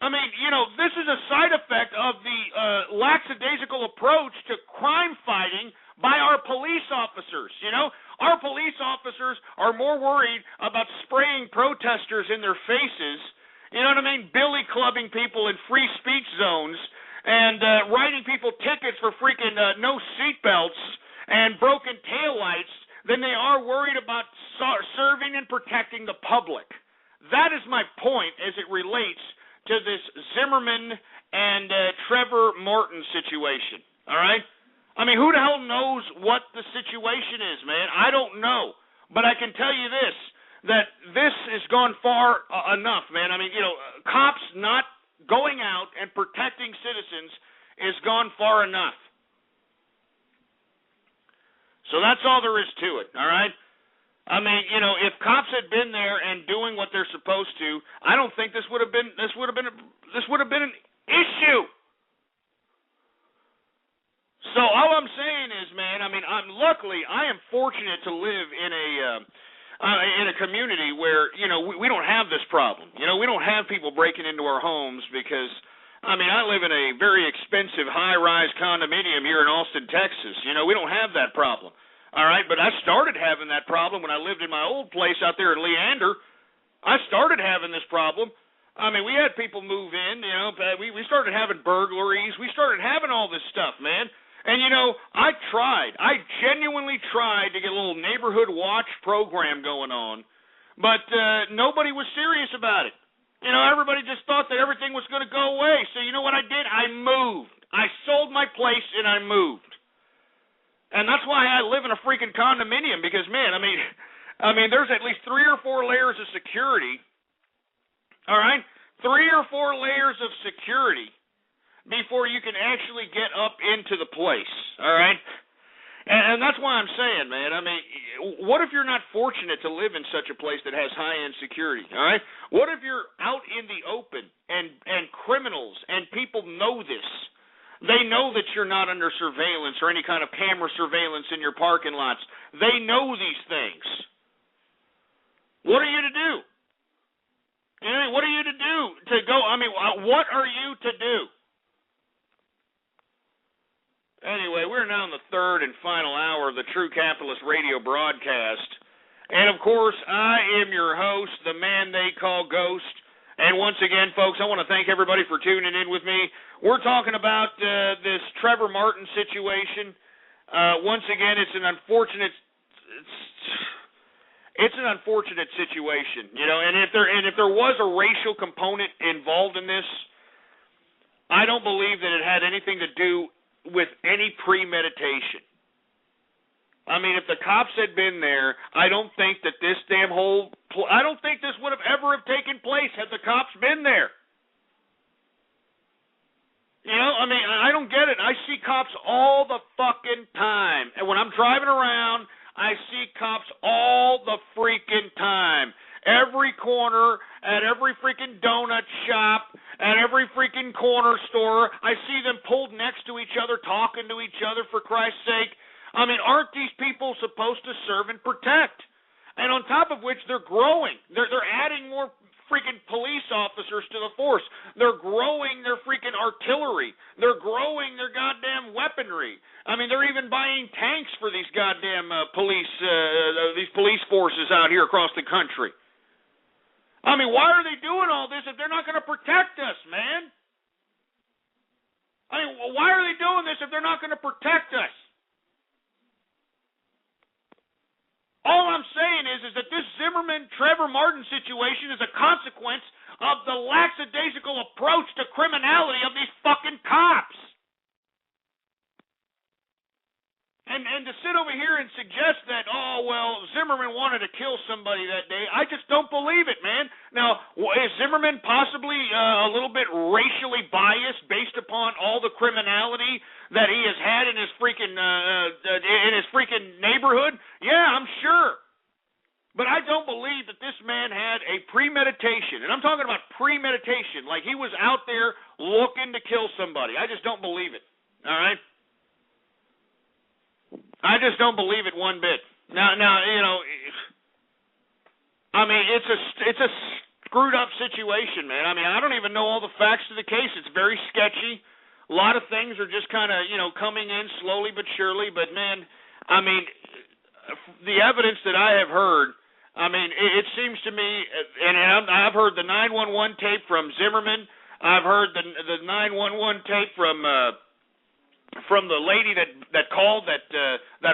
I mean, this is a side effect of the lackadaisical approach to crime fighting by our police officers, Our police officers are more worried about spraying protesters in their faces, billy clubbing people in free speech zones and writing people tickets for freaking no seatbelts and broken taillights than they are worried about serving and protecting the public. That is my point as it relates to this Zimmerman and Trevor Morton situation, all right? I mean, who the hell knows what the situation is, man? I don't know. But I can tell you this, that this has gone far enough, man. I mean, cops not going out and protecting citizens has gone far enough. So that's all there is to it, all right? I mean, if cops had been there and doing what they're supposed to, I don't think this would have been an issue. So all I'm saying is, man, I mean, I am fortunate to live in a community where we don't have this problem. We don't have people breaking into our homes because, I mean, I live in a very expensive high-rise condominium here in Austin, Texas. We don't have that problem. All right, but I started having that problem when I lived in my old place out there in Leander. I started having this problem. I mean, we had people move in, we started having burglaries. We started having all this stuff, man. And, I genuinely tried to get a little neighborhood watch program going on, but nobody was serious about it. Everybody just thought that everything was going to go away. So you know what I did? I moved. I sold my place and I moved. And that's why I live in a freaking condominium because, man, I mean, there's at least 3 or 4 layers of security, all right? 3 or 4 layers of security before you can actually get up into the place, all right? And that's why I'm saying, man, I mean, what if you're not fortunate to live in such a place that has high-end security, all right? What if you're out in the open and criminals and people know this? They know that you're not under surveillance or any kind of camera surveillance in your parking lots. They know these things. What are you to do? What are you to do to go? I mean, what are you to do? Anyway, we're now in the third and final hour of the True Capitalist radio broadcast. And, of course, I am your host, the man they call Ghost. And once again, folks, I want to thank everybody for tuning in with me. We're talking about this Trevor Martin situation. Once again, it's an unfortunate situation, you know. And if there was a racial component involved in this, I don't believe that it had anything to do with any premeditation. I mean, if the cops had been there, I don't think that this I don't think this would have ever taken place had the cops been there. You know, I mean, I don't get it. I see cops all the fucking time. And when I'm driving around, I see cops all the freaking time. Every corner, at every freaking donut shop, at every freaking corner store, I see them pulled next to each other, talking to each other, for Christ's sake. I mean, aren't these people supposed to serve and protect? And on top of which, they're growing. They're adding more freaking police officers to the force. They're growing their freaking artillery. They're growing their goddamn weaponry. I mean, they're even buying tanks for these goddamn these police forces out here across the country. I mean, why are they doing all this if they're not going to protect us, man? I mean, why are they doing this if they're not going to protect us? All I'm saying is that this Zimmerman-Trevor Martin situation is a consequence of the lackadaisical approach to criminality of these fucking cops. And to sit over here and suggest that, oh, well, Zimmerman wanted to kill somebody that day, I just don't believe it, man. Now, is Zimmerman possibly a little bit racially biased based upon all the criminality that he has had in his freaking neighborhood? Yeah, I'm sure. But I don't believe that this man had a premeditation. And I'm talking about premeditation, like he was out there looking to kill somebody. I just don't believe it. All right? I just don't believe it one bit. Now, you know, I mean, it's a screwed up situation, man. I mean, I don't even know all the facts of the case. It's very sketchy. A lot of things are just kind of, you know, coming in slowly but surely. But man, I mean, the evidence that I have heard, I mean, it seems to me, and I've heard the 911 tape from Zimmerman. I've heard the 911 tape from the lady that called that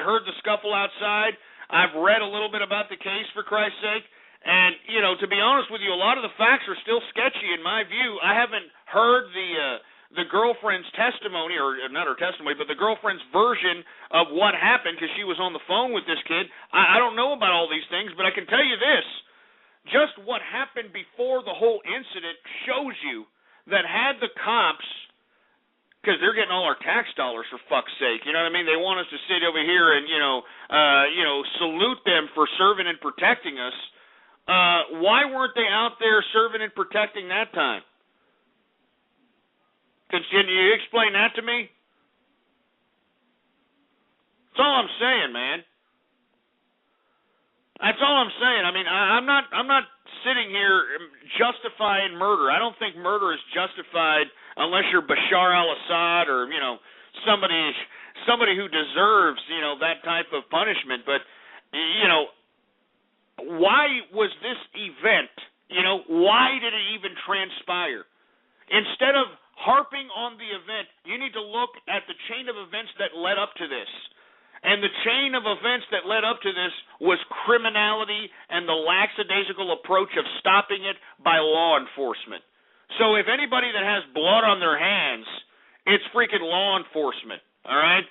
heard the scuffle outside. I've read a little bit about the case, for Christ's sake, and you know, to be honest with you, a lot of the facts are still sketchy in my view. I haven't heard the girlfriend's testimony, or not her testimony, but the girlfriend's version of what happened, because she was on the phone with this kid. I don't know about all these things, but I can tell you this: just what happened before the whole incident shows you that had the cops, because they're getting all our tax dollars, for fuck's sake. You know what I mean? They want us to sit over here and, salute them for serving and protecting us. Why weren't they out there serving and protecting that time? Can you explain that to me? That's all I'm saying, man. That's all I'm saying. I mean, I'm not sitting here justifying murder. I don't think murder is justified unless you're Bashar al-Assad or, you know, somebody who deserves, you know, that type of punishment. But, you know, why was this event, you know, why did it even transpire? Instead of harping on the event, you need to look at the chain of events that led up to this. And the chain of events that led up to this was criminality and the lackadaisical approach of stopping it by law enforcement. So if anybody that has blood on their hands, it's freaking law enforcement, all right?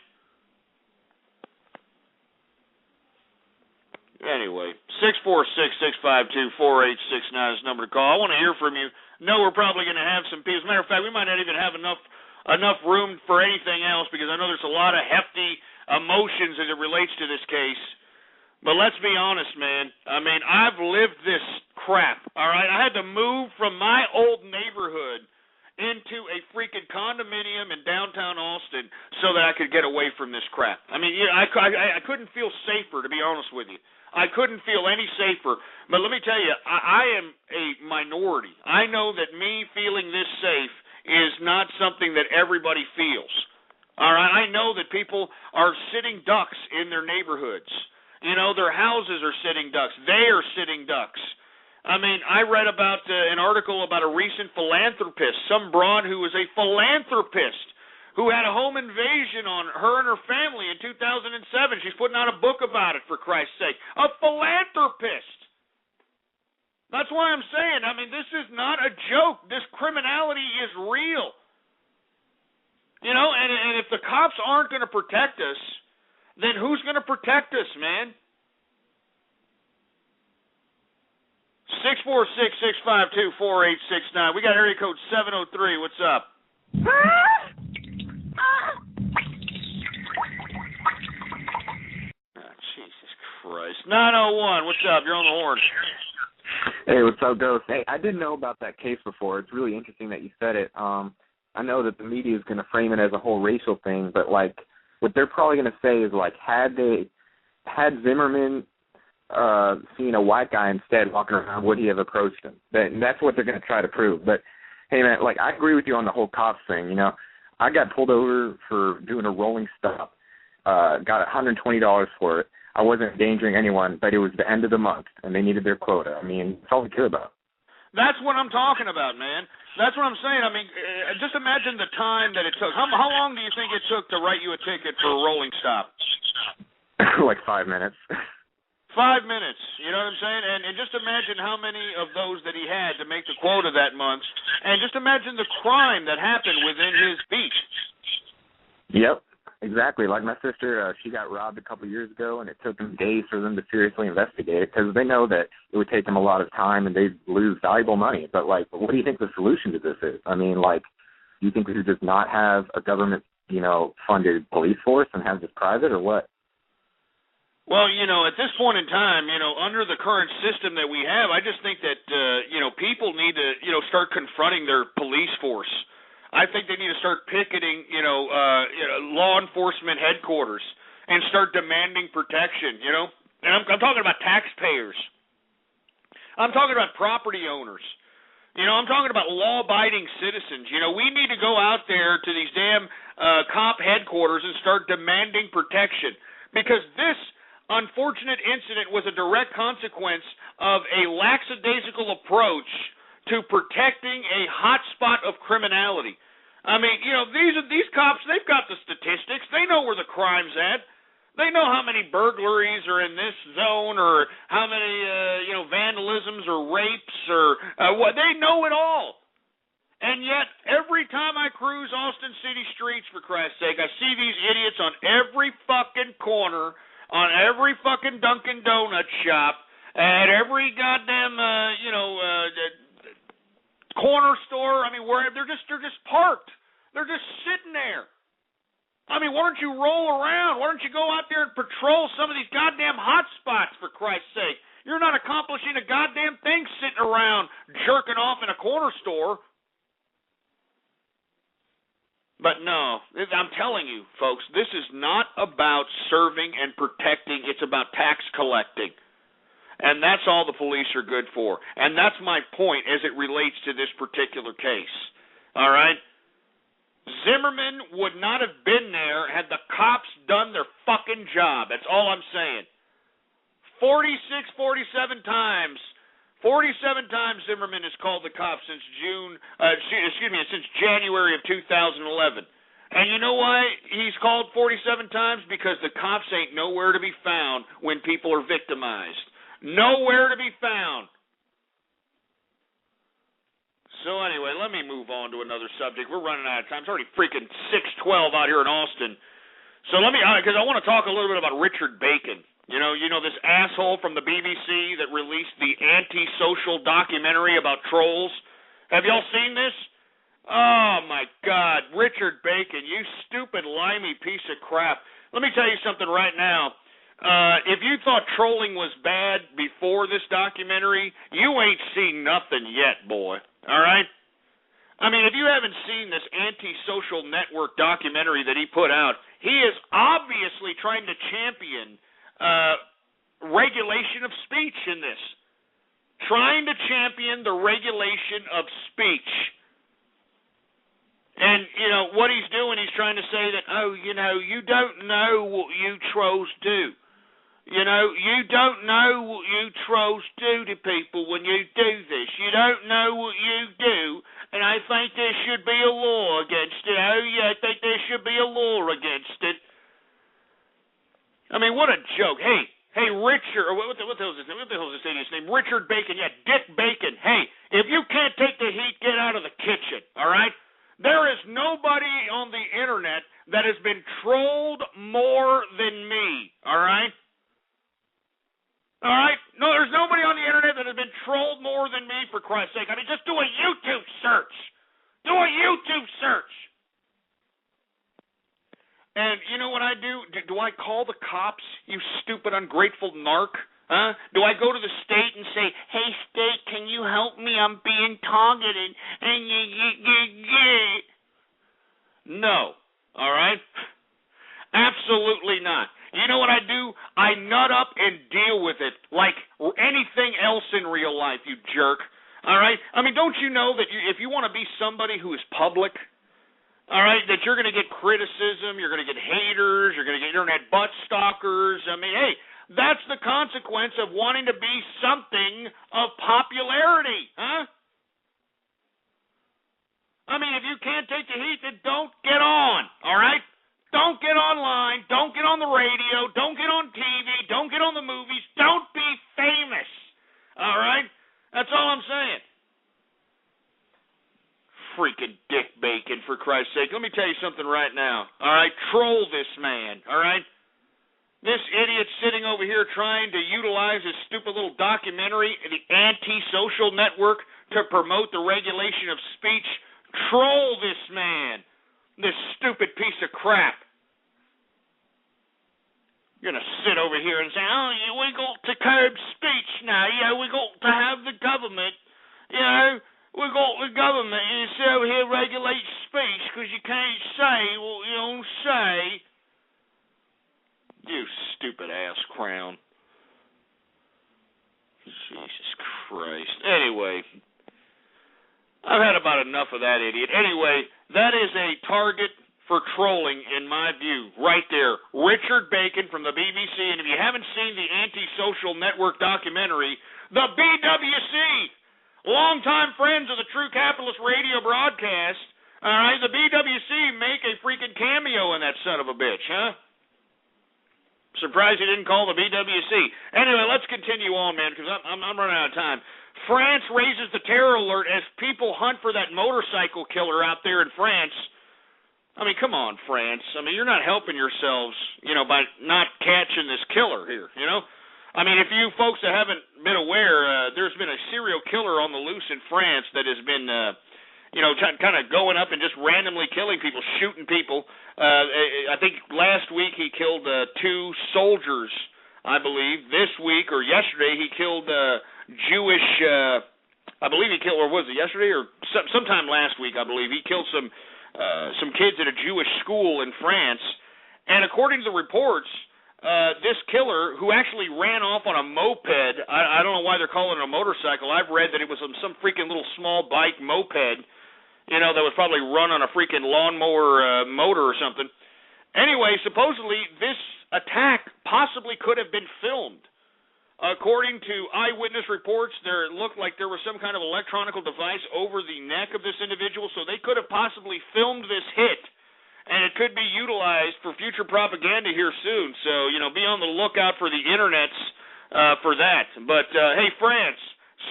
Anyway, 646-652-4869 is the number to call. I want to hear from you. No, we're probably going to have some people. As a matter of fact, we might not even have enough room for anything else, because I know there's a lot of hefty emotions as it relates to this case. But let's be honest, man. I mean, I've lived this crap, all right? I had to move from my old neighborhood into a freaking condominium in downtown Austin so that I could get away from this crap. I mean, I couldn't feel safer, to be honest with you. I couldn't feel any safer. But let me tell you, I am a minority. I know that me feeling this safe is not something that everybody feels. All right, I know that people are sitting ducks in their neighborhoods. You know, their houses are sitting ducks. They are sitting ducks. I mean, I read about an article about a recent philanthropist, some broad who was a philanthropist who had a home invasion on her and her family in 2007. She's putting out a book about it, for Christ's sake. A philanthropist. That's why I'm saying, I mean, this is not a joke. This criminality is real. You know, and if the cops aren't going to protect us, then who's going to protect us, man? 646-652-4869. We got area code 703. What's up? Oh, Jesus Christ. 901. What's up? You're on the horn. Hey, what's up, Ghost? Hey, I didn't know about that case before. It's really interesting that you said it. I know that the media is going to frame it as a whole racial thing, but, like, what they're probably going to say is, like, had Zimmerman seen a white guy instead walking around, would he have approached him? That's what they're going to try to prove. But, hey, man, like, I agree with you on the whole cops thing. You know, I got pulled over for doing a rolling stop, got $120 for it. I wasn't endangering anyone, but it was the end of the month, and they needed their quota. I mean, that's all we care about. That's what I'm talking about, man. That's what I'm saying. I mean, just imagine the time that it took. How long do you think it took to write you a ticket for a rolling stop? Like 5 minutes. 5 minutes, you know what I'm saying? And just imagine how many of those that he had to make the quota that month, and just imagine the crime that happened within his beat. Yep, exactly. Like my sister, she got robbed a couple years ago, and it took them days for them to seriously investigate it because they know that it would take them a lot of time and they'd lose valuable money. But, like, what do you think the solution to this is? I mean, like, do you think we should just not have a government, you know, funded police force and have this private, or what? Well, you know, at this point in time, you know, under the current system that we have, I just think that, you know, people need to, you know, start confronting their police force. I think they need to start picketing, law enforcement headquarters and start demanding protection, you know. And I'm talking about taxpayers. I'm talking about property owners. You know, I'm talking about law-abiding citizens. You know, we need to go out there to these damn cop headquarters and start demanding protection, because this unfortunate incident was a direct consequence of a lackadaisical approach to protecting a hotspot of criminality. I mean, you know, these cops, they've got the statistics. They know where the crime's at. They know how many burglaries are in this zone, or how many, vandalisms or rapes, or what. They know it all. And yet, every time I cruise Austin City streets, for Christ's sake, I see these idiots on every fucking corner, on every fucking Dunkin' Donut shop, at every goddamn, corner store. I mean, where they're just parked. They're just sitting there. I mean, why don't you roll around? Why don't you go out there and patrol some of these goddamn hot spots, for Christ's sake? You're not accomplishing a goddamn thing sitting around jerking off in a corner store. But no, I'm telling you, folks, this is not about serving and protecting. It's about tax collecting. And that's all the police are good for. And that's my point as it relates to this particular case. All right? Zimmerman would not have been there had the cops done their fucking job. That's all I'm saying. 47 times Zimmerman has called the cops since since January of 2011. And you know why he's called 47 times? Because the cops ain't nowhere to be found when people are victimized. Nowhere to be found. So anyway, let me move on to another subject. We're running out of time. It's already freaking 6:12 out here in Austin. So let me, because I want to talk a little bit about Richard Bacon. You know this asshole from the BBC that released the anti-social documentary about trolls? Have y'all seen this? Oh, my God. Richard Bacon, you stupid, limey piece of crap. Let me tell you something right now. If you thought trolling was bad before this documentary, you ain't seen nothing yet, boy. All right? I mean, if you haven't seen this anti-social network documentary that he put out, he is obviously trying to champion regulation of speech in this. Trying to champion the regulation of speech. And, what he's doing, he's trying to say that, you don't know what you trolls do. You know, you don't know what you trolls do to people when you do this. You don't know what you do, and I think there should be a law against it. Oh, yeah, I think there should be a law against it. I mean, what a joke. Hey, Richard, or what the hell is his name? What the hell is this idiot's name? Richard Bacon, yeah, Dick Bacon. Hey, if you can't take the heat, get out of the kitchen, all right? There is nobody on the internet that has been trolled more than me, all right? All right? No, there's nobody on the internet that has been trolled more than me, for Christ's sake. I mean, just do a YouTube search. Do a YouTube search. And you know what I do? Do I call the cops, you stupid, ungrateful narc? Huh? Do I go to the state and say, hey, state, can you help me? I'm being targeted. No. All right? Absolutely not. You know what I do? I nut up and deal with it like anything else in real life, you jerk. All right? I mean, don't you know that if you want to be somebody who is public, all right, that you're going to get criticism, you're going to get haters, you're going to get internet butt stalkers. I mean, hey, that's the consequence of wanting to be something of popularity, huh? I mean, if you can't take the heat, then don't get on, all right? Don't get online, don't get on the radio, don't get on TV, don't get on the movies, don't be famous, all right? That's all I'm saying. Freaking Dick Bacon, for Christ's sake. Let me tell you something right now, all right? Troll this man, all right? This idiot sitting over here trying to utilize his stupid little documentary, the Anti-Social Network, to promote the regulation of speech. Troll this man, this stupid piece of crap. You're going to sit over here and say, oh, yeah, we got to curb speech now. Yeah, we got to have the government, you know, we got the government and sit over here regulate speech because you can't say what you don't say. You stupid ass crown. Jesus Christ. Anyway, I've had about enough of that idiot. Anyway, that is a target for trolling, in my view, right there. Richard Bacon from the BBC, and if you haven't seen the Anti-Social Network documentary, the BWC, longtime friends of the True Capitalist radio broadcast, all right, the BWC make a freaking cameo in that son of a bitch, huh? Surprised he didn't call the BWC. Anyway, let's continue on, man, because I'm running out of time. France raises the terror alert as people hunt for that motorcycle killer out there in France. I mean, come on, France. I mean, you're not helping yourselves, you know, by not catching this killer here, you know? I mean, if you folks that haven't been aware, there's been a serial killer on the loose in France that has been, you know, kind of going up and just randomly killing people, shooting people. I think last week he killed 2 soldiers, I believe. This week or yesterday he killed Jewish, I believe he killed, or was it yesterday or sometime last week, I believe. He killed some kids at a Jewish school in France. And according to the reports, this killer, who actually ran off on a moped, I don't know why they're calling it a motorcycle. I've read that it was some freaking little small bike moped, you know, that was probably run on a freaking lawnmower motor or something. Anyway, supposedly this attack possibly could have been filmed. According to eyewitness reports, there looked like there was some kind of electronic device over the neck of this individual, so they could have possibly filmed this hit. And it could be utilized for future propaganda here soon. So, you know, be on the lookout for the internets for that. But, hey, France,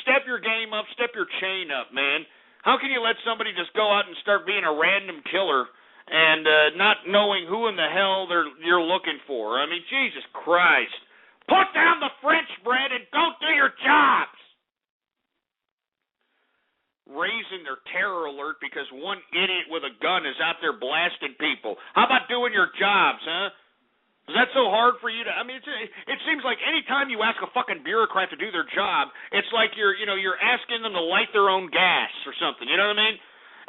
step your game up, step your chain up, man. How can you let somebody just go out and start being a random killer and not knowing who in the hell you're looking for? I mean, Jesus Christ. Put down the French bread and go do your jobs. Raising their terror alert because one idiot with a gun is out there blasting people. How about doing your jobs, huh? Is that so hard for you to? I mean, it seems like any time you ask a fucking bureaucrat to do their job, it's like you're asking them to light their own gas or something. You know what I mean?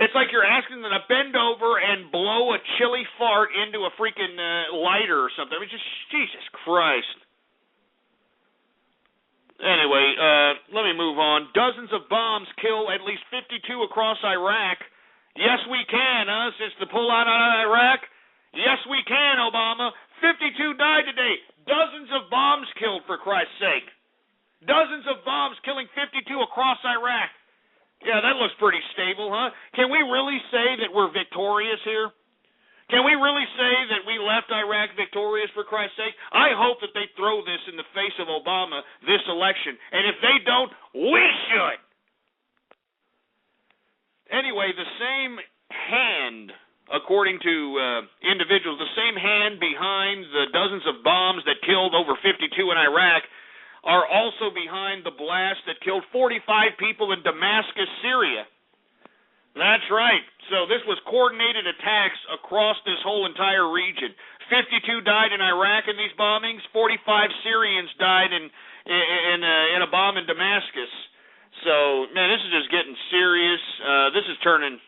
It's like you're asking them to bend over and blow a chili fart into a freaking lighter or something. I mean, just Jesus Christ. Anyway, let me move on. Dozens of bombs kill at least 52 across Iraq. Yes, we can, huh? Since the pullout out of Iraq? Yes, we can, Obama. 52 died today. Dozens of bombs killed, for Christ's sake. Dozens of bombs killing 52 across Iraq. Yeah, that looks pretty stable, huh? Can we really say that we're victorious here? Can we really say that we left Iraq victorious, for Christ's sake? I hope that they throw this in the face of Obama this election. And if they don't, we should. Anyway, the same hand, according to individuals, the same hand behind the dozens of bombs that killed over 52 in Iraq are also behind the blast that killed 45 people in Damascus, Syria. That's right. So this was coordinated attacks across this whole entire region. 52 died in Iraq in these bombings. 45 Syrians died in a bomb in Damascus. So, man, this is just getting serious. This is turning...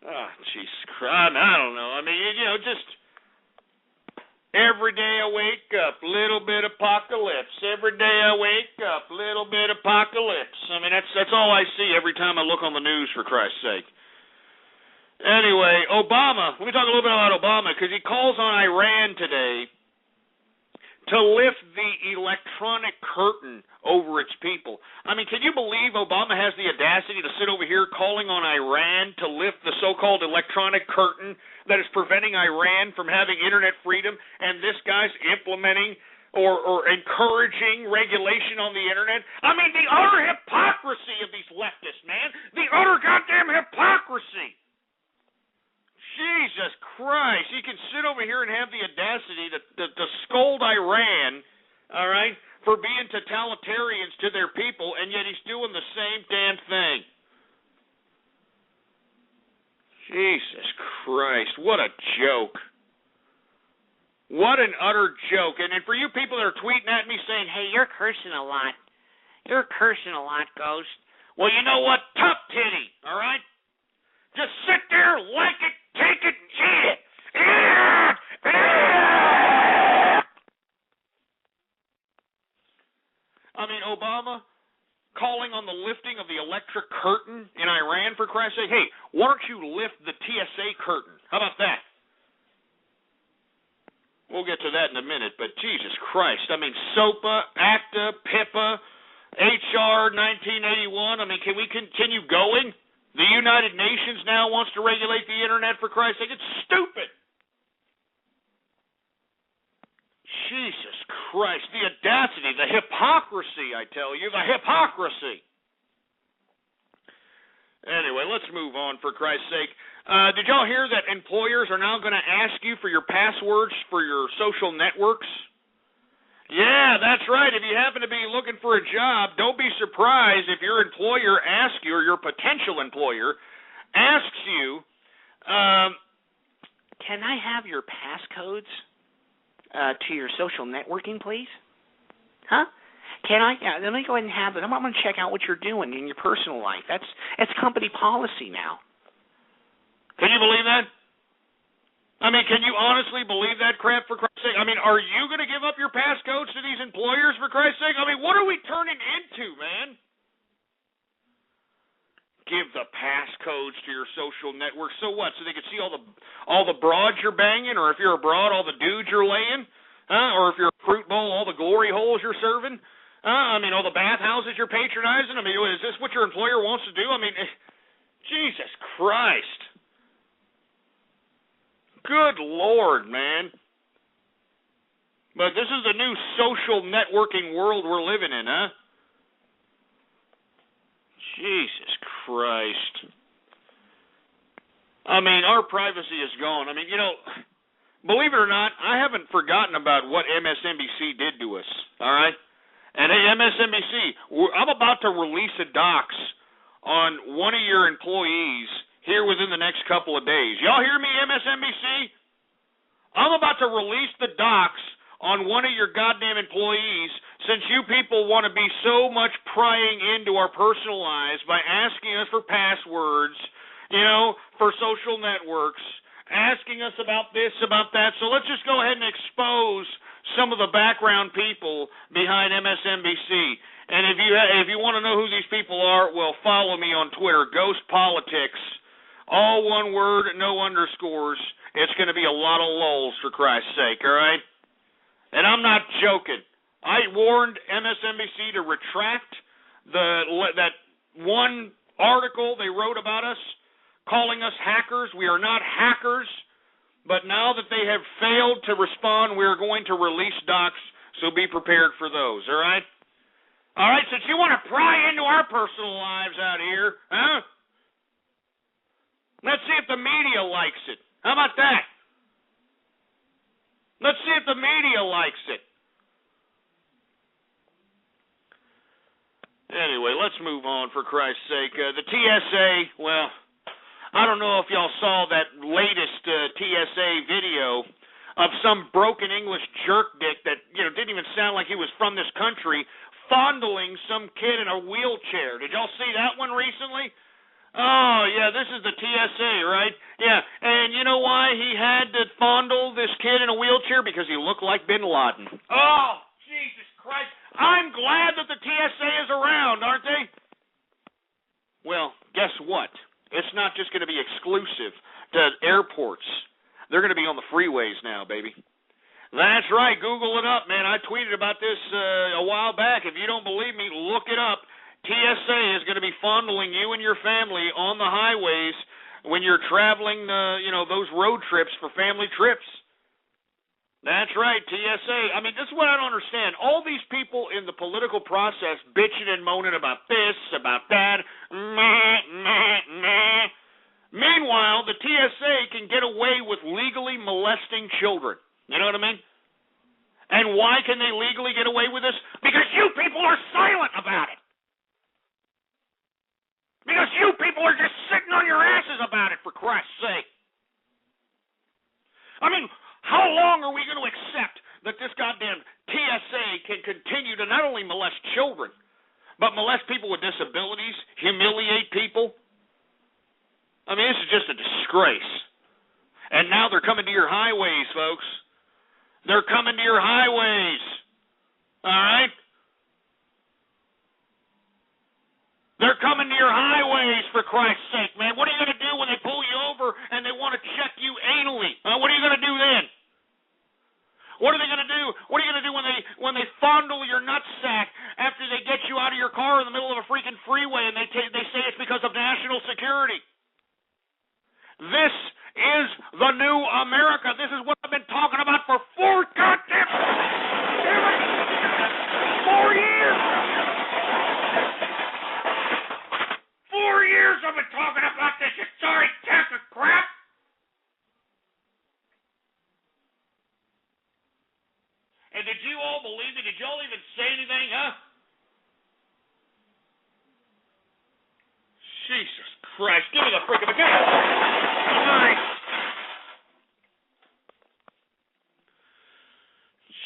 Oh, Jesus Christ. I don't know. I mean, just... Every day I wake up, little bit apocalypse. Every day I wake up, little bit apocalypse. I mean, that's all I see every time I look on the news, for Christ's sake. Anyway, Obama. Let me talk a little bit about Obama, because he calls on Iran today to lift the electronic curtain over its people. I mean, can you believe Obama has the audacity to sit over here calling on Iran to lift the so-called electronic curtain that is preventing Iran from having internet freedom, and this guy's implementing or encouraging regulation on the internet? I mean, the utter hypocrisy of these leftists, man. The utter goddamn hypocrisy. Jesus Christ. He can sit over here and have the audacity to scold Iran, all right, for being totalitarians to their people, and yet he's doing the same damn thing. Jesus Christ, what a joke. What an utter joke. And for you people that are tweeting at me saying, hey, you're cursing a lot. You're cursing a lot, Ghost. Well, you know what? Tough titty, all right? Just sit there, like it, take it, and eat it. I mean, Obama calling on the lifting of the electric curtain in Iran, for Christ's sake. Hey, why don't you lift the TSA curtain? How about that? We'll get to that in a minute, but Jesus Christ. I mean, SOPA, ACTA, PIPA, HR 1981. I mean, can we continue going? The United Nations now wants to regulate the internet, for Christ's sake. It's stupid. Jesus Christ, the audacity, the hypocrisy, I tell you, the hypocrisy. Anyway, let's move on, for Christ's sake. Did y'all hear that employers are now going to ask you for your passwords for your social networks? Yeah, that's right. If you happen to be looking for a job, don't be surprised if your employer asks you, or your potential employer asks you, can I have your passcodes to your social networking, please? Huh? Can I? Yeah, let me go ahead and have it. I'm going to check out what you're doing in your personal life. That's company policy now. Can you believe that? I mean, can you honestly believe that crap, for Christ's sake? I mean, are you going to give up your passcodes to these employers, for Christ's sake? I mean, what are we turning into, man? Give the passcodes to your social network. So what? So they can see all the broads you're banging, or if you're a broad, all the dudes you're laying? Or if you're a fruit bowl, all the glory holes you're serving? I mean, all the bathhouses you're patronizing? I mean, is this what your employer wants to do? I mean, Jesus Christ. Good Lord, man. But this is the new social networking world we're living in, huh? Jesus Christ. I mean, our privacy is gone. I mean, believe it or not, I haven't forgotten about what MSNBC did to us, all right? And hey, MSNBC, I'm about to release a dox on one of your employees here within the next couple of days. Y'all hear me, MSNBC? I'm about to release the docs on one of your goddamn employees, since you people want to be so much prying into our personal lives by asking us for passwords, for social networks, asking us about this, about that. So let's just go ahead and expose some of the background people behind MSNBC. And if you want to know who these people are, well, follow me on Twitter, Ghost Politics. All one word, no underscores. It's going to be a lot of lulls, for Christ's sake, all right? And I'm not joking. I warned MSNBC to retract that one article they wrote about us, calling us hackers. We are not hackers. But now that they have failed to respond, we are going to release docs, so be prepared for those, all right? All right, since you want to pry into our personal lives out here, huh? Let's see if the media likes it. How about that? Let's see if the media likes it. Anyway, let's move on, for Christ's sake. The TSA, well, I don't know if y'all saw that latest TSA video of some broken English jerk dick that, didn't even sound like he was from this country, fondling some kid in a wheelchair. Did y'all see that one recently? Oh, yeah, this is the TSA, right? Yeah, and you know why he had to fondle this kid in a wheelchair? Because he looked like Bin Laden. Oh, Jesus Christ. I'm glad that the TSA is around, aren't they? Well, guess what? It's not just going to be exclusive to airports. They're going to be on the freeways now, baby. That's right. Google it up, man. I tweeted about this a while back. If you don't believe me, look it up. TSA is going to be fondling you and your family on the highways when you're traveling, those road trips for family trips. That's right, TSA. I mean, this is what I don't understand. All these people in the political process bitching and moaning about this, about that. Meanwhile, the TSA can get away with legally molesting children. You know what I mean? And why can they legally get away with this? Because you people are silent about it. Because you people are just sitting on your asses about it, for Christ's sake. I mean, how long are we going to accept that this goddamn TSA can continue to not only molest children, but molest people with disabilities, humiliate people? I mean, this is just a disgrace. And now they're coming to your highways, folks. They're coming to your highways. All right? They're coming to your highways, for Christ's sake, man. What are you going to do when they pull you over and they want to check you anally? What are you going to do then? What are they going to do? What are you going to do when they fondle your nutsack after they get you out of your car in the middle of a freaking freeway and they say it's because of national security? This is the new America. This is what I've been talking about for 4 goddamn 4 years. 4 years I've been talking about this, you sorry sack of crap. And did you all believe it? Did y'all even say anything, huh? Jesus Christ, give me the freaking Christ.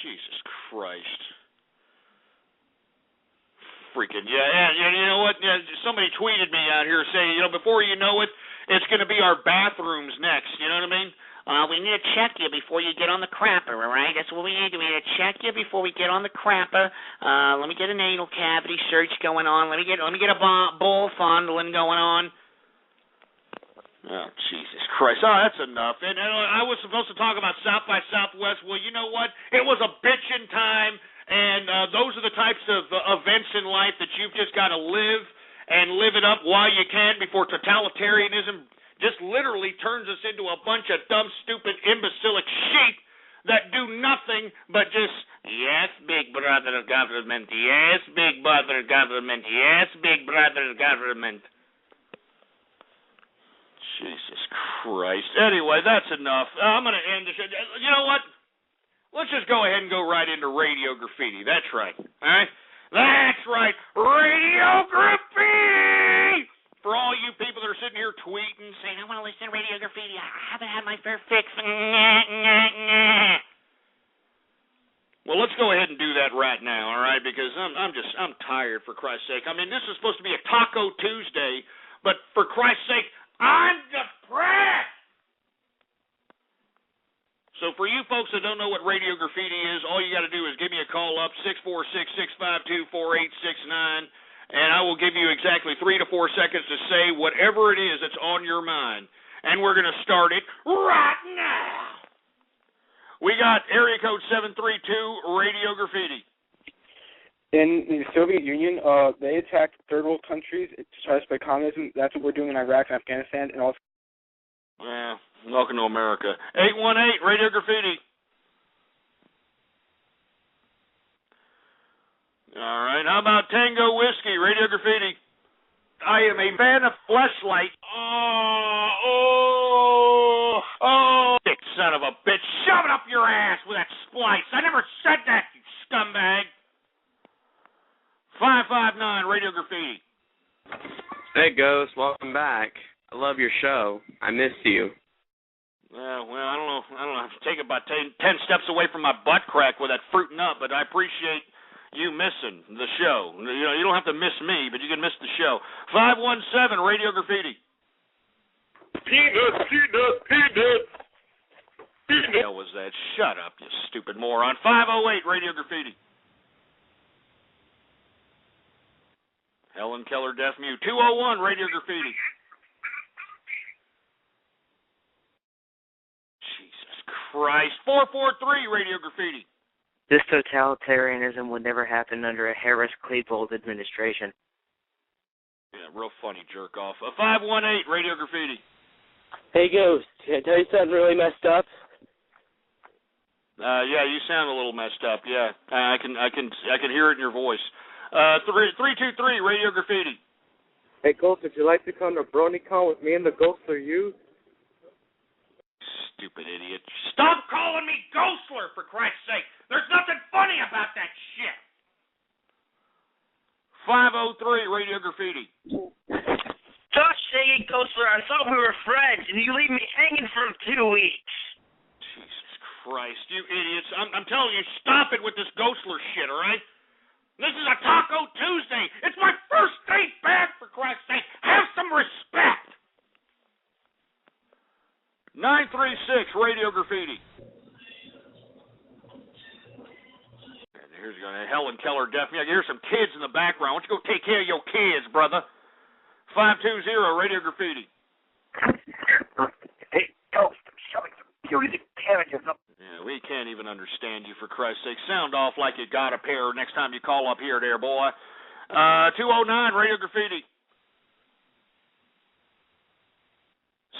Jesus Christ. Freaking, yeah, you know what? Yeah, somebody tweeted me out here saying, before you know it, it's going to be our bathrooms next. You know what I mean? We need to check you before you get on the crapper, all right? That's what we need to do. We need to check you before we get on the crapper. Let me get an anal cavity search going on. Let me get a bull fondling going on. Oh, Jesus Christ. Oh, that's enough. And I was supposed to talk about South by Southwest. Well, you know what? It was a bitchin' time, and those are the types of events in life that you've just got to live and live it up while you can before totalitarianism just literally turns us into a bunch of dumb, stupid, imbecilic sheep that do nothing but just, yes, big brother government, yes, big brother government, yes, big brother government. Jesus Christ. Anyway, that's enough. I'm going to end this. You know what? Let's just go ahead and go right into Radio Graffiti. That's right. All right? That's right. Radio Graffiti! For all you people that are sitting here tweeting, saying, I want to listen to Radio Graffiti. I haven't had my fair fix. Well, let's go ahead and do that right now, all right? Because I'm tired, for Christ's sake. I mean, this is supposed to be a Taco Tuesday, but for Christ's sake, I'm depressed! So for you folks that don't know what Radio Graffiti is, all you got to do is give me a call up, 646-652-4869, and I will give you exactly 3 to 4 seconds to say whatever it is that's on your mind. And we're going to start it right now. We you got? Area code 732, Radio Graffiti. In the Soviet Union, they attacked third world countries to try to spread communism. That's what we're doing in Iraq and Afghanistan, and also. Yeah, welcome to America. 818, Radio Graffiti. All right, how about Tango Whiskey, Radio Graffiti? I am a fan of Fleshlight. Oh, dick son of a bitch. Shove it up your ass with that splice. I never said that, you scumbag. 559, Radio Graffiti. Hey, Ghost, welcome back. I love your show. I missed you. Well, I don't know. I take about 10 steps away from my butt crack with that fruit nut, but I appreciate you missing the show. You know, you don't have to miss me, but you can miss the show. 517, Radio Graffiti. Peanut. What the hell was that? Shut up, you stupid moron. 508, Radio Graffiti. Helen Keller, Deaf Mute. 201, Radio Graffiti. Jesus Christ. 443, Radio Graffiti. This totalitarianism would never happen under a Harris-Klebold administration. Yeah, real funny jerk off. 518, Radio Graffiti. Hey, Ghost, can I tell you something really messed up? Yeah, you sound a little messed up. Yeah, I can hear it in your voice. 323, Radio Graffiti. Hey, Ghost, would you like to come to BronyCon with me and the Ghost or you? Stupid idiot. Stop calling me Ghostler, for Christ's sake. There's nothing funny about that shit. 503, Radio Graffiti. Stop saying Ghostler. I thought we were friends, and you leave me hanging for 2 weeks. Jesus Christ, you idiots. I'm telling you, stop it with this Ghostler shit, all right? This is a Taco Tuesday. It's my first day back, for Christ's sake. Have some respect. 936, Radio Graffiti. And here's going to Helen Keller, Deaf Mute. I can hear some kids in the background. Why don't you go take care of your kids, brother? 520, Radio Graffiti. Hey, Ghost, I'm showing some beauty carriages up. Yeah, we can't even understand you, for Christ's sake. Sound off like you got a pair next time you call up here, there, boy. 209, Radio Graffiti.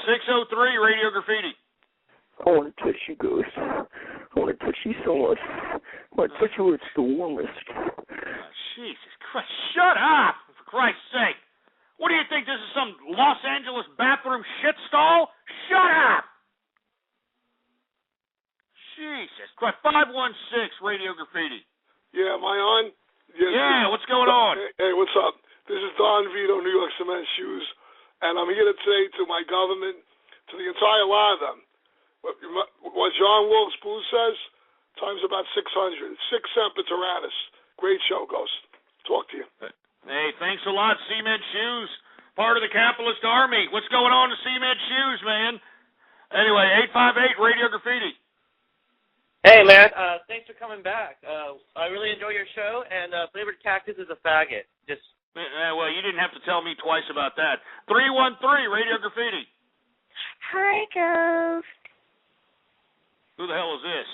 603, Radio Graffiti. I want to touch you, Ghost. I want to touch you so much. I want to touch you where it's the warmest. Jesus Christ, shut up, for Christ's sake. What do you think, this is some Los Angeles bathroom shit stall? Shut up! Jesus Christ, 516, Radio Graffiti. Yeah, am I on? Yes, yeah, what's going on? Hey, what's up? This is Don Vito, New York Cement Shoes, and I'm here to say to my government, to the entire lot of them, what John Wilkes Booth says, times about 600. 6 Semper Tyrannis. Great show, Ghost. Talk to you. Hey, thanks a lot, Cement Shoes. Part of the capitalist army. What's going on to Cement Shoes, man? Anyway, 858, Radio Graffiti. Hey, man. Thanks for coming back. I really enjoy your show, and Flavored Cactus is a faggot. Just. Well, you didn't have to tell me twice about that. 313, Radio Graffiti. Hi, Ghost. Who the hell is this?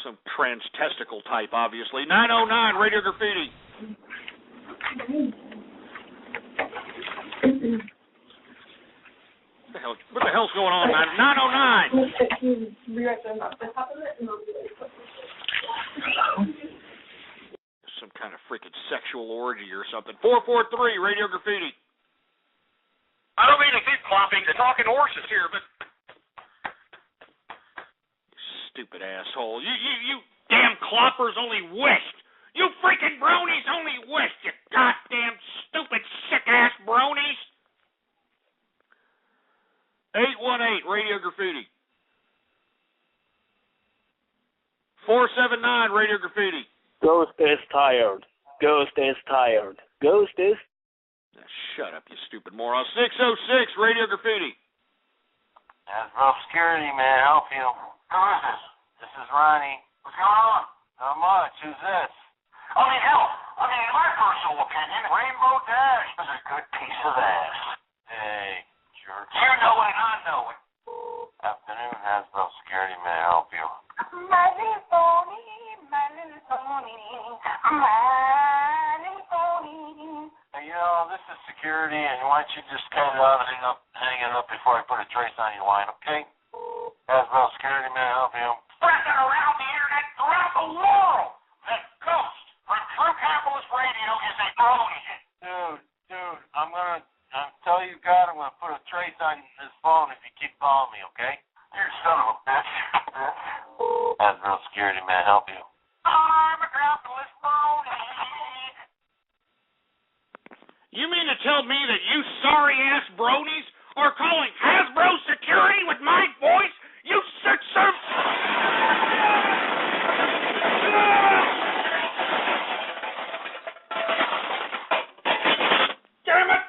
Some trans-testicle type, obviously. 909, Radio Graffiti. What the hell's going on, man? 909. Some kind of freaking sexual orgy or something. 443, Radio Graffiti. I don't mean to keep clopping the talking horses here, but... Stupid asshole. You damn cloppers only wished. You freaking bronies only wished, you goddamn stupid sick-ass bronies. 818, Radio Graffiti. 479, Radio Graffiti. Ghost is tired. Ghost is tired. Ghost is... Shut up, you stupid moron. 606, Radio Graffiti. That's rough security, man. Help you. Who is this? This is Ronnie. What's going on? Not much. Who's this? I mean, hell, in my personal opinion, Rainbow Dash is a good piece of ass. Hey, jerk. You know it, I know it. you just cut it out and hang it up before I put a trace on your line, okay? Hasbro Security, may I help you? Spreading around the internet throughout the world that Ghost from True Capitalist Radio is a brony. Dude, I'm gonna tell you God, I'm gonna put a trace on his phone if you keep calling me, okay? You son of a bitch. Hasbro Security, may I help you? I'm a capitalist brony. You mean to tell me that you sorry-ass bronies are calling Hasbro Security with my voice? You sick son of... Damn it!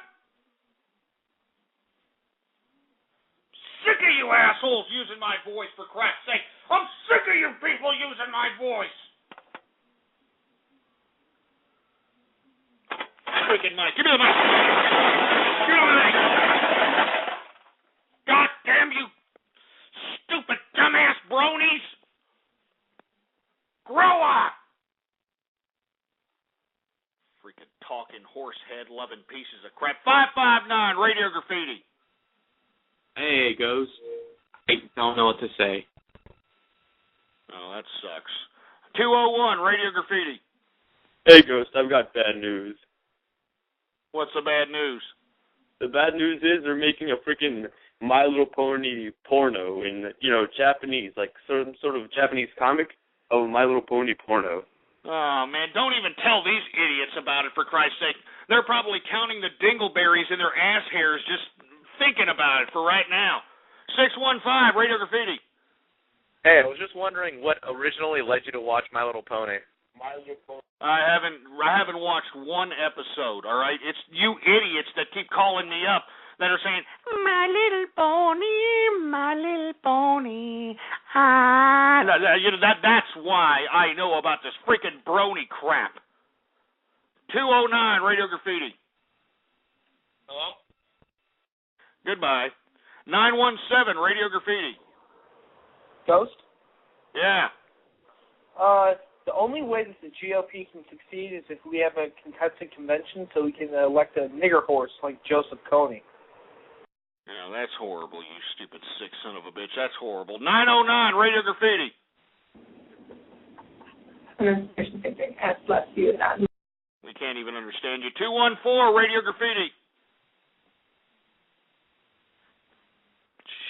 Sick of you assholes using my voice, for crap's sake. I'm sick of you people using my voice. Freaking mic. Give me the mic. Give me the mic. God damn you stupid dumbass bronies. Grow up. Freaking talking horse head loving pieces of crap. 559 Radio Graffiti. Hey, Ghost. I don't know what to say. Oh, that sucks. 201 Radio Graffiti. Hey, Ghost, I've got bad news. What's the bad news? The bad news is they're making a freaking My Little Pony porno in, Japanese, like some sort of Japanese comic of My Little Pony porno. Oh, man, don't even tell these idiots about it, for Christ's sake. They're probably counting the dingleberries in their ass hairs just thinking about it for right now. 615 Radio Graffiti. Hey, I was just wondering what originally led you to watch My Little Pony. My Little Pony. I haven't watched one episode, all right? It's you idiots that keep calling me up that are saying, My Little Pony, that's why I know about this freaking brony crap. 209 Radio Graffiti. Hello? Goodbye. 917 Radio Graffiti. Ghost? Yeah. The only way that the GOP can succeed is if we have a contested convention so we can elect a nigger horse like Joseph Kony. Yeah, that's horrible, you stupid sick son of a bitch. That's horrible. 909 Radio Graffiti. We can't even understand you. 214 Radio Graffiti.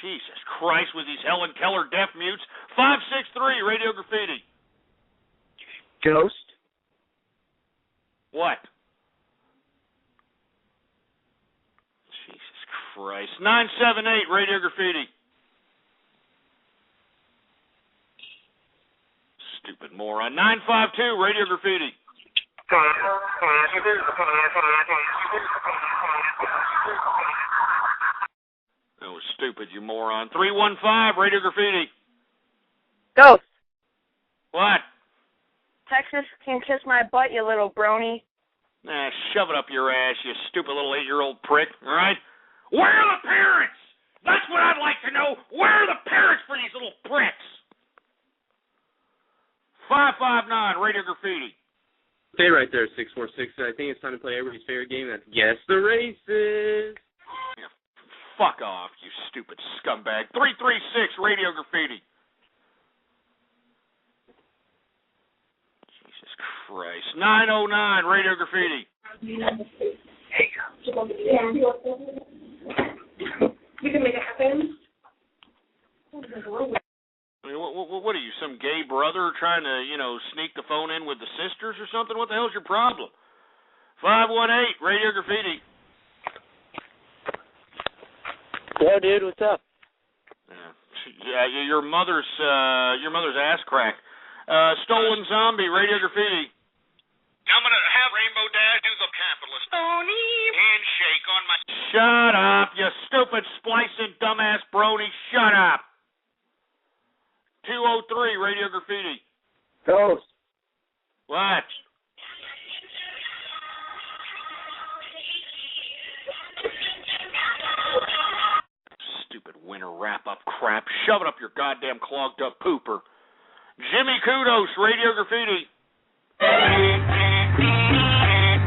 Jesus Christ, with these Helen Keller deaf mutes. 563 Radio Graffiti. Ghost? What? Jesus Christ. 978 Radio Graffiti. Stupid moron. 952 Radio Graffiti. That was stupid, you moron. 315 Radio Graffiti. Ghost. What? Texas can kiss my butt, you little brony. Nah, shove it up your ass, you stupid little 8-year-old prick, all right? Where are the parents? That's what I'd like to know. Where are the parents for these little pricks? 559 Radio Graffiti. Stay right there, 646. I think it's time to play everybody's favorite game. That's Guess the Races. Yeah, fuck off, you stupid scumbag. 336 Radio Graffiti. Jesus Christ. 909 Radio Graffiti. We can make it happen. I mean, what are you, some gay brother trying to, sneak the phone in with the sisters or something? What the hell's your problem? 518 Radio Graffiti. Yo, dude, what's up? Yeah, your mother's ass crack. Stolen Zombie Radio Graffiti. I'm gonna have Rainbow Dash do the capitalist handshake on my. Shut up, you stupid splicing dumbass brony. Shut up. 203 Radio Graffiti. Ghost. What? Stupid winter wrap-up crap. Shove it up your goddamn clogged-up pooper. Jimmy Kudos, Radio Graffiti. 559 Radio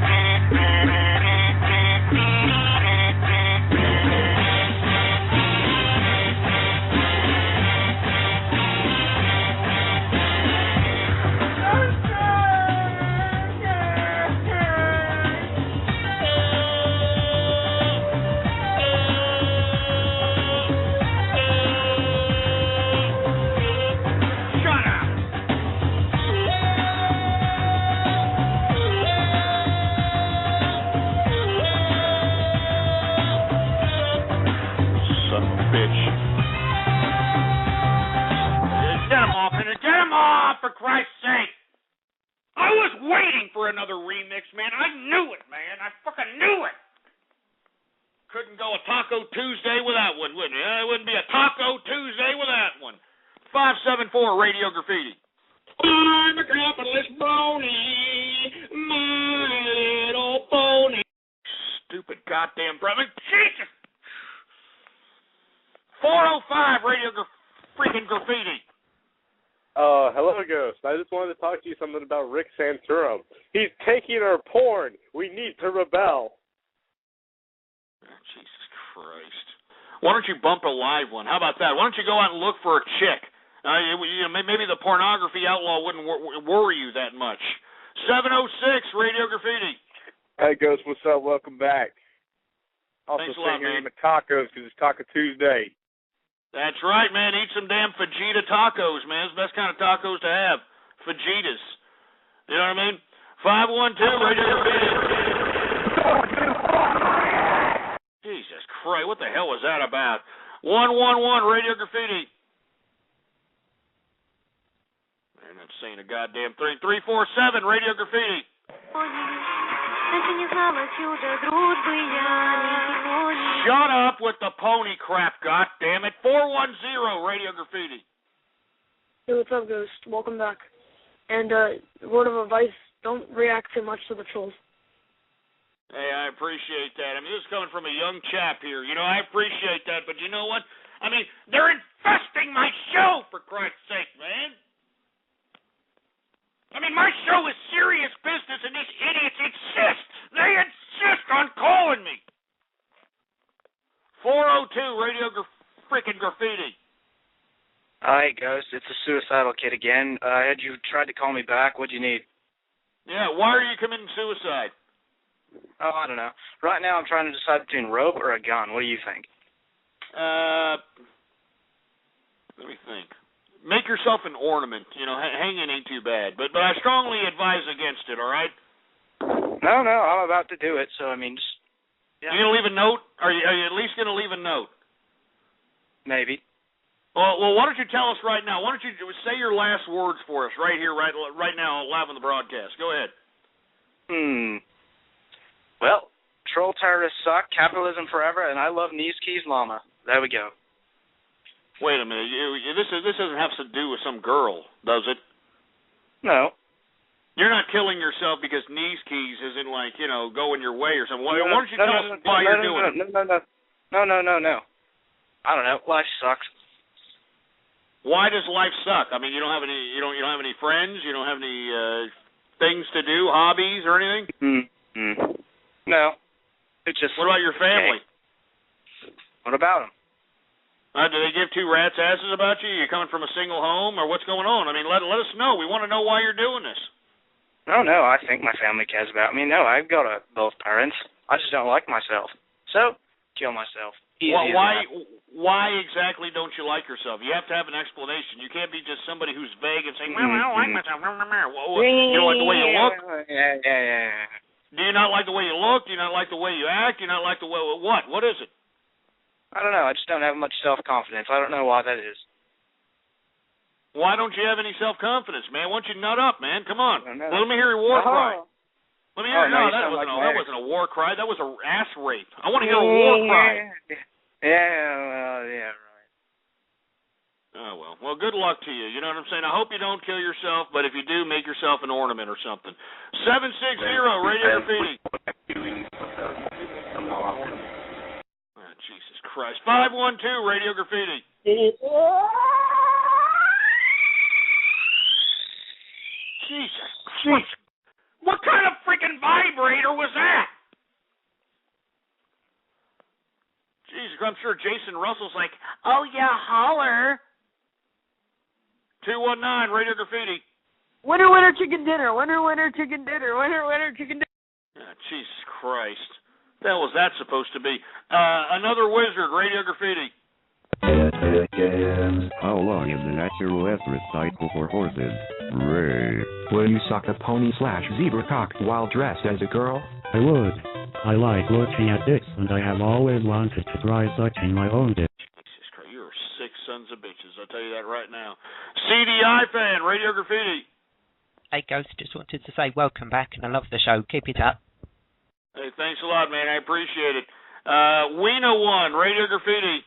bitch. Get him off, and get him off, for Christ's sake. I was waiting for another remix, man. I knew it, man. I fucking knew it. Couldn't go a Taco Tuesday without one, wouldn't it? It wouldn't be a Taco Tuesday without one. 574 Radio Graffiti. I'm a capitalist brony, my little pony. Stupid goddamn brother. Jesus! 405 Radio freaking Graffiti. Hello, Ghost. I just wanted to talk to you something about Rick Santorum. He's taking our porn. We need to rebel. Oh, Jesus Christ. Why don't you bump a live one? How about that? Why don't you go out and look for a chick? Maybe the pornography outlaw wouldn't worry you that much. 706 Radio Graffiti. Hey, Ghost, what's up? Welcome back. Also Thanks a lot, sitting here man. eating the tacos because it's Taco Tuesday. That's right, man. Eat some damn fajita tacos, man. It's the best kind of tacos to have. Fajitas. You know what I mean? 512 Radio Graffiti. Jesus Christ, what the hell was that about? 111 Radio Graffiti. Man, that's saying a goddamn thing. 347 Radio Graffiti. Shut up with the pony crap, goddammit. 410 Radio Graffiti. Hey, what's up, Ghost? Welcome back. And word of advice, don't react too much to the trolls. Hey, I appreciate that. I mean, this is coming from a young chap here. You know, I appreciate that, but you know what? I mean, they're infesting my show, for Christ's sake, man. I mean, my show is serious business, and these idiots insist. They insist on calling me. 402 Radio freaking Graffiti. Hi, Ghost. It's the Suicidal Kid again. Had you tried to call me back? What'd you need? Yeah, why are you committing suicide? Oh, I don't know. Right now I'm trying to decide between rope or a gun. What do you think? Let me think. Make yourself an ornament. You know, hanging ain't too bad. But I strongly advise against it, all right? No, I'm about to do it, so I mean, just... Yeah. You going to leave a note? Are you at least going to leave a note? Maybe. Well, why don't you tell us right now? Why don't you say your last words for us right here, right now, live on the broadcast? Go ahead. Well, troll terrorists suck, capitalism forever, and I love Niski's llama. There we go. Wait a minute. This doesn't have to do with some girl, does it? No. You're not killing yourself because Niski's isn't like, you know, going your way or something. Why don't you tell us why you're doing it? No. I don't know. Life sucks. Why does life suck? I mean, you don't have any friends. You don't have any things to do, hobbies or anything. No. It's just. What about your family? Okay. What about them? Do they give two rats' asses about you? You coming from a single home, or what's going on? I mean, let us know. We want to know why you're doing this. No, I think my family cares about me. No, I've got both parents. I just don't like myself. So, kill myself. Why exactly don't you like yourself? You have to have an explanation. You can't be just somebody who's vague and saying, well, I don't like myself. You don't like the way you look? Yeah. Do you not like the way you look? Do you not like the way you act? Do you not like the way... What? What is it? I don't know. I just don't have much self-confidence. I don't know why that is. Why don't you have any self-confidence, man? Why don't you nut up, man? Come on. Let me hear your war cry. Let me hear. That wasn't a war cry. That was an ass rape. I want to hear a war cry. Yeah, right. Oh, well. Well, good luck to you. You know what I'm saying? I hope you don't kill yourself, but if you do, make yourself an ornament or something. 760 Radio Graffiti. Oh, Jesus Christ. 512 Radio Graffiti. Jesus Christ. What kind of freaking vibrator was that? Jesus, I'm sure Jason Russell's like, oh, yeah, holler. 219, Radio Graffiti. Winner, chicken dinner. Winner, chicken dinner. Winner, chicken dinner. Oh, Jesus Christ. What the hell was that supposed to be? Another wizard, Radio Graffiti. How long is the natural estrus cycle for horses? Ray. Will you suck a pony/zebra cock while dressed as a girl? I would. I like looking at dicks, and I have always wanted to try sucking my own dick. Jesus sons of bitches. I'll tell you that right now. CDI fan, Radio Graffiti. Hey, Ghost, just wanted to say welcome back, and I love the show. Keep it up. Hey, thanks a lot, man. I appreciate it. Weena One, Radio Graffiti.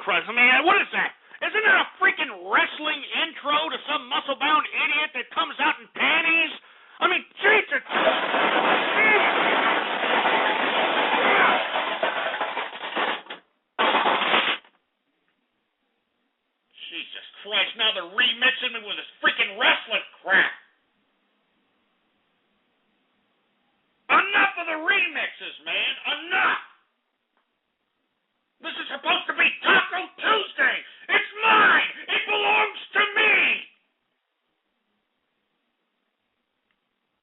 Christ, I mean, what is that? Isn't that a freaking wrestling intro to some muscle-bound idiot that comes out in panties? I mean, Jesus! Jesus Christ, now they're remixing me with this freaking wrestling crap. Enough of the remixes, man. Enough! This is supposed to be Taco Tuesday. It's mine. It belongs to me.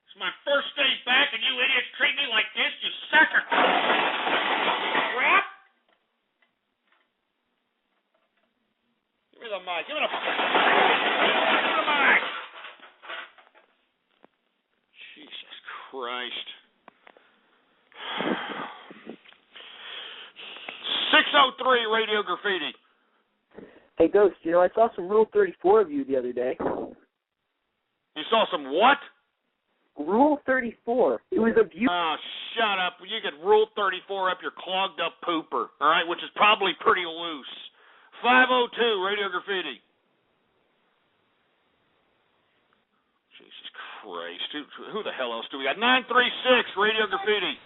It's my first day back, and you idiots treat me like this, you sucker. Crap. Give me the mic. Give me the mic. Jesus Christ. 603 Radio Graffiti. Hey, Ghost, you know, I saw some Rule 34 of you the other day. You saw some what? Rule 34. It was of you. Oh, shut up. You could Rule 34 up your clogged up pooper, all right, which is probably pretty loose. 502 Radio Graffiti. Jesus Christ. Who the hell else do we got? 936 Radio Graffiti.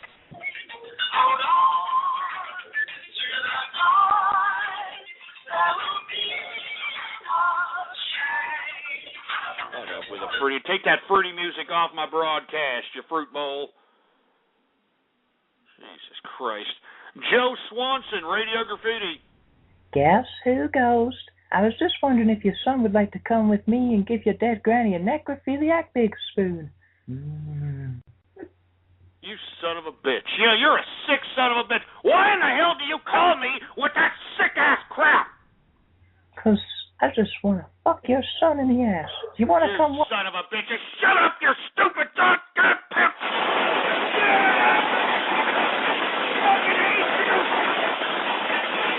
With a fruity, take that fruity music off my broadcast, you fruit bowl. Jesus Christ. Joe Swanson, Radio Graffiti. Guess who, Ghost? I was just wondering if your son would like to come with me and give your dead granny a necrophiliac big spoon. You son of a bitch. You know, you're a sick son of a bitch. Why in the hell do you call me with that sick-ass crap? 'Cause I just want to fuck your son in the ass. Do you want to come? Son of a bitch! Shut up, you stupid goddamn pimp!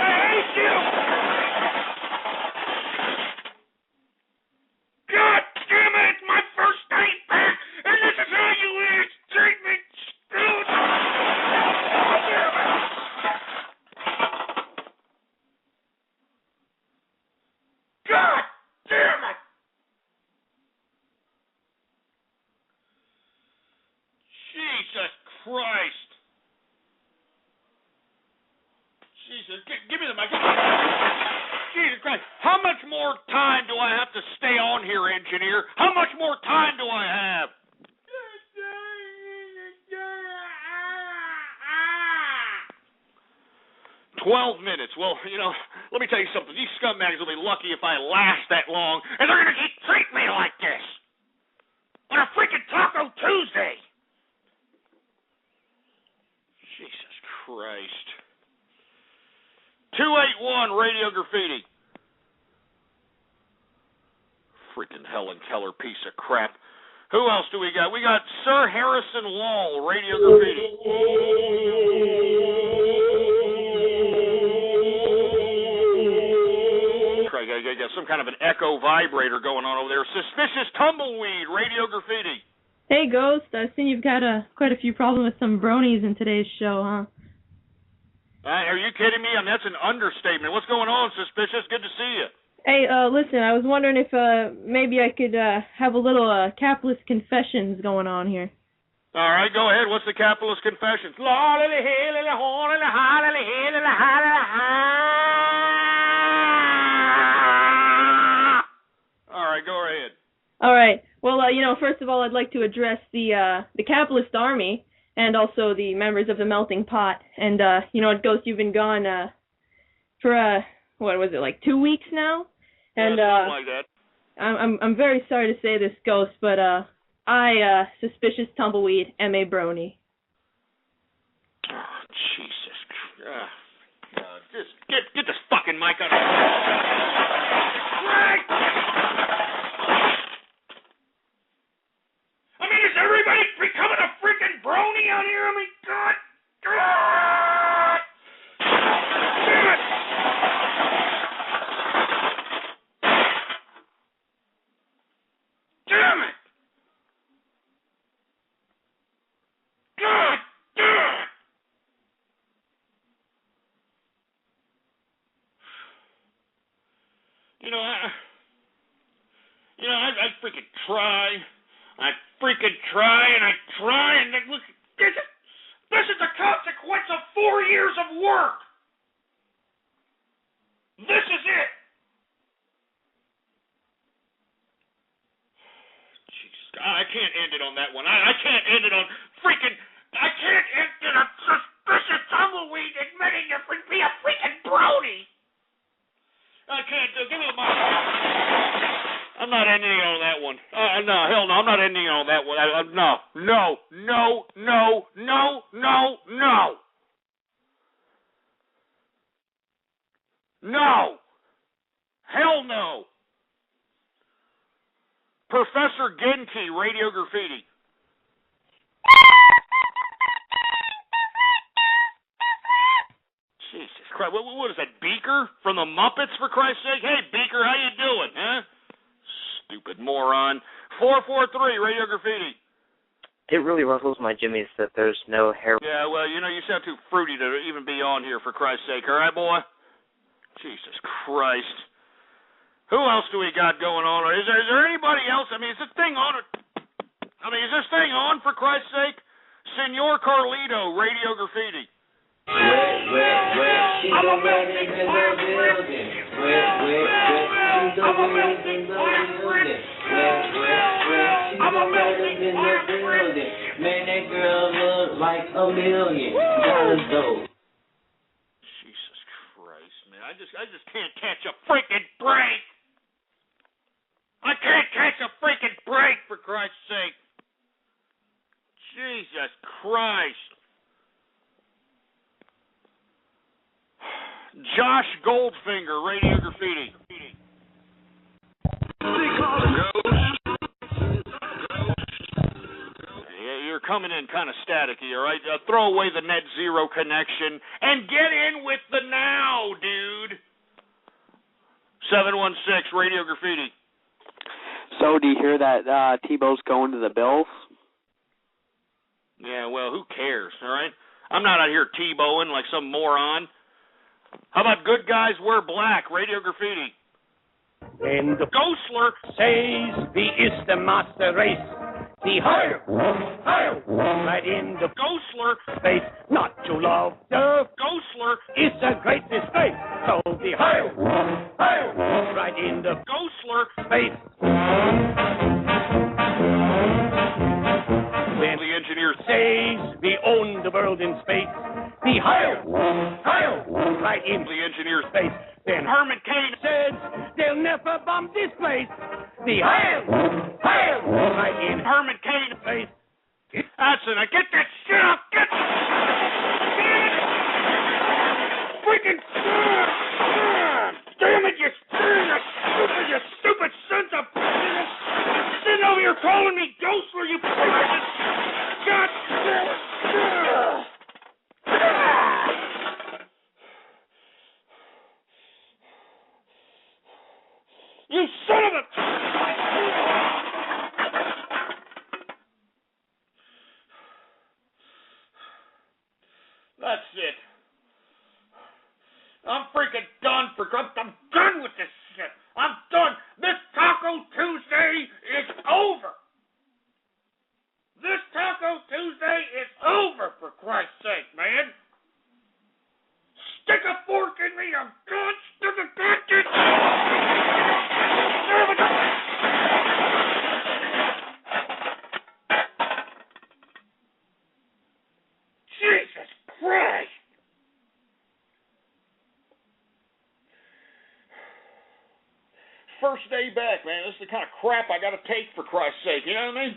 I hate you! God damn it! It's my first day back, and this is how you idiots treat me, dude! God damn it! Jesus Christ! Jesus, give me the mic. Jesus Christ! How much more time do I have to stay on here, engineer? How much more time do I have? 12 minutes. Well, you know, let me tell you something. These scumbags will be lucky if I last that long, and they're going to treat me like this on a freaking Taco Tuesday. Jesus Christ. 281 Radio Graffiti. Freaking Helen Keller piece of crap. Who else do we got? We got Sir Harrison Wall, Radio Graffiti. I got some kind of an echo vibrator going on over there. Suspicious Tumbleweed, Radio Graffiti. Hey, Ghost. I've seen you've got quite a few problems with some bronies in today's show, huh? Are you kidding me? I mean, that's an understatement. What's going on, Suspicious? Good to see you. Hey, listen, I was wondering if maybe I could have a little capitalist confessions going on here. All right, go ahead. What's the capitalist confessions? All right, go ahead. All right. Well, first of all, I'd like to address the capitalist army and also the members of the Melting Pot. And Ghost, you've been gone for what was it, like 2 weeks now? And something like that. I'm very sorry to say this, Ghost, but I suspicious tumbleweed M.A. Brony. Oh, Jesus Christ. Just get this fucking mic out of here. I mean, is everybody becoming a freaking brony out here? I mean, God. Damn it. Damn it. God damn it. I freaking try. I freaking try, and then look, this is the consequence of 4 years of work. This is it. Jesus God, I can't end it on that one. I can't end it on freaking. I can't end it on suspicious tumbleweed admitting to be a freaking brony. I can't do. Give me my. I'm not ending on that one. No, hell no. I'm not ending on that one. No. No. Hell no. Professor Genki, Radio Graffiti. Jesus Christ. What is that, Beaker from the Muppets, for Christ's sake? Hey, Beaker, how you doing, huh? Stupid moron. 443, Radio Graffiti. It really ruffles my jimmies that there's no hair. Yeah, well, you sound too fruity to even be on here, for Christ's sake, all right, boy? Jesus Christ. Who else do we got going on? Is there anybody else? I mean, is this thing on, for Christ's sake? Senor Carlito, Radio Graffiti. She's a wet in the building. She's a wet in the building. She's a wet in the building. Man, that girl looks like $1 million though. Jesus Christ, man. I just can't catch a freaking break. I can't catch a freaking break, for Christ's sake. Jesus Christ. Josh Goldfinger, Radio Graffiti. You're coming in kind of staticky, all right? Throw away the net zero connection and get in with the now, dude. 716, Radio Graffiti. So, do you hear that Tebow's going to the Bills? Yeah, well, who cares, all right? I'm not out here Tebowing like some moron. How about good guys wear black? Radio Graffiti. And the Ghostler says the is the master race. The higher, right in the Ghostler space. Not to love the Ghostler is the great disgrace. So the higher, right in the Ghostler space. When the engineer says we own the world in space. The higher, right in the engineer's space. Then Herman Cain says they'll never bomb this place. The higher, right in Herman Cain space. That's it. I get that shit up. Get freaking damn it, you stupid sons of bitches. Sitting over here calling me Ghostler, you bitches. God damn it. You son of a... That's it. I'm freaking done I'm done with this shit. I'm done. This Taco Tuesday is over. This Taco Tuesday is over, for Christ's first day back, man. This is the kind of crap I got to take, for Christ's sake. You know what I mean?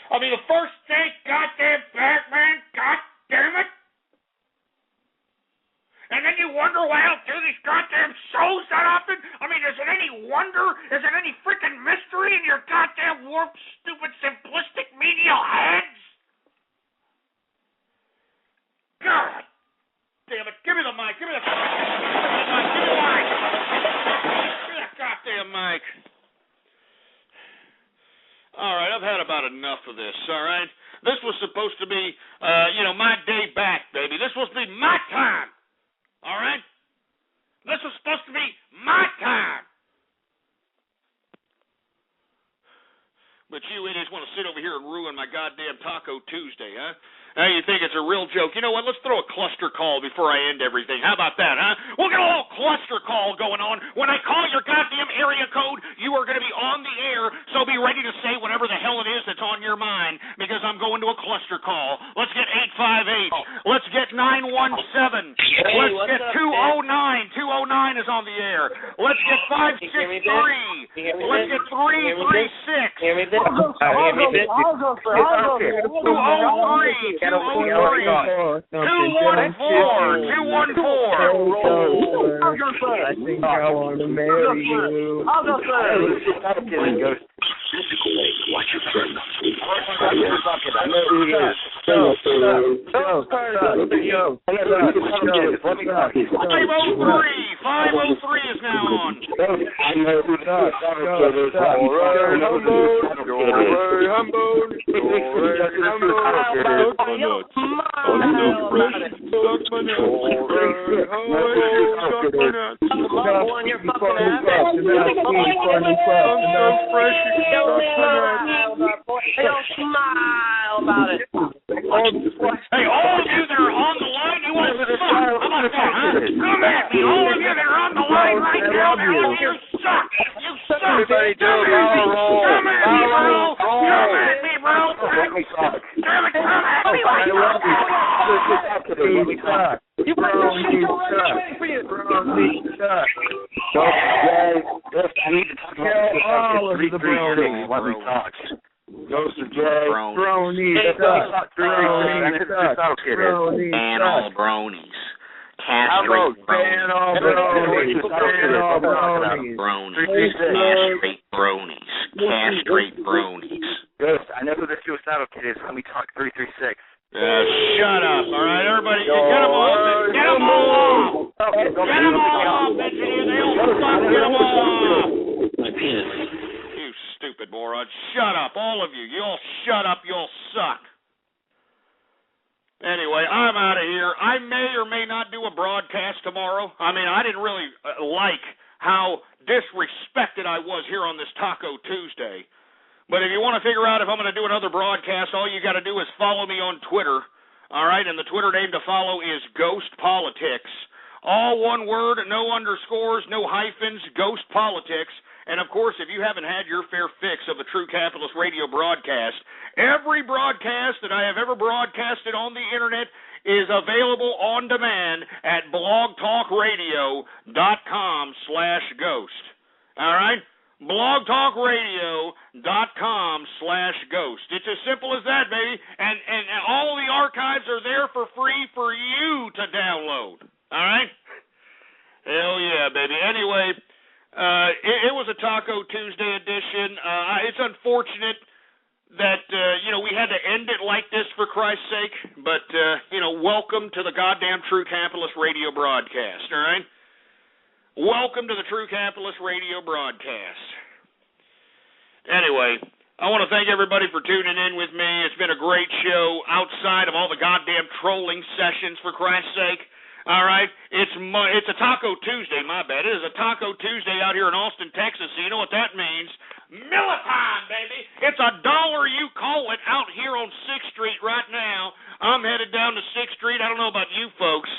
I mean, the first day goddamn back, man. God damn it. And then you wonder why I don't do these goddamn shows that often? I mean, is it any wonder? Is it any freaking mystery in your goddamn warped, stupid, simplistic menial heads? God damn it. Give me the mic. Give me the mic. Give me the mic. Give me that goddamn mic. All right, I've had about enough of this, all right? This was supposed to be, my day back, baby. This was supposed to be my time. All right? This was supposed to be my time. But you idiots want to sit over here and ruin my goddamn Taco Tuesday, huh? Now you think it's a real joke. You know what? Let's throw a cluster call before I end everything. How about that, huh? We'll get a little cluster call going on. When I call your goddamn area code, you are going to be on the air, so be ready to say whatever the hell it is that's on your mind, because I'm going to a cluster call. Let's get 858. Let's get 917. Let's get 209. 209 is on the air. Let's get 563. Let's get 336. Hear me, 203. 214. 214. I think I want to marry you. I'll go first. Watch your friend. I know who he is. Go. 503 is now on. I know who the smile about it. Hey, all of you that are on the line, you want to suck. How about that, huh? Come at me. All of you that are on the line right now, you suck. You suck. Everybody do a power roll. Come at me, bro. Come at me, bro. Damn it, come at me. You put your shit already for you. I need to talk about all of the bronies while we talk. Ghost of Jay, bronies, Animal bronies. Castrate bronies. Castrate bronies. Castrate bronies. Ghost, I know who the suicidal kid is. Let me talk 336. Shut up, all right, everybody. Get them off. Get them all off. Get them all off, bitches. They all suck. Get them all off. You stupid moron. Shut up, all of you. You all shut up. You all suck. Anyway, I'm out of here. I may or may not do a broadcast tomorrow. I mean, I didn't really like how disrespected I was here on this Taco Tuesday. But if you want to figure out if I'm going to do another broadcast, all you got to do is follow me on Twitter. All right, and the Twitter name to follow is Ghost Politics. All one word, no underscores, no hyphens, Ghost Politics. And, of course, if you haven't had your fair fix of the True Capitalist Radio broadcast, every broadcast that I have ever broadcasted on the Internet is available on demand at blogtalkradio.com/ghost. All right? blogtalkradio.com/ghost. It's as simple as that, baby. And all the archives are there for free for you to download. All right? Hell yeah, baby. Anyway, it was a Taco Tuesday edition. It's unfortunate that, we had to end it like this, for Christ's sake. But, welcome to the goddamn True Capitalist Radio broadcast, all right? Welcome to the True Capitalist Radio broadcast. Anyway, I want to thank everybody for tuning in with me. It's been a great show outside of all the goddamn trolling sessions, for Christ's sake. All right? It's a Taco Tuesday, my bad. It is a Taco Tuesday out here in Austin, Texas, so you know what that means. Militime, baby. It's $1 you call it out here on 6th Street right now. I'm headed down to 6th Street. I don't know about you folks,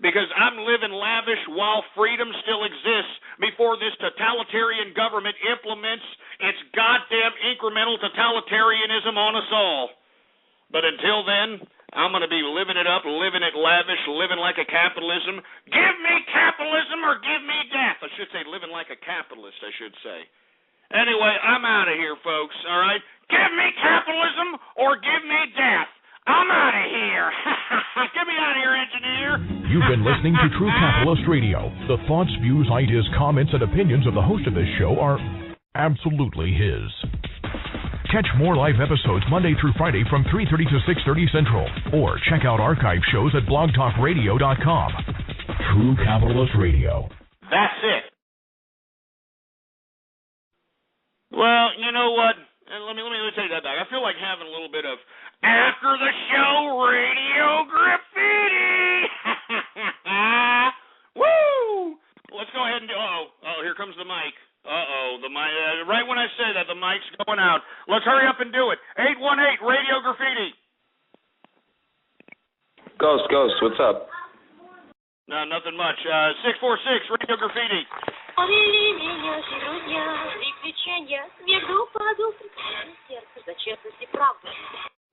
because I'm living lavish while freedom still exists before this totalitarian government implements its goddamn incremental totalitarianism on us all. But until then, I'm going to be living it up, living it lavish, living like a capitalism. Give me capitalism or give me death. I should say living like a capitalist, I should say. Anyway, I'm out of here, folks, all right? Give me capitalism or give me death. I'm out of here. Get me out of here, engineer. You've been listening to True Capitalist Radio. The thoughts, views, ideas, comments, and opinions of the host of this show are absolutely his. Catch more live episodes Monday through Friday from 3:30 to 6:30 Central. Or check out archive shows at blogtalkradio.com. True Capitalist Radio. That's it. Well, you know what? Let me take that back. I feel like having a little bit of after the show radio graffiti. Woo! Let's go ahead and do. Oh, here comes the mic. The mic. Right when I say that, the mic's going out. Let's hurry up and do it. 818 radio graffiti. Ghost, what's up? No, nothing much. 646 radio graffiti.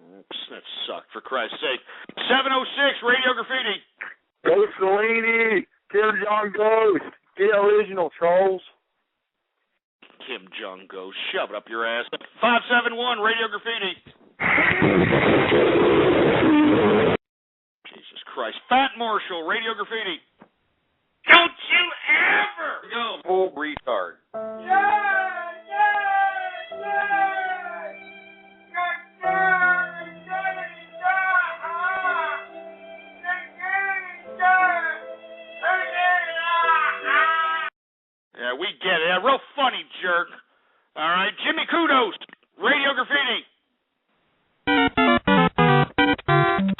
Oops, that sucked, for Christ's sake. 706 radio graffiti. Ghost Delaney, Kim Jong Ghost, get original trolls. Kim Jong Ghost, shove it up your ass. 571 radio graffiti. Jesus Christ. Fat Marshall, radio graffiti. Don't you ever go full retard. Yeah, we get it. Real funny, jerk. All right, Jimmy Kudos, radio graffiti.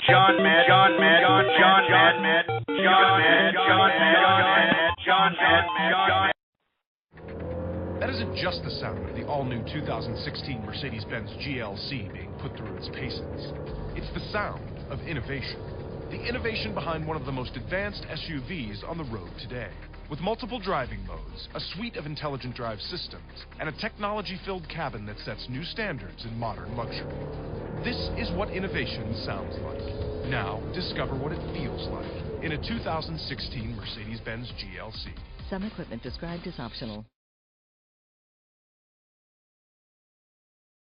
John Mad. That isn't just the sound of the all-new 2016 Mercedes-Benz GLC being put through its paces. It's the sound of innovation. The innovation behind one of the most advanced SUVs on the road today. With multiple driving modes, a suite of intelligent drive systems, and a technology-filled cabin that sets new standards in modern luxury. This is what innovation sounds like. Now, discover what it feels like in a 2016 Mercedes-Benz GLC. Some equipment described as optional.